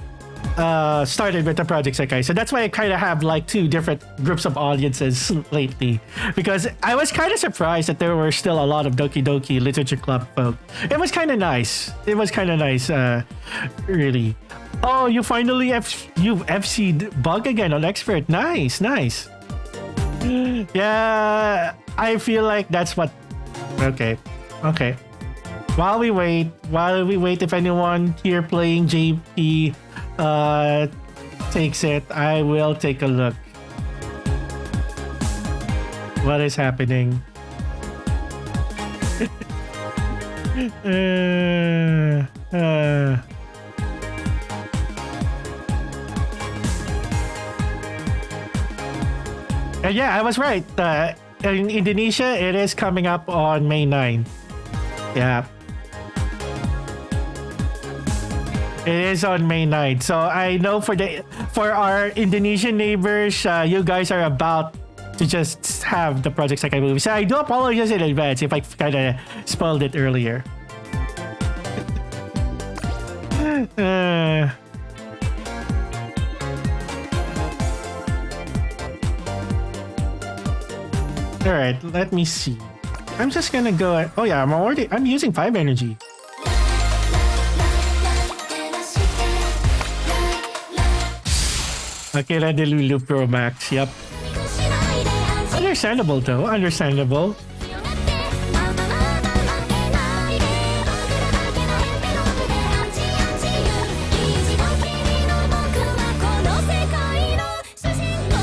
started with the Project Sekai, so that's why I kind of have like two different groups of audiences lately, because I was kind of surprised that there were still a lot of Doki Doki Literature Club folk. It was kind of nice, really. Oh, you finally you've FC'd Bug again on Expert. Nice. Yeah, I feel like that's what. Okay. While we wait, if anyone here playing JP takes it, I will take a look. What is happening? Yeah, I was right. In Indonesia, it is coming up on May 9. Yeah. It is on May 9. So I know for our Indonesian neighbors, you guys are about to just have the Project Sekai movie. So I do apologize in advance if I kind of spoiled it earlier. Alright, let me see. I'm just gonna go. Oh yeah, I'm using 5 energy. Akira de Lulu Pro Max, yep. Understandable though, understandable.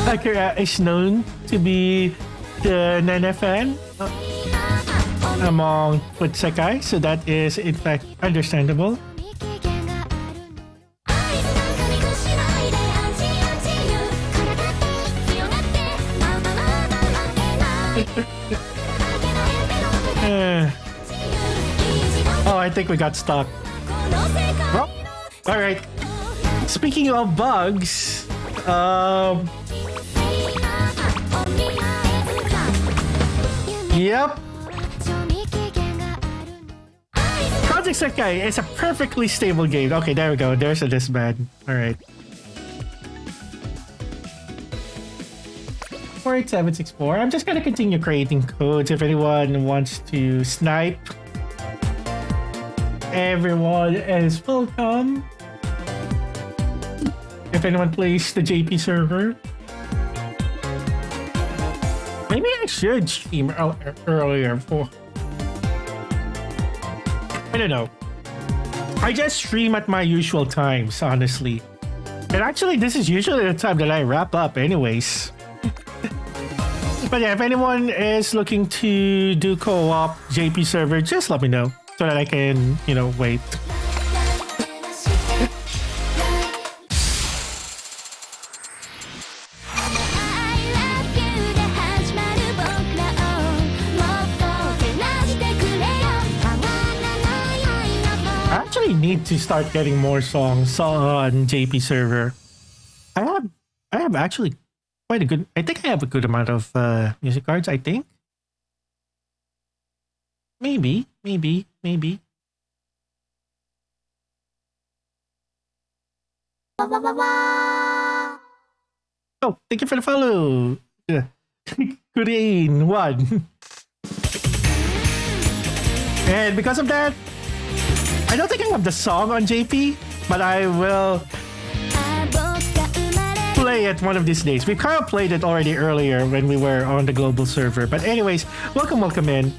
Akira is known to be the Nene fan among with Sekai, so that is in fact understandable. Oh, I think we got stuck. Well, all right. Speaking of bugs, yep. Project Sekai is a perfectly stable game. Okay, there we go. There's a disband. All right. 48764. I'm just gonna continue creating codes if anyone wants to snipe. Everyone is welcome. If anyone plays the JP server. Maybe I should stream earlier for... I don't know. I just stream at my usual times, honestly. And actually, this is usually the time that I wrap up anyways. But yeah, if anyone is looking to do co-op JP server, just let me know so that I can, wait. I actually need to start getting more songs on JP server. I have actually quite a good... I think I have a good amount of music cards, I think. Maybe. Oh, thank you for the follow. Yeah. Green one. And because of that, I don't think I have the song on JP, but I will play it one of these days. We kind of played it already earlier when we were on the global server. But anyways, welcome in.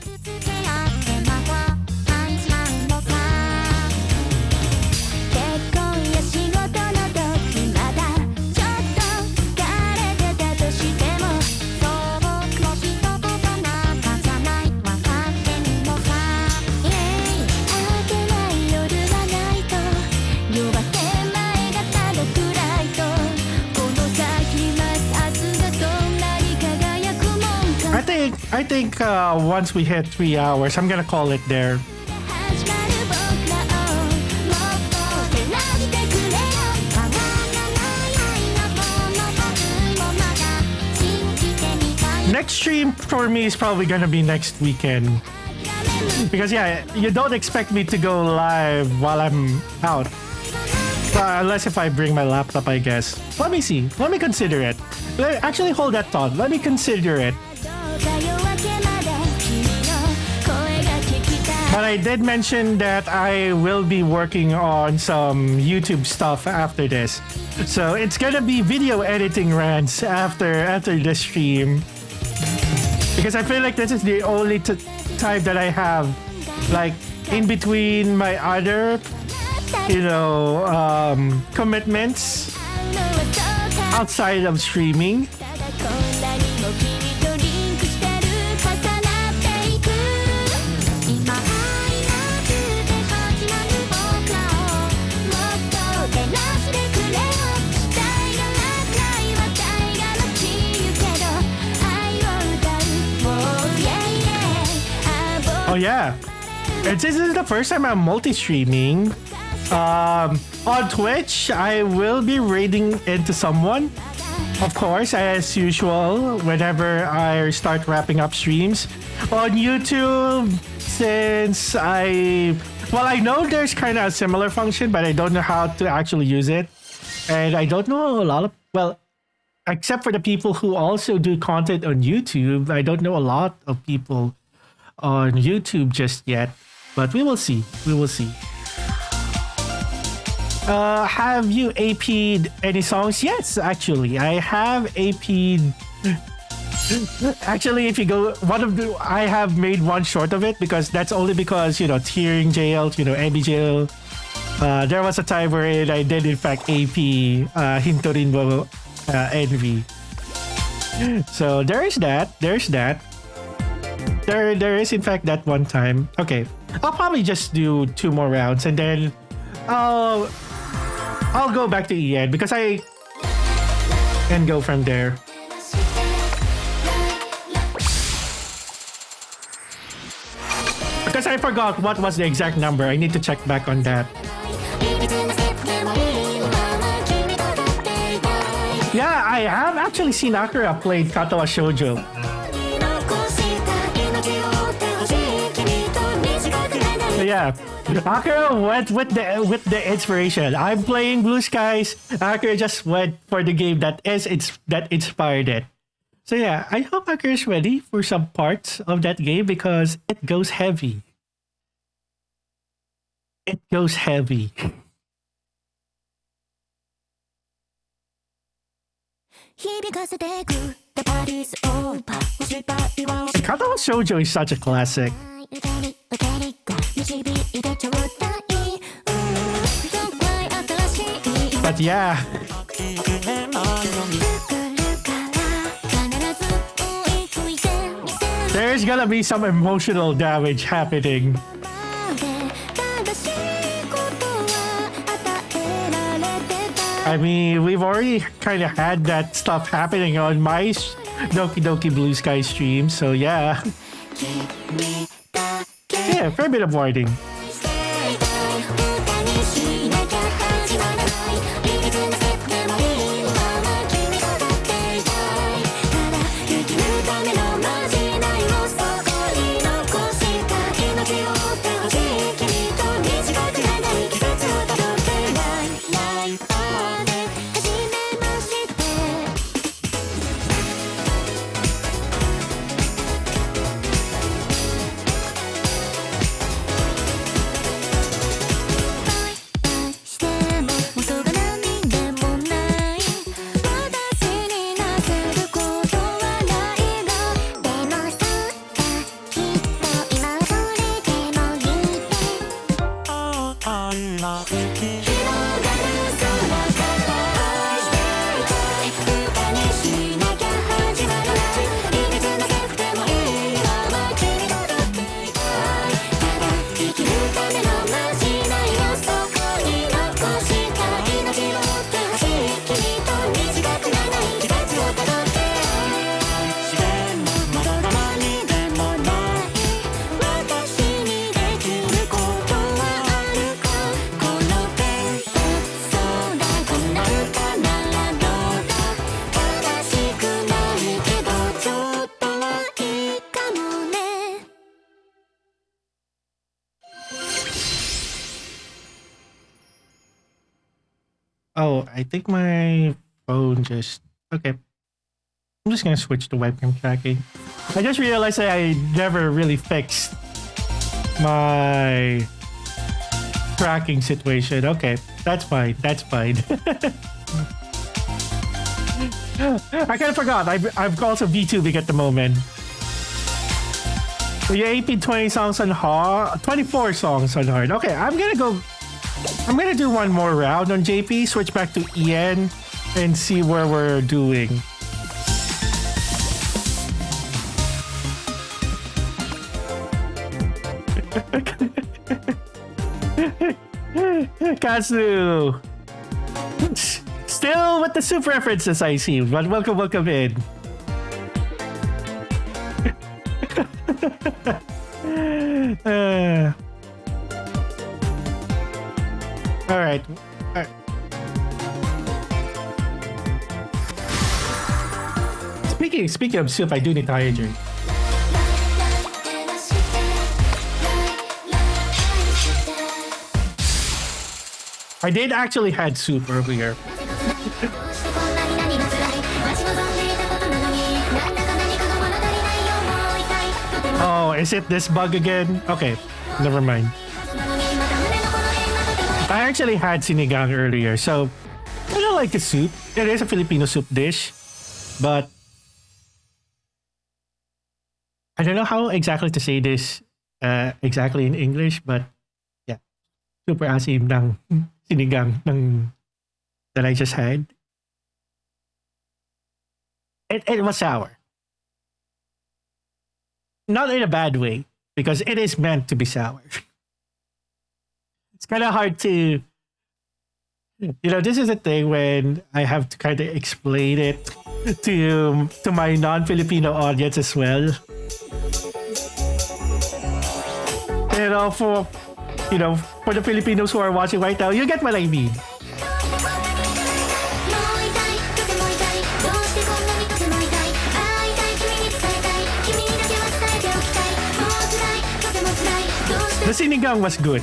I think once we hit 3 hours, I'm gonna call it there. Next stream for me is probably gonna be next weekend. Because yeah, you don't expect me to go live while I'm out. Unless if I bring my laptop, I guess. Let me see. Let me consider it. Actually, hold that thought. Let me consider it. But I did mention that I will be working on some YouTube stuff after this. So it's gonna be video editing rants after this stream. Because I feel like this is the only time that I have, like, in between my other, commitments outside of streaming. Oh yeah, this is the first time I'm multi-streaming. On Twitch, I will be raiding into someone, of course, as usual, whenever I start wrapping up streams. On YouTube, since I know there's kind of a similar function, but I don't know how to actually use it. And I don't know a lot of, except for the people who also do content on YouTube, I don't know a lot of people on YouTube just yet, but we will see. Have you AP'd any songs? Yes, actually, I have AP'd. Actually, if you go, I have made one short of it because that's only because, Tearing Jail, Abby Jail. There was a time where I did in fact AP Hintorinbo Envy. So there's that. There is in fact that one time. Okay, I'll probably just do 2 more rounds and then I'll go back to EN because I can go from there. Because I forgot what was the exact number. I need to check back on that. Yeah, I have actually seen Akira played Katawa Shoujo. Yeah, Akira went with the inspiration. I'm playing Blue Skies. Akira just went for the game that inspired it. So yeah, I hope Hacker is ready for some parts of that game because it goes heavy. It goes heavy. Kata Shoujo is such a classic. But yeah. There's gonna be some emotional damage happening. I mean, we've already kind of had that stuff happening on my Doki Doki Blue Sky stream, so yeah. Yeah, fair bit of warning. Oh, I think my phone just... Okay. I'm just gonna switch to webcam tracking. I just realized that I never really fixed my tracking situation. Okay, that's fine. That's fine. I kind of forgot. I'm also VTubing at the moment. So yeah, 18, 20 songs on hard. 24 songs on hard. Okay, I'm gonna do one more round on JP, switch back to EN, and see where we're doing. Kazu! Still with the soup references, I see, but welcome in. All right. Speaking of soup, I do need to hydrate. I did actually had soup earlier. Oh, is it this bug again? Okay, never mind. I actually had sinigang earlier, so I don't like the soup. It is a Filipino soup dish, but I don't know how exactly to say this exactly in English, but yeah, super asim ng sinigang that I just had. It was sour. Not in a bad way, because it is meant to be sour. It's kind of hard to, this is a thing when I have to kind of explain it to my non-Filipino audience as well. For the Filipinos who are watching right now, you get what I mean. The sinigang was good,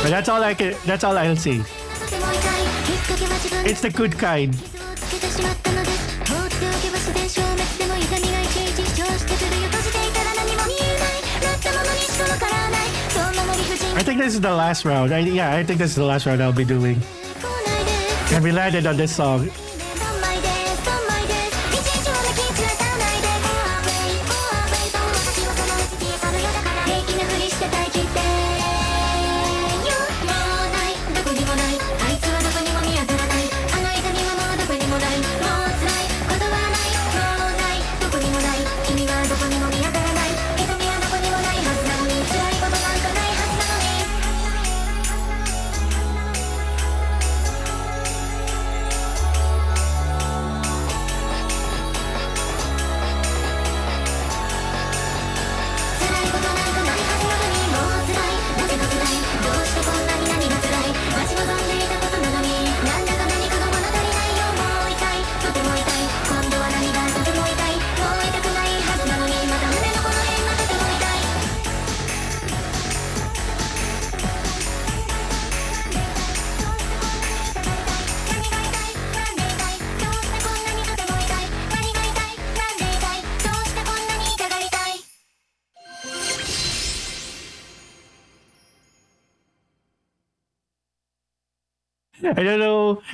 but that's all I'll say. It's the good kind. I think this is the last round. I think this is the last round I'll be doing. And we landed on this song.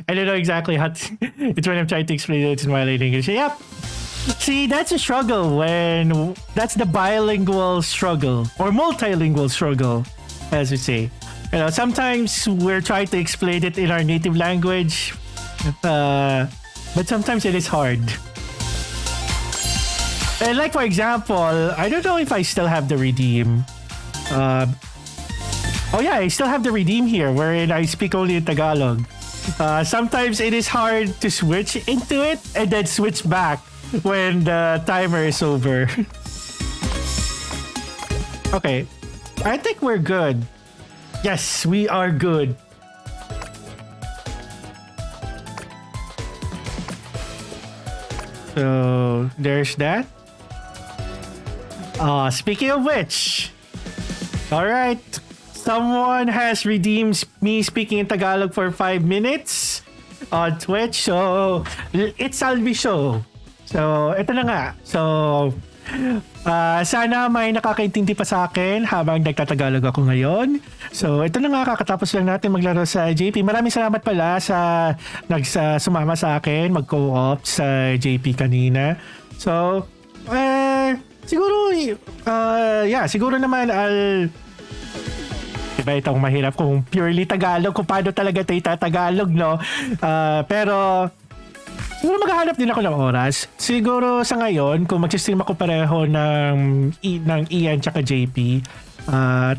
I don't know exactly how it's when I'm trying to explain it in my English. Yep. See, that's a struggle that's the bilingual struggle or multilingual struggle, as we say. You know, sometimes we're trying to explain it in our native language, but sometimes it is hard. And like for example, I don't know if I still have the redeem. Oh yeah, I still have the redeem here wherein I speak only in Tagalog. Sometimes it is hard to switch into it and then switch back when the timer is over. Okay, I think we're good. Yes, we are good. So there's that. Speaking of which, all right. Someone has redeemed me speaking in Tagalog for 5 minutes on Twitch. So, it's Albi Show. So, ito na nga. So, sana may nakakaintindi pa sa akin habang nagtatagalog ako ngayon. So, ito na nga. Kakatapos lang natin maglaro sa JP. Maraming salamat pala sa sumama sa akin, mag-co-op sa JP kanina. So, siguro, siguro naman diba itong mahirap kung purely Tagalog, kung paano talaga tayo Tagalog, no? Pero, siguro maghahanap din ako ng oras. Siguro sa ngayon, kung mag-stream ako pareho ng Ian tsaka JP,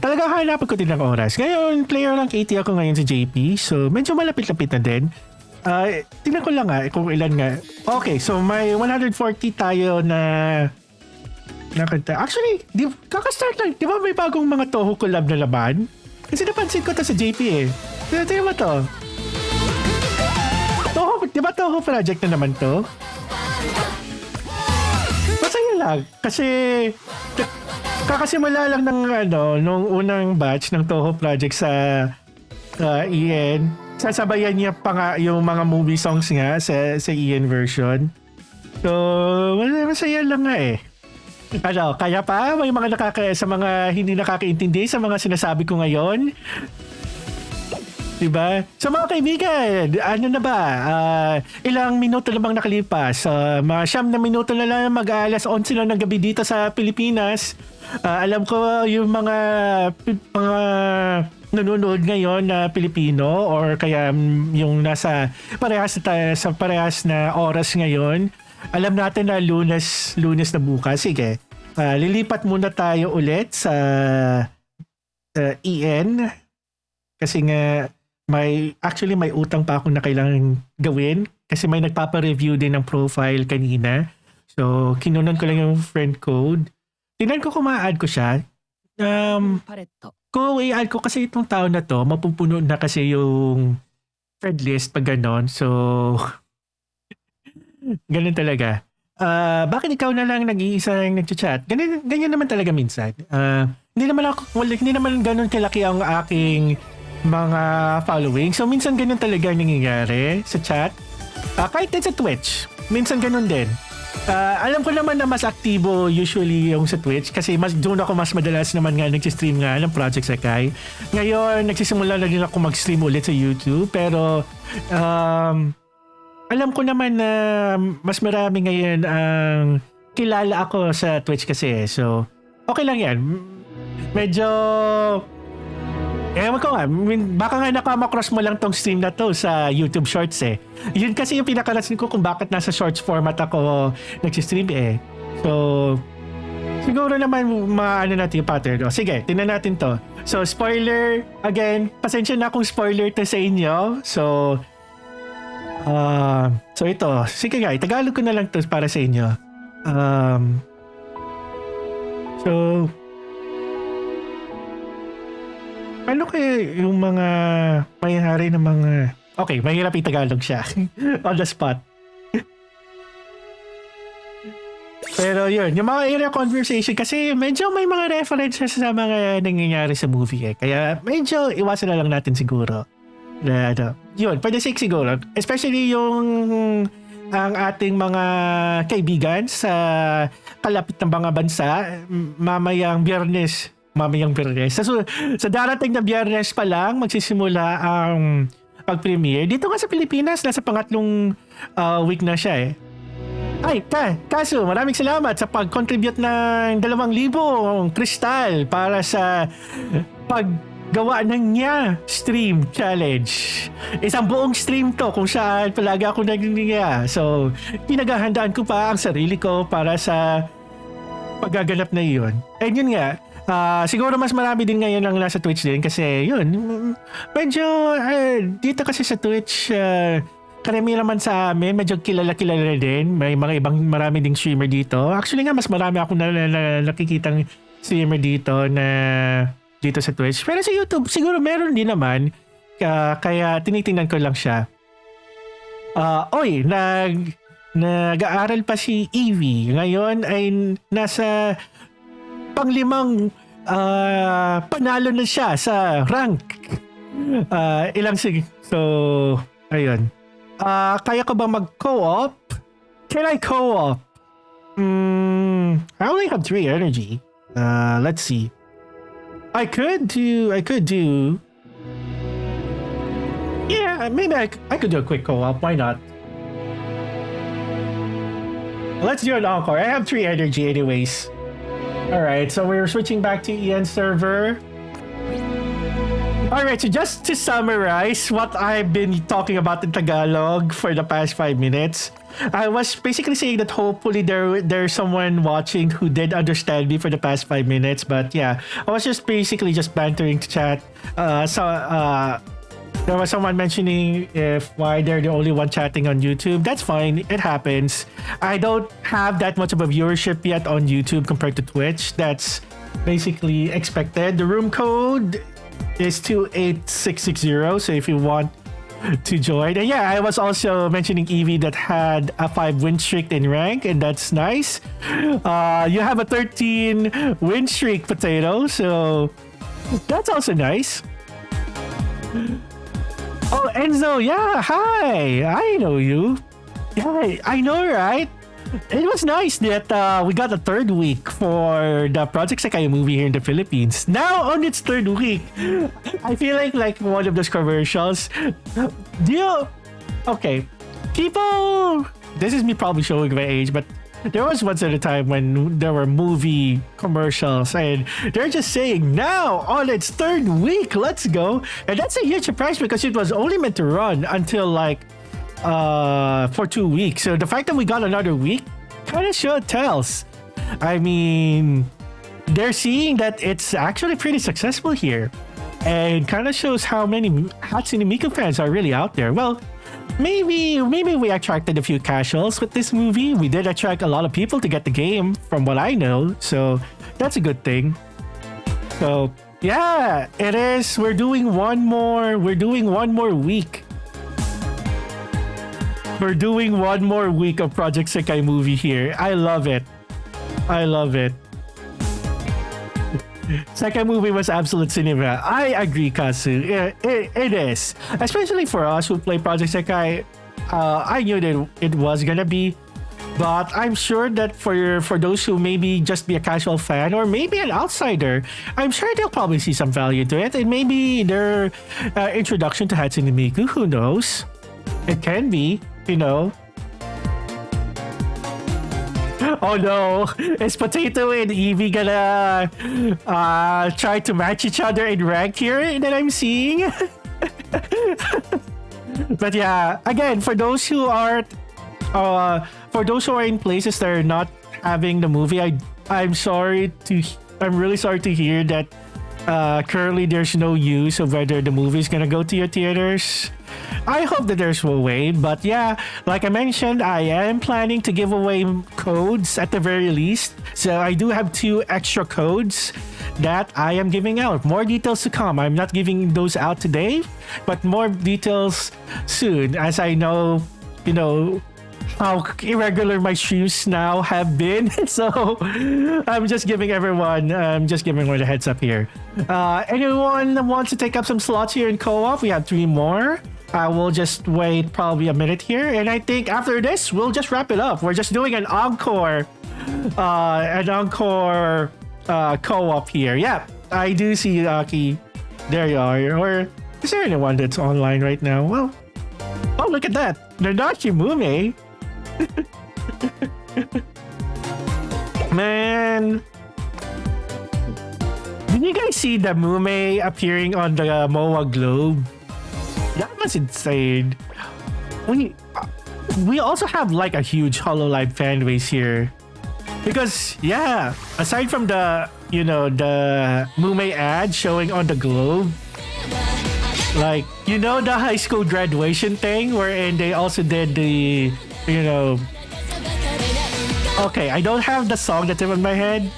talagang hanapan ko din ng oras. Ngayon, player rank 80 ako ngayon sa JP, so medyo malapit-lapit na din. Tingnan ko lang kung ilan nga. Okay, so may 140 tayo na nakanta. Actually, kakastart lang. Di ba may bagong mga Toho collab na laban? Kasi napansin ko to sa JP eh. Tingnan mo to. Toho, di ba Toho project na naman to? Masaya lang. Kasi kakasimula lang ng nung unang batch ng Toho project sa EN. Sasabayan niya pa nga yung mga movie songs nga sa EN version. So, masaya lang nga eh. Kaya pa may mga sa mga hindi nakakaintindi sa mga sinasabi ko ngayon. Diba? So mga kaibigan, ano na ba? Ilang minuto na bang nakalipas? Mga 9 na minuto na lang, mag-alas 11 na ng gabi dito sa Pilipinas. Alam ko yung mga nanonood ngayon na Pilipino or kaya yung nasa parehas na oras ngayon. Alam natin na Lunes na bukas. Sige, lilipat muna tayo ulit sa EN kasi nga may utang pa ako na kailangan gawin kasi may nagpapa-review din ng profile kanina. So, kinunan ko lang yung friend code. Tingnan ko kung ma-add ko siya. Kung i-add ko kasi itong tao na to, mapupuno na kasi yung friend list pag ganon. So, ganun talaga. Bakit ikaw na lang nag-iisa yung nag-chat? Ganyan naman talaga minsan. Hindi naman ganun kalaki ang aking mga following. So, minsan ganun talaga nangyayari sa chat. Kahit din sa Twitch, minsan ganun din. Alam ko naman na mas aktibo usually yung sa Twitch kasi doon ako mas madalas naman nga nag-stream nga ng Project Sekai. Ngayon, nagsisimula na din ako mag-stream ulit sa YouTube pero alam ko naman na mas marami ngayon ang kilala ako sa Twitch kasi. So, okay lang yan. Medyo ewan ko nga, baka nga nakama-cross mo lang tong stream na to sa YouTube Shorts eh. Yun kasi yung pinakarasin ko kung bakit nasa Shorts format ako nagsistream eh. So, siguro naman maano natin yung pattern. O, sige, tingnan natin to. So, spoiler, again, pasensya na kung spoiler to sa inyo. So ito, sige nga, Tagalog ko na lang to para sa inyo. So, ano kaya yung mga may-hari ng mga... Okay, mahirap i-Tagalog siya. On the spot. Pero yun, yung mga area conversation kasi medyo may mga references sa mga nangyayari sa movie eh. Kaya medyo iwasan na lang natin siguro. Yun, pwede siguro. Especially yung ang ating mga kaibigan sa kalapit ng mga bansa mamayang Biyernes. Sa darating na Biyernes pa lang magsisimula ang pag-premiere. Dito nga sa Pilipinas, nasa pangatlong week na siya eh. Ay, kaso maraming salamat sa pag-contribute ng 2,000 kristal para sa paggawa ng niya stream challenge. Isang buong stream to kung saan palagi ako nagningiya. So, pinaghahandaan ko pa ang sarili ko para sa paggaganap na iyon. And yun nga, siguro mas marami din ngayon ang nasa Twitch din kasi yun, medyo dito kasi sa Twitch, karami naman sa amin, medyo kilala-kilala din. May mga ibang marami ding streamer dito. Actually nga, mas marami ako nakikitang streamer dito dito sa Twitch. Pero sa YouTube, siguro meron din naman. Kaya tinitingnan ko lang siya. Nag-aaral pa si Evie. Ngayon ay nasa panglimang panalo na siya sa rank. So, ayun. Kaya ko ba mag-co-op? Can I co-op? I only have 3 energy. Let's see. I could do. Yeah, maybe I could do a quick co-op. Why not? Let's do an encore. I have 3 energy anyways. Alright, so we're switching back to Ian's server. Alright, so just to summarize what I've been talking about in Tagalog for the past 5 minutes, I was basically saying that hopefully there's someone watching who did understand me for the past 5 minutes. But yeah, I was just basically bantering to chat. There was someone mentioning why they're the only one chatting on YouTube. That's fine. It happens. I don't have that much of a viewership yet on YouTube compared to Twitch. That's basically expected. The room code is 28660. So if you want to join. And yeah, I was also mentioning Evie that had a 5 win streak in rank, and that's nice. You have a 13 win streak, Potato. So that's also nice. Oh, Enzo, yeah, hi. I know you. Yeah, I know, right? It was nice that we got a 3rd week for the Project Sekai movie here in the Philippines. Now on its 3rd week, I feel like one of those commercials. Okay, people. This is me probably showing my age, but there was once at a time when there were movie commercials and they're just saying now on its 3rd week, let's go. And that's a huge surprise because it was only meant to run until for 2 weeks. So the fact that we got another week kind of tells. I mean, they're seeing that it's actually pretty successful here and kind of shows how many Hatsune Miku fans are really out there. Well, maybe we attracted a few casuals with this movie. We did attract a lot of people to get the game from what I know. So that's a good thing. So yeah, it is. We're doing one more week. We're doing one more week of Project Sekai movie here. I love it. Second movie was absolute cinema. I agree, Kazu. It is. Especially for us who play Project Sekai. I knew that it was gonna be. But I'm sure that for those who maybe just be a casual fan or maybe an outsider, I'm sure they'll probably see some value to it. And maybe their introduction to Hatsune Miku, who knows? It can be, you know. Oh no, is Potato and Eevee gonna try to match each other in rank here that I'm seeing? But yeah, again, for those who are in places that are not having the movie, I'm really sorry to hear that currently there's no use of whether the movie is gonna go to your theaters. I hope that there's a way, but yeah, like I mentioned, I am planning to give away codes at the very least. So I do have 2 extra codes that I am giving out. More details to come. I'm not giving those out today, but more details soon, as I know, you know, how irregular my streams now have been. So I'm just giving everyone a heads up here. Anyone that wants to take up some slots here in co-op? We have 3 more. I will just wait probably a minute here, and I think after this we'll just wrap it up. We're just doing an encore co-op here. Yeah, I do see you, Aki. There you are. Or is there anyone that's online right now? Well, oh, look at that. Nanashi Mume. Man, did you guys see the Mume appearing on the MOA globe? That was insane. We also have like a huge HoloLive fan base here, because yeah, aside from the the Mume ad showing on the globe, like the high school graduation thing wherein they also did the okay, I don't have the song that's in my head,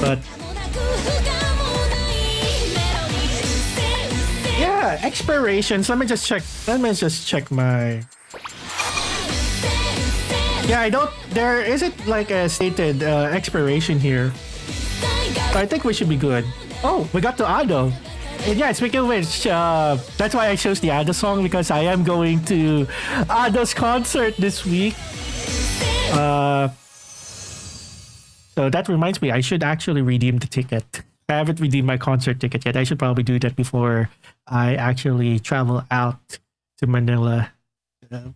but yeah, expirations. Let me just check my. Yeah, I don't. There isn't like a stated expiration here. But I think we should be good. Oh, we got to Ado. And yeah, speaking of which, that's why I chose the Ado song, because I am going to Ado's concert this week. So that reminds me, I should actually redeem the ticket. I haven't redeemed my concert ticket yet. I should probably do that before I actually travel out to Manila. So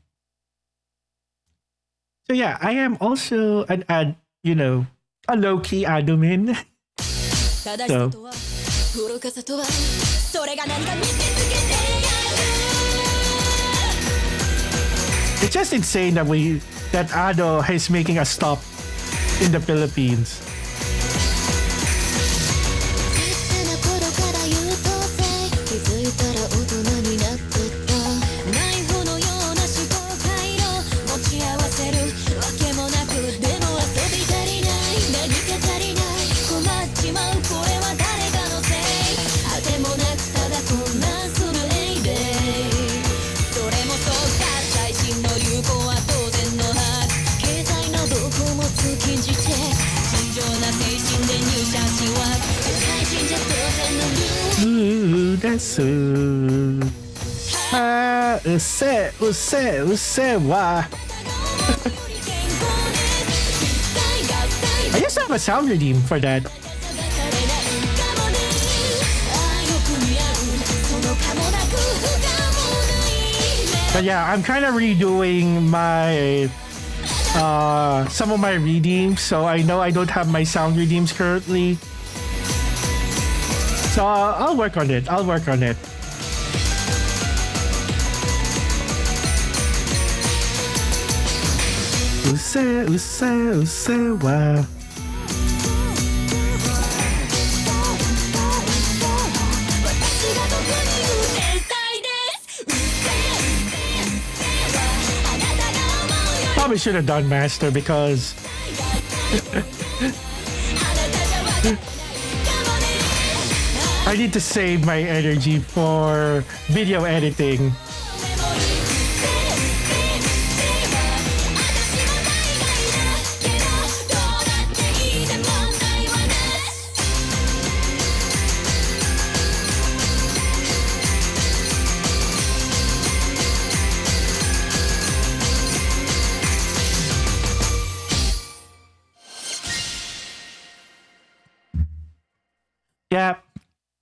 yeah, I am also a low-key admin. So it's just insane that Ado is making a stop in the Philippines. That's why. I just have a sound redeem for that. But yeah, I'm kind of redoing my some of my redeems, so I know I don't have my sound redeems currently. So I'll work on it. Wow. Probably should have done master, because I need to save my energy for video editing. Yeah,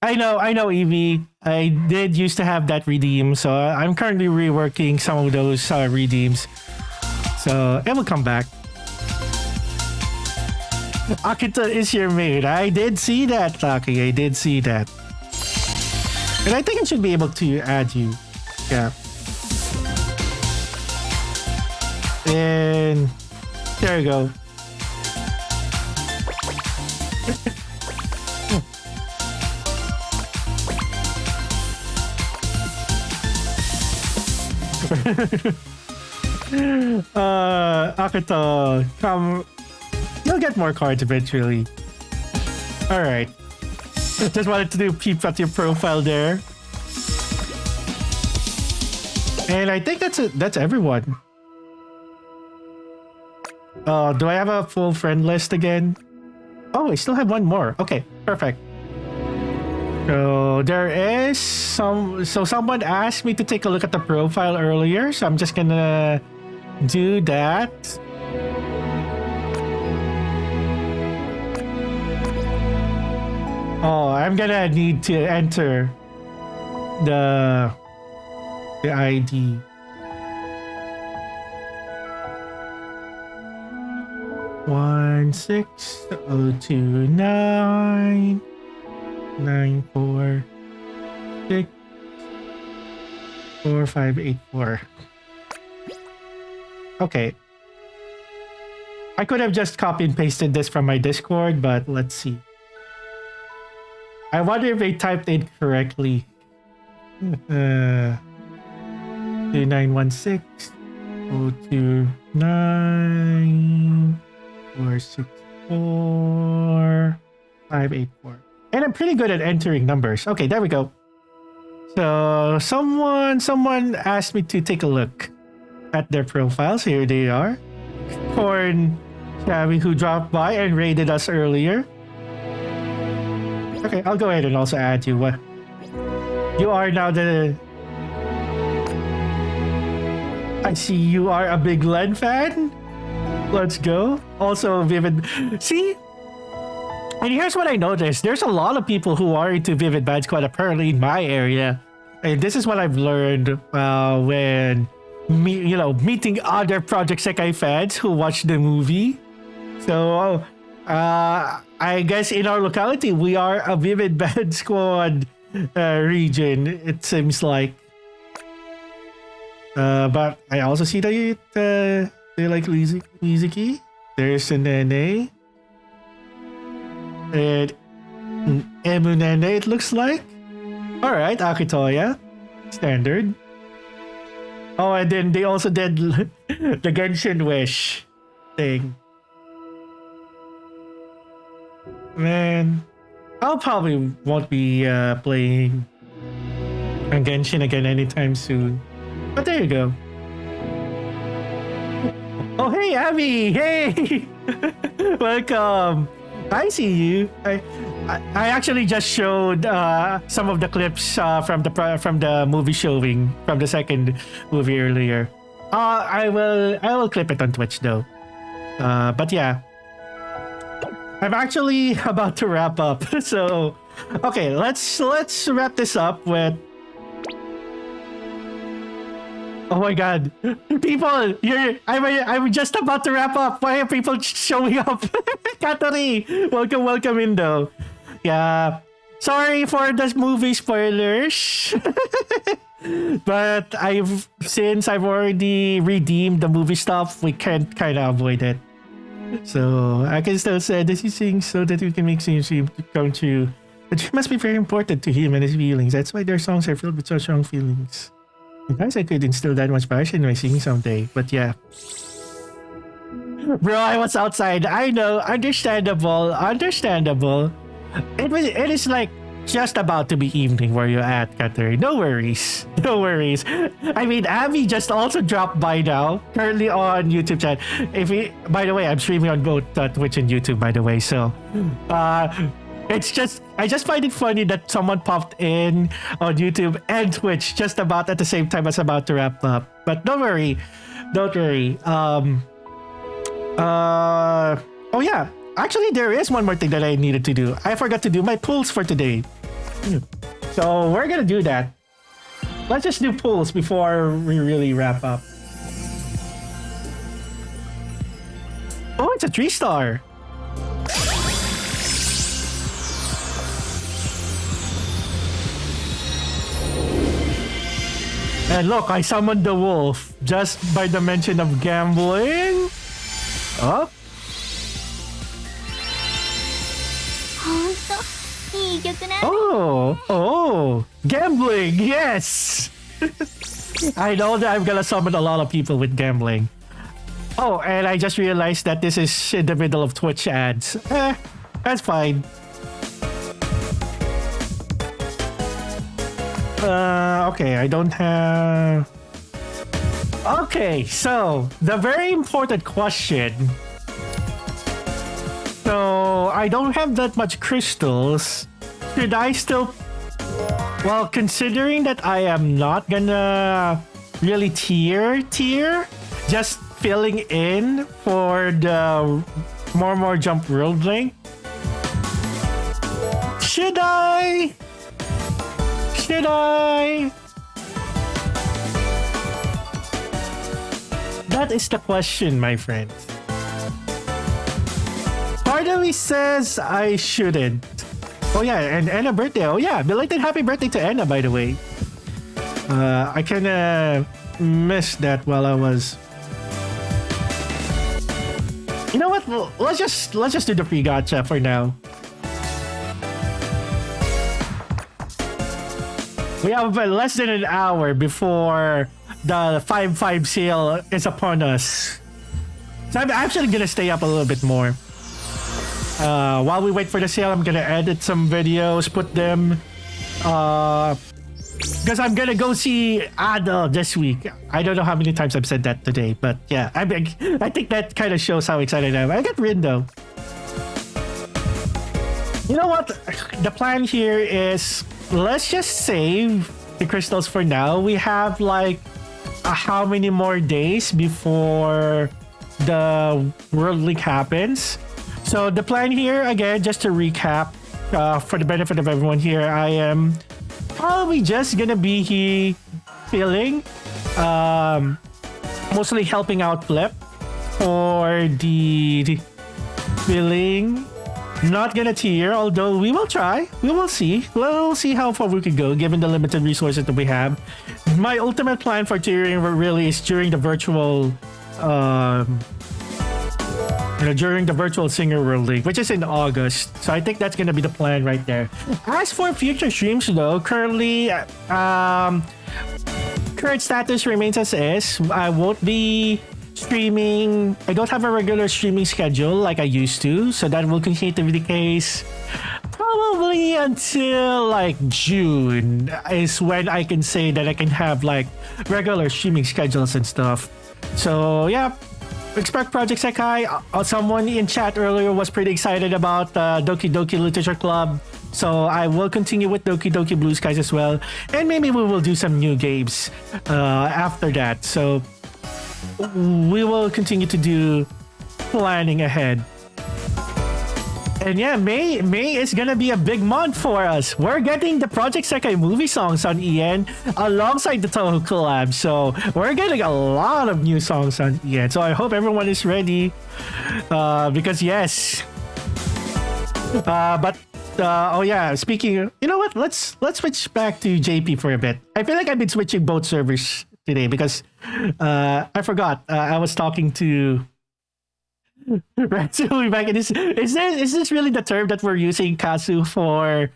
I know, Evie. I did used to have that redeem, so I'm currently reworking some of those redeems. So it will come back. Akita is your maid. I did see that, Taki. I did see that. And I think I should be able to add you. Yeah. And there you go. Akito, come. You'll get more cards eventually. All right. Just wanted to do peep at your profile there. And I think that's it. That's everyone. Do I have a full friend list again? Oh, I still have one more. Okay, perfect. So there is some. So someone asked me to take a look at the profile earlier, so I'm just gonna do that. Oh, I'm gonna need to enter the ID. One 602 946 4584. Okay. I could have just copy and pasted this from my Discord, but let's see. I wonder if they typed it correctly. 2916 029 464 584. And I'm pretty good at entering numbers. Okay, there we go. So someone asked me to take a look at their profiles. Here they are. Corn Shabby, who dropped by and raided us earlier. Okay, I'll go ahead and also add you. You are now the... I see you are a big Len fan. Let's go. Also, Vivid... See? And here's what I noticed. There's a lot of people who are into Vivid Bad Squad apparently in my area. And this is what I've learned when... meeting other Project Sekai fans who watch the movie. So... I guess in our locality, we are a Vivid Bad Squad region, it seems like. But I also see that they like Mizuki. There's a Nene. And Emu Nene, it looks like. Alright, Akitoya. Standard. Oh, and then they also did the Genshin Wish thing. Man, I'll probably won't be playing Genshin again anytime soon. But there you go. Oh, hey, Abby! Hey! Welcome! I see you. I actually just showed some of the clips from the movie showing from the second movie earlier. I will clip it on Twitch though. But yeah. I'm actually about to wrap up. So, okay, let's wrap this up with... Oh my god. People, I'm just about to wrap up. Why are people showing up? Katari, welcome in though. Yeah. Sorry for the movie spoilers. But since I've already redeemed the movie stuff, we can't kind of avoid it. So I can still say this is things so that we can make things come true. It must be very important to him and his feelings. That's why their songs are filled with such strong feelings. Guys, I could instill that much passion in my singing someday. But yeah. Bro, I was outside. I know. Understandable. It is like just about to be evening where you're at, Catherine. No worries. I mean, Abby just also dropped by now. Currently on YouTube chat. By the way, I'm streaming on both Twitch and YouTube, by the way. So, it's just... I just find it funny that someone popped in on YouTube and Twitch just about at the same time as about to wrap up. But don't worry. Oh yeah. actually, there is one more thing that I needed to do. I forgot to do my pulls for today. So we're gonna do that. Let's just do pulls before we really wrap up. Oh, it's a 3-star. And look, I summoned the wolf just by the mention of gambling. Oh, ほんといい曲なんだ。 oh, gambling, yes. I know that I'm gonna summon a lot of people with gambling. Oh, and I just realized that this is in the middle of Twitch ads. That's fine. Okay, I don't have... Okay, so the very important question. So I don't have that much crystals. Should I still... Well, considering that I am not gonna really tier, just filling in for the more jump world link. Should I? That is the question, my friend. Part of me says I shouldn't. Oh yeah, and Anna birthday. Oh yeah, belated happy birthday to Anna, by the way. I kinda missed that while I was... You know what? Let's just do the free gacha for now. We have less than an hour before the 5/5 sale is upon us. So I'm actually gonna stay up a little bit more. While we wait for the sale, I'm gonna edit some videos, put them... Because I'm gonna go see Ada this week. I don't know how many times I've said that today, but yeah, I think that kind of shows how excited I am. I got Rin though. You know what? The plan here is let's just save the crystals for now. We have like how many more days before the World League happens. So the plan here, again, just to recap, for the benefit of everyone here, I am probably just gonna be filling, mostly helping out Flip for the filling. Not gonna tier, although we will try. We will see. We'll see how far we can go given the limited resources that we have. My ultimate plan for tiering really is during the virtual during the virtual Singer World League, which is in August. So I think that's gonna be the plan right there. As for future streams though, currently current status remains as is. I won't be streaming. I don't have a regular streaming schedule like I used to, so that will continue to be the case probably until like June is when I can say that I can have like regular streaming schedules and stuff. So yeah, expect Project Sekai. Someone in chat earlier was pretty excited about Doki Doki Literature Club, so I will continue with Doki Doki Blue Skies as well, and maybe we will do some new games after that. So we will continue to do planning ahead. And yeah, May is gonna be a big month for us. We're getting the Project Sekai movie songs on EN alongside the Toho collab. So we're getting a lot of new songs on EN. So I hope everyone is ready. Because yes. Oh yeah, speaking, you know what? Let's switch back to JP for a bit. I feel like I've been switching both servers today because I forgot. I was talking to Ratsu back in this. Is this really the term that we're using, Kazu, for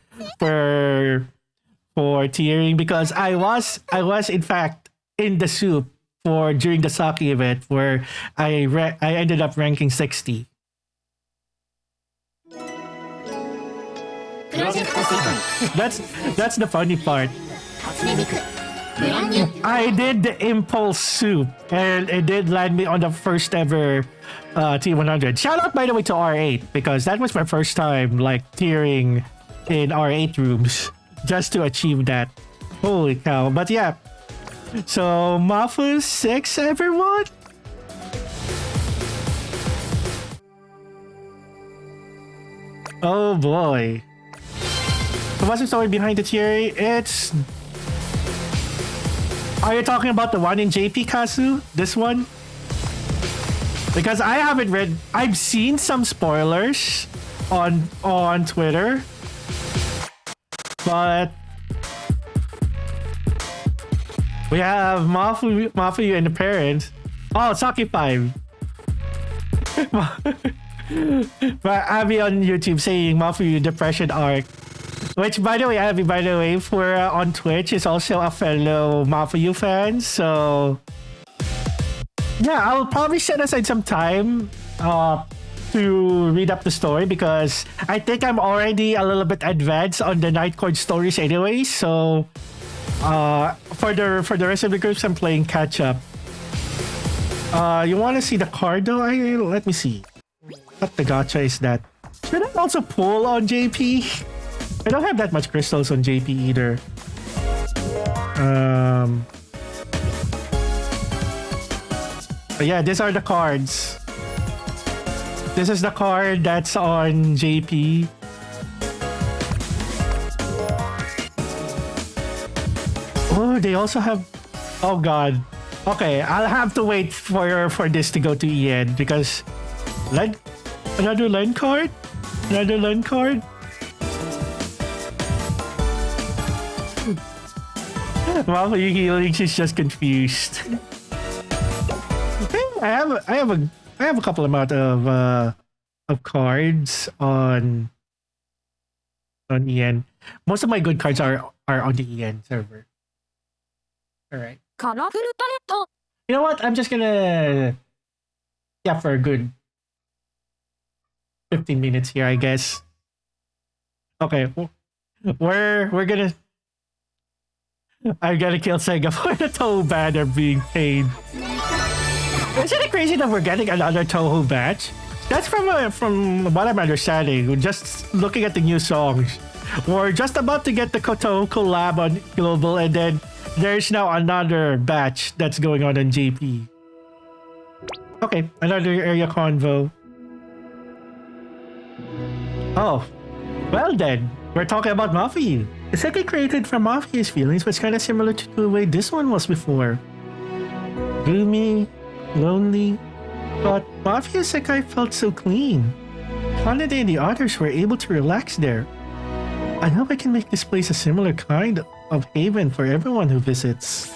tiering? Because I was in fact in the soup for during the Saki event where I ended up ranking 60. That's the funny part. I did the impulse soup and it did land me on the first ever T100. Shout out by the way to R8 because that was my first time like tiering in R8 rooms just to achieve that. Holy cow. But yeah. So Mafu 6 everyone. Oh boy. So what's the story behind the theory? It's... Are you talking about the one in JP Kasu? This one? Because I haven't read... I've seen some spoilers on Twitter. But... We have Mafuyu and the parents. Oh, Saki 5. But Abby on YouTube saying Mafuyu depression arc. Which, by the way, Abby, for on Twitch is also a fellow Mafuyu fan. So, yeah, I'll probably set aside some time to read up the story because I think I'm already a little bit advanced on the Night Court stories anyway. So, for the rest of the groups, I'm playing catch up. You want to see the card though? Let me see. What the gacha is that? Should I also pull on JP? I don't have that much crystals on JP either. But yeah, these are the cards. This is the card that's on JP. Oh, they also have... Oh god. Okay, I'll have to wait for this to go to EN because... Another land card? Another land card? Wow, you healing, she's just confused. I have a couple amount of cards on EN. Most of my good cards are on the EN server. Alright. You know what? I'm just gonna... Yeah, for a good 15 minutes here, I guess. Okay. We're gonna... I'm gonna kill Sega for the Toho banner being paid. Isn't it crazy that we're getting another Toho batch? That's from what I'm understanding. Just looking at the new songs. We're just about to get the Toho collab on Global, and then there's now another batch that's going on JP. Okay, another area convo. Oh, well then, we're talking about Mafuyu. The Sekai created from Mafuyu's feelings was kind of similar to the way this one was before. Gloomy, lonely, but Mafuyu's Sekai felt so clean. Hanae and the others were able to relax there. I hope I can make this place a similar kind of haven for everyone who visits.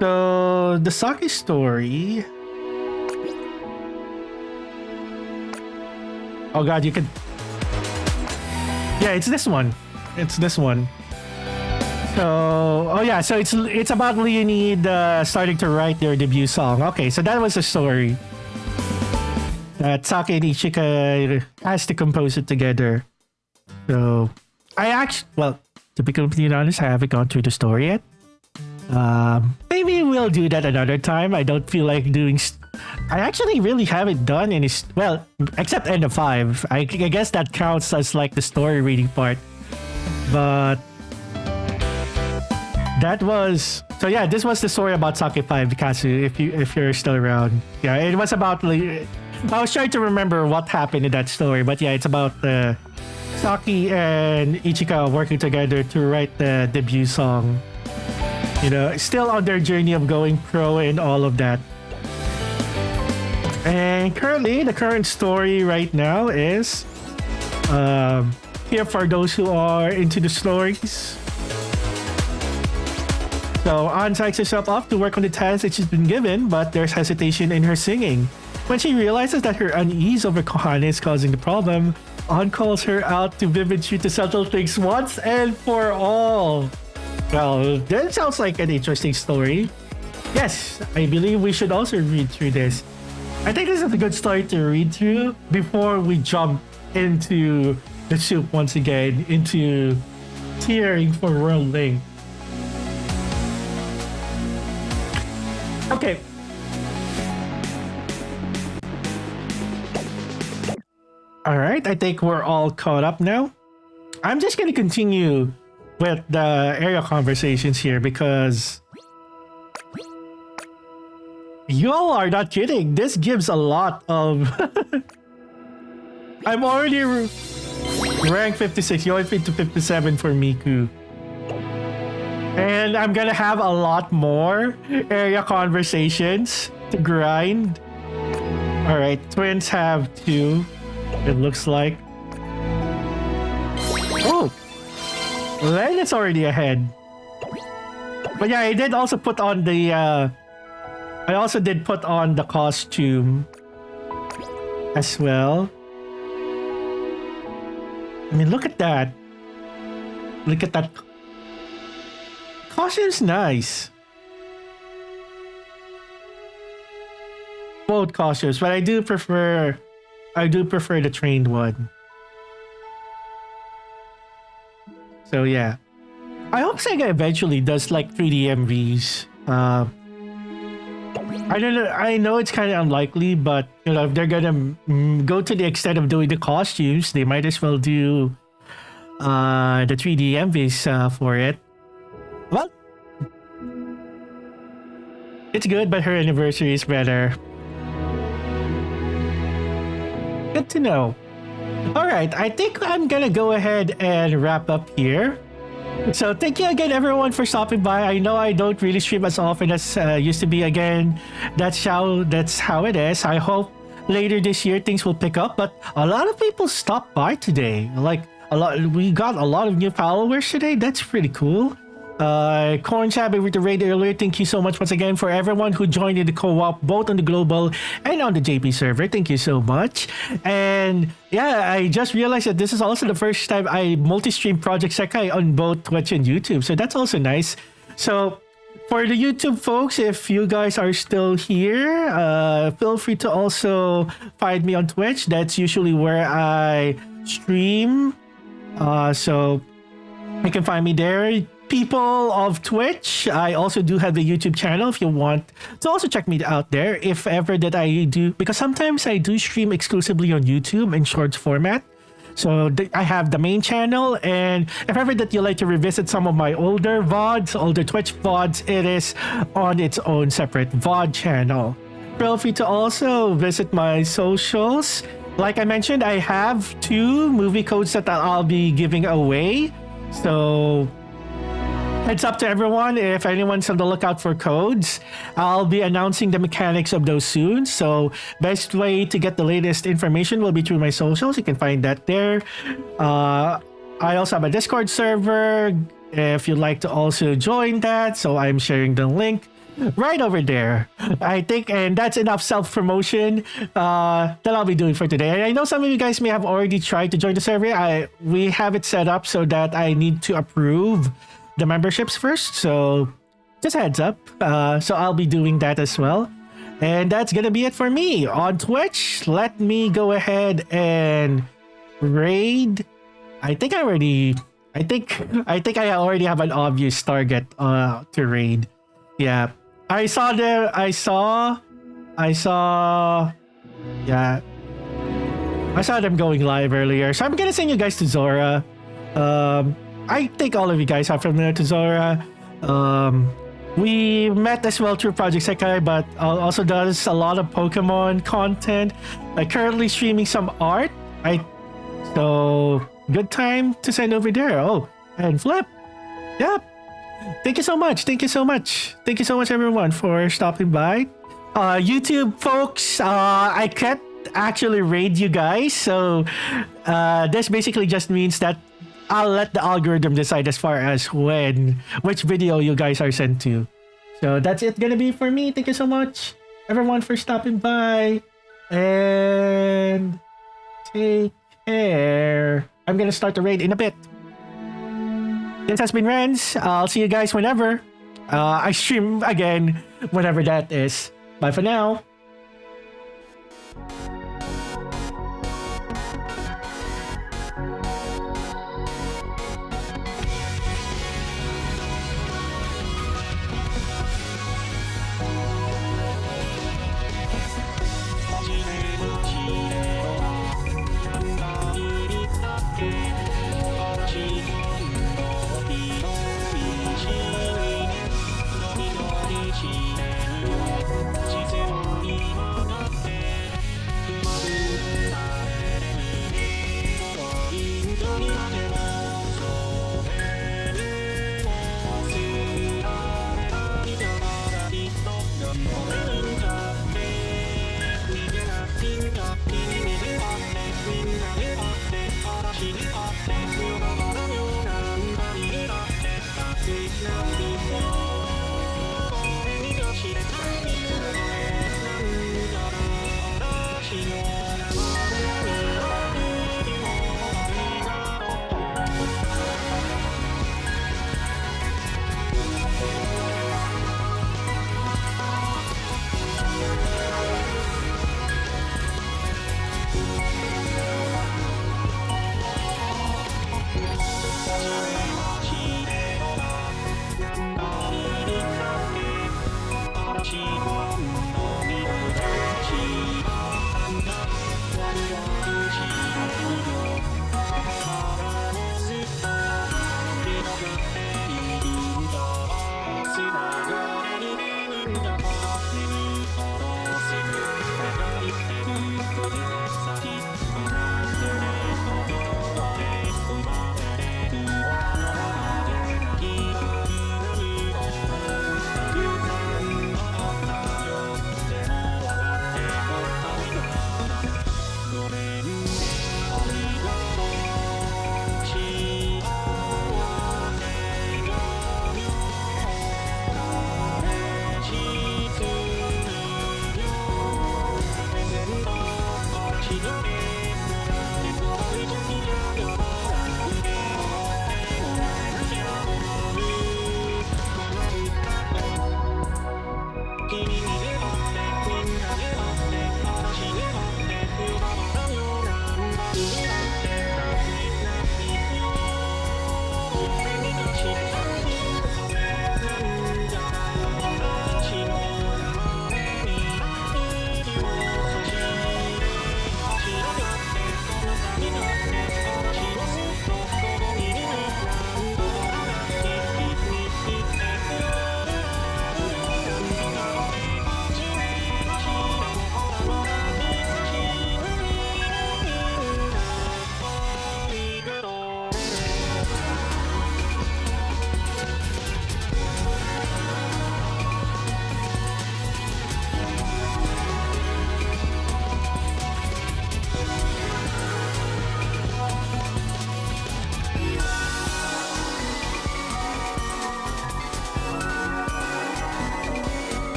So, the Saki story... Oh god, you could... Yeah, it's this one. It's this one. So... Oh yeah, so it's about Leonid starting to write their debut song. Okay, so that was the story. That Saki and Ichika has to compose it together. So... Well, to be completely honest, I haven't gone through the story yet. Maybe we'll do that another time. I don't feel like doing... I actually really haven't done any... Well, except End of 5. I guess that counts as like the story reading part. But... That was... So yeah, this was the story about Saki 5, Kazu, if you're still around. Yeah, it was about... I was trying to remember what happened in that story. But yeah, it's about Saki and Ichika working together to write the debut song. You know, still on their journey of going pro and all of that. And currently, the current story right now is here for those who are into the stories. So, An psychs herself off to work on the task that she's been given, but there's hesitation in her singing. When she realizes that her unease over Kohane is causing the problem, An calls her out to Vivichu to settle things once and for all. Well, that sounds like an interesting story. Yes, I believe we should also read through this. I think this is a good story to read through before we jump into the soup once again, into tearing for World Link. Okay. Alright, I think we're all caught up now. I'm just gonna continue with the area conversations here because Y'all are not kidding. This gives a lot of. I'm already rank 56. You went to 57 for Miku. And I'm gonna have a lot more area conversations to grind. Alright, twins have 2. It looks like. Oh! Len is already ahead. But yeah, I did also put on the I also did put on the costume as well. I mean, look at that. Look at that. Costume's nice. Both costumes, but I do prefer the trained one. So yeah. I hope Sega eventually does like 3D MVs. I don't know. I know it's kind of unlikely, but you know, if they're gonna go to the extent of doing the costumes, they might as well do the 3D MVs for it. Well, it's good, but her anniversary is better. Good to know. All right, I think I'm gonna go ahead and wrap up here. So thank you again, everyone, for stopping by. I know I don't really stream as often as used to be. Again, that's how it is. I hope later this year things will pick up. But a lot of people stopped by today. Like we got a lot of new followers today. That's pretty cool. Corn Shabby with the raid earlier. Thank you so much once again for everyone who joined in the co-op, both on the global and on the JP server. Thank you so much. And yeah, I just realized that this is also the first time I multi-stream Project Sekai on both Twitch and YouTube. So that's also nice. So for the YouTube folks, if you guys are still here, feel free to also find me on Twitch. That's usually where I stream. So you can find me there. People of Twitch, I also do have the YouTube channel if you want to also check me out there if ever that I do, because sometimes I do stream exclusively on YouTube in shorts format. So I have the main channel, and if ever that you like to revisit some of my older VODs, older Twitch VODs, it is on its own separate VOD channel. Feel free to also visit my socials. Like I mentioned, I have 2 movie codes that I'll be giving away. So heads up to everyone, if anyone's on the lookout for codes, I'll be announcing the mechanics of those soon. So best way to get the latest information will be through my socials. You can find that there. I also have a Discord server if you'd like to also join that. So I'm sharing the link right over there, I think. And that's enough self-promotion that I'll be doing for today. And I know some of you guys may have already tried to join the server. We have it set up so that I need to approve the memberships first, so just heads up. So I'll be doing that as well. And that's gonna be it for me on Twitch. Let me go ahead and raid. I think I already have an obvious target to raid. Yeah, I saw them going live earlier, so I'm gonna send you guys to Zora. I think all of you guys are familiar to Zora. We met as well through Project Sekai, but also does a lot of Pokemon content. Like currently streaming some art. So good time to send over there. Oh, and Flip. Yep. Thank you so much. Thank you so much. Thank you so much, everyone, for stopping by. YouTube folks, I can't actually raid you guys. So this basically just means that I'll let the algorithm decide as far as which video you guys are sent to. So that's it gonna be for me. Thank you so much, everyone, for stopping by. And take care. I'm gonna start the raid in a bit. This has been Renz. I'll see you guys whenever I stream again, whatever that is. Bye for now.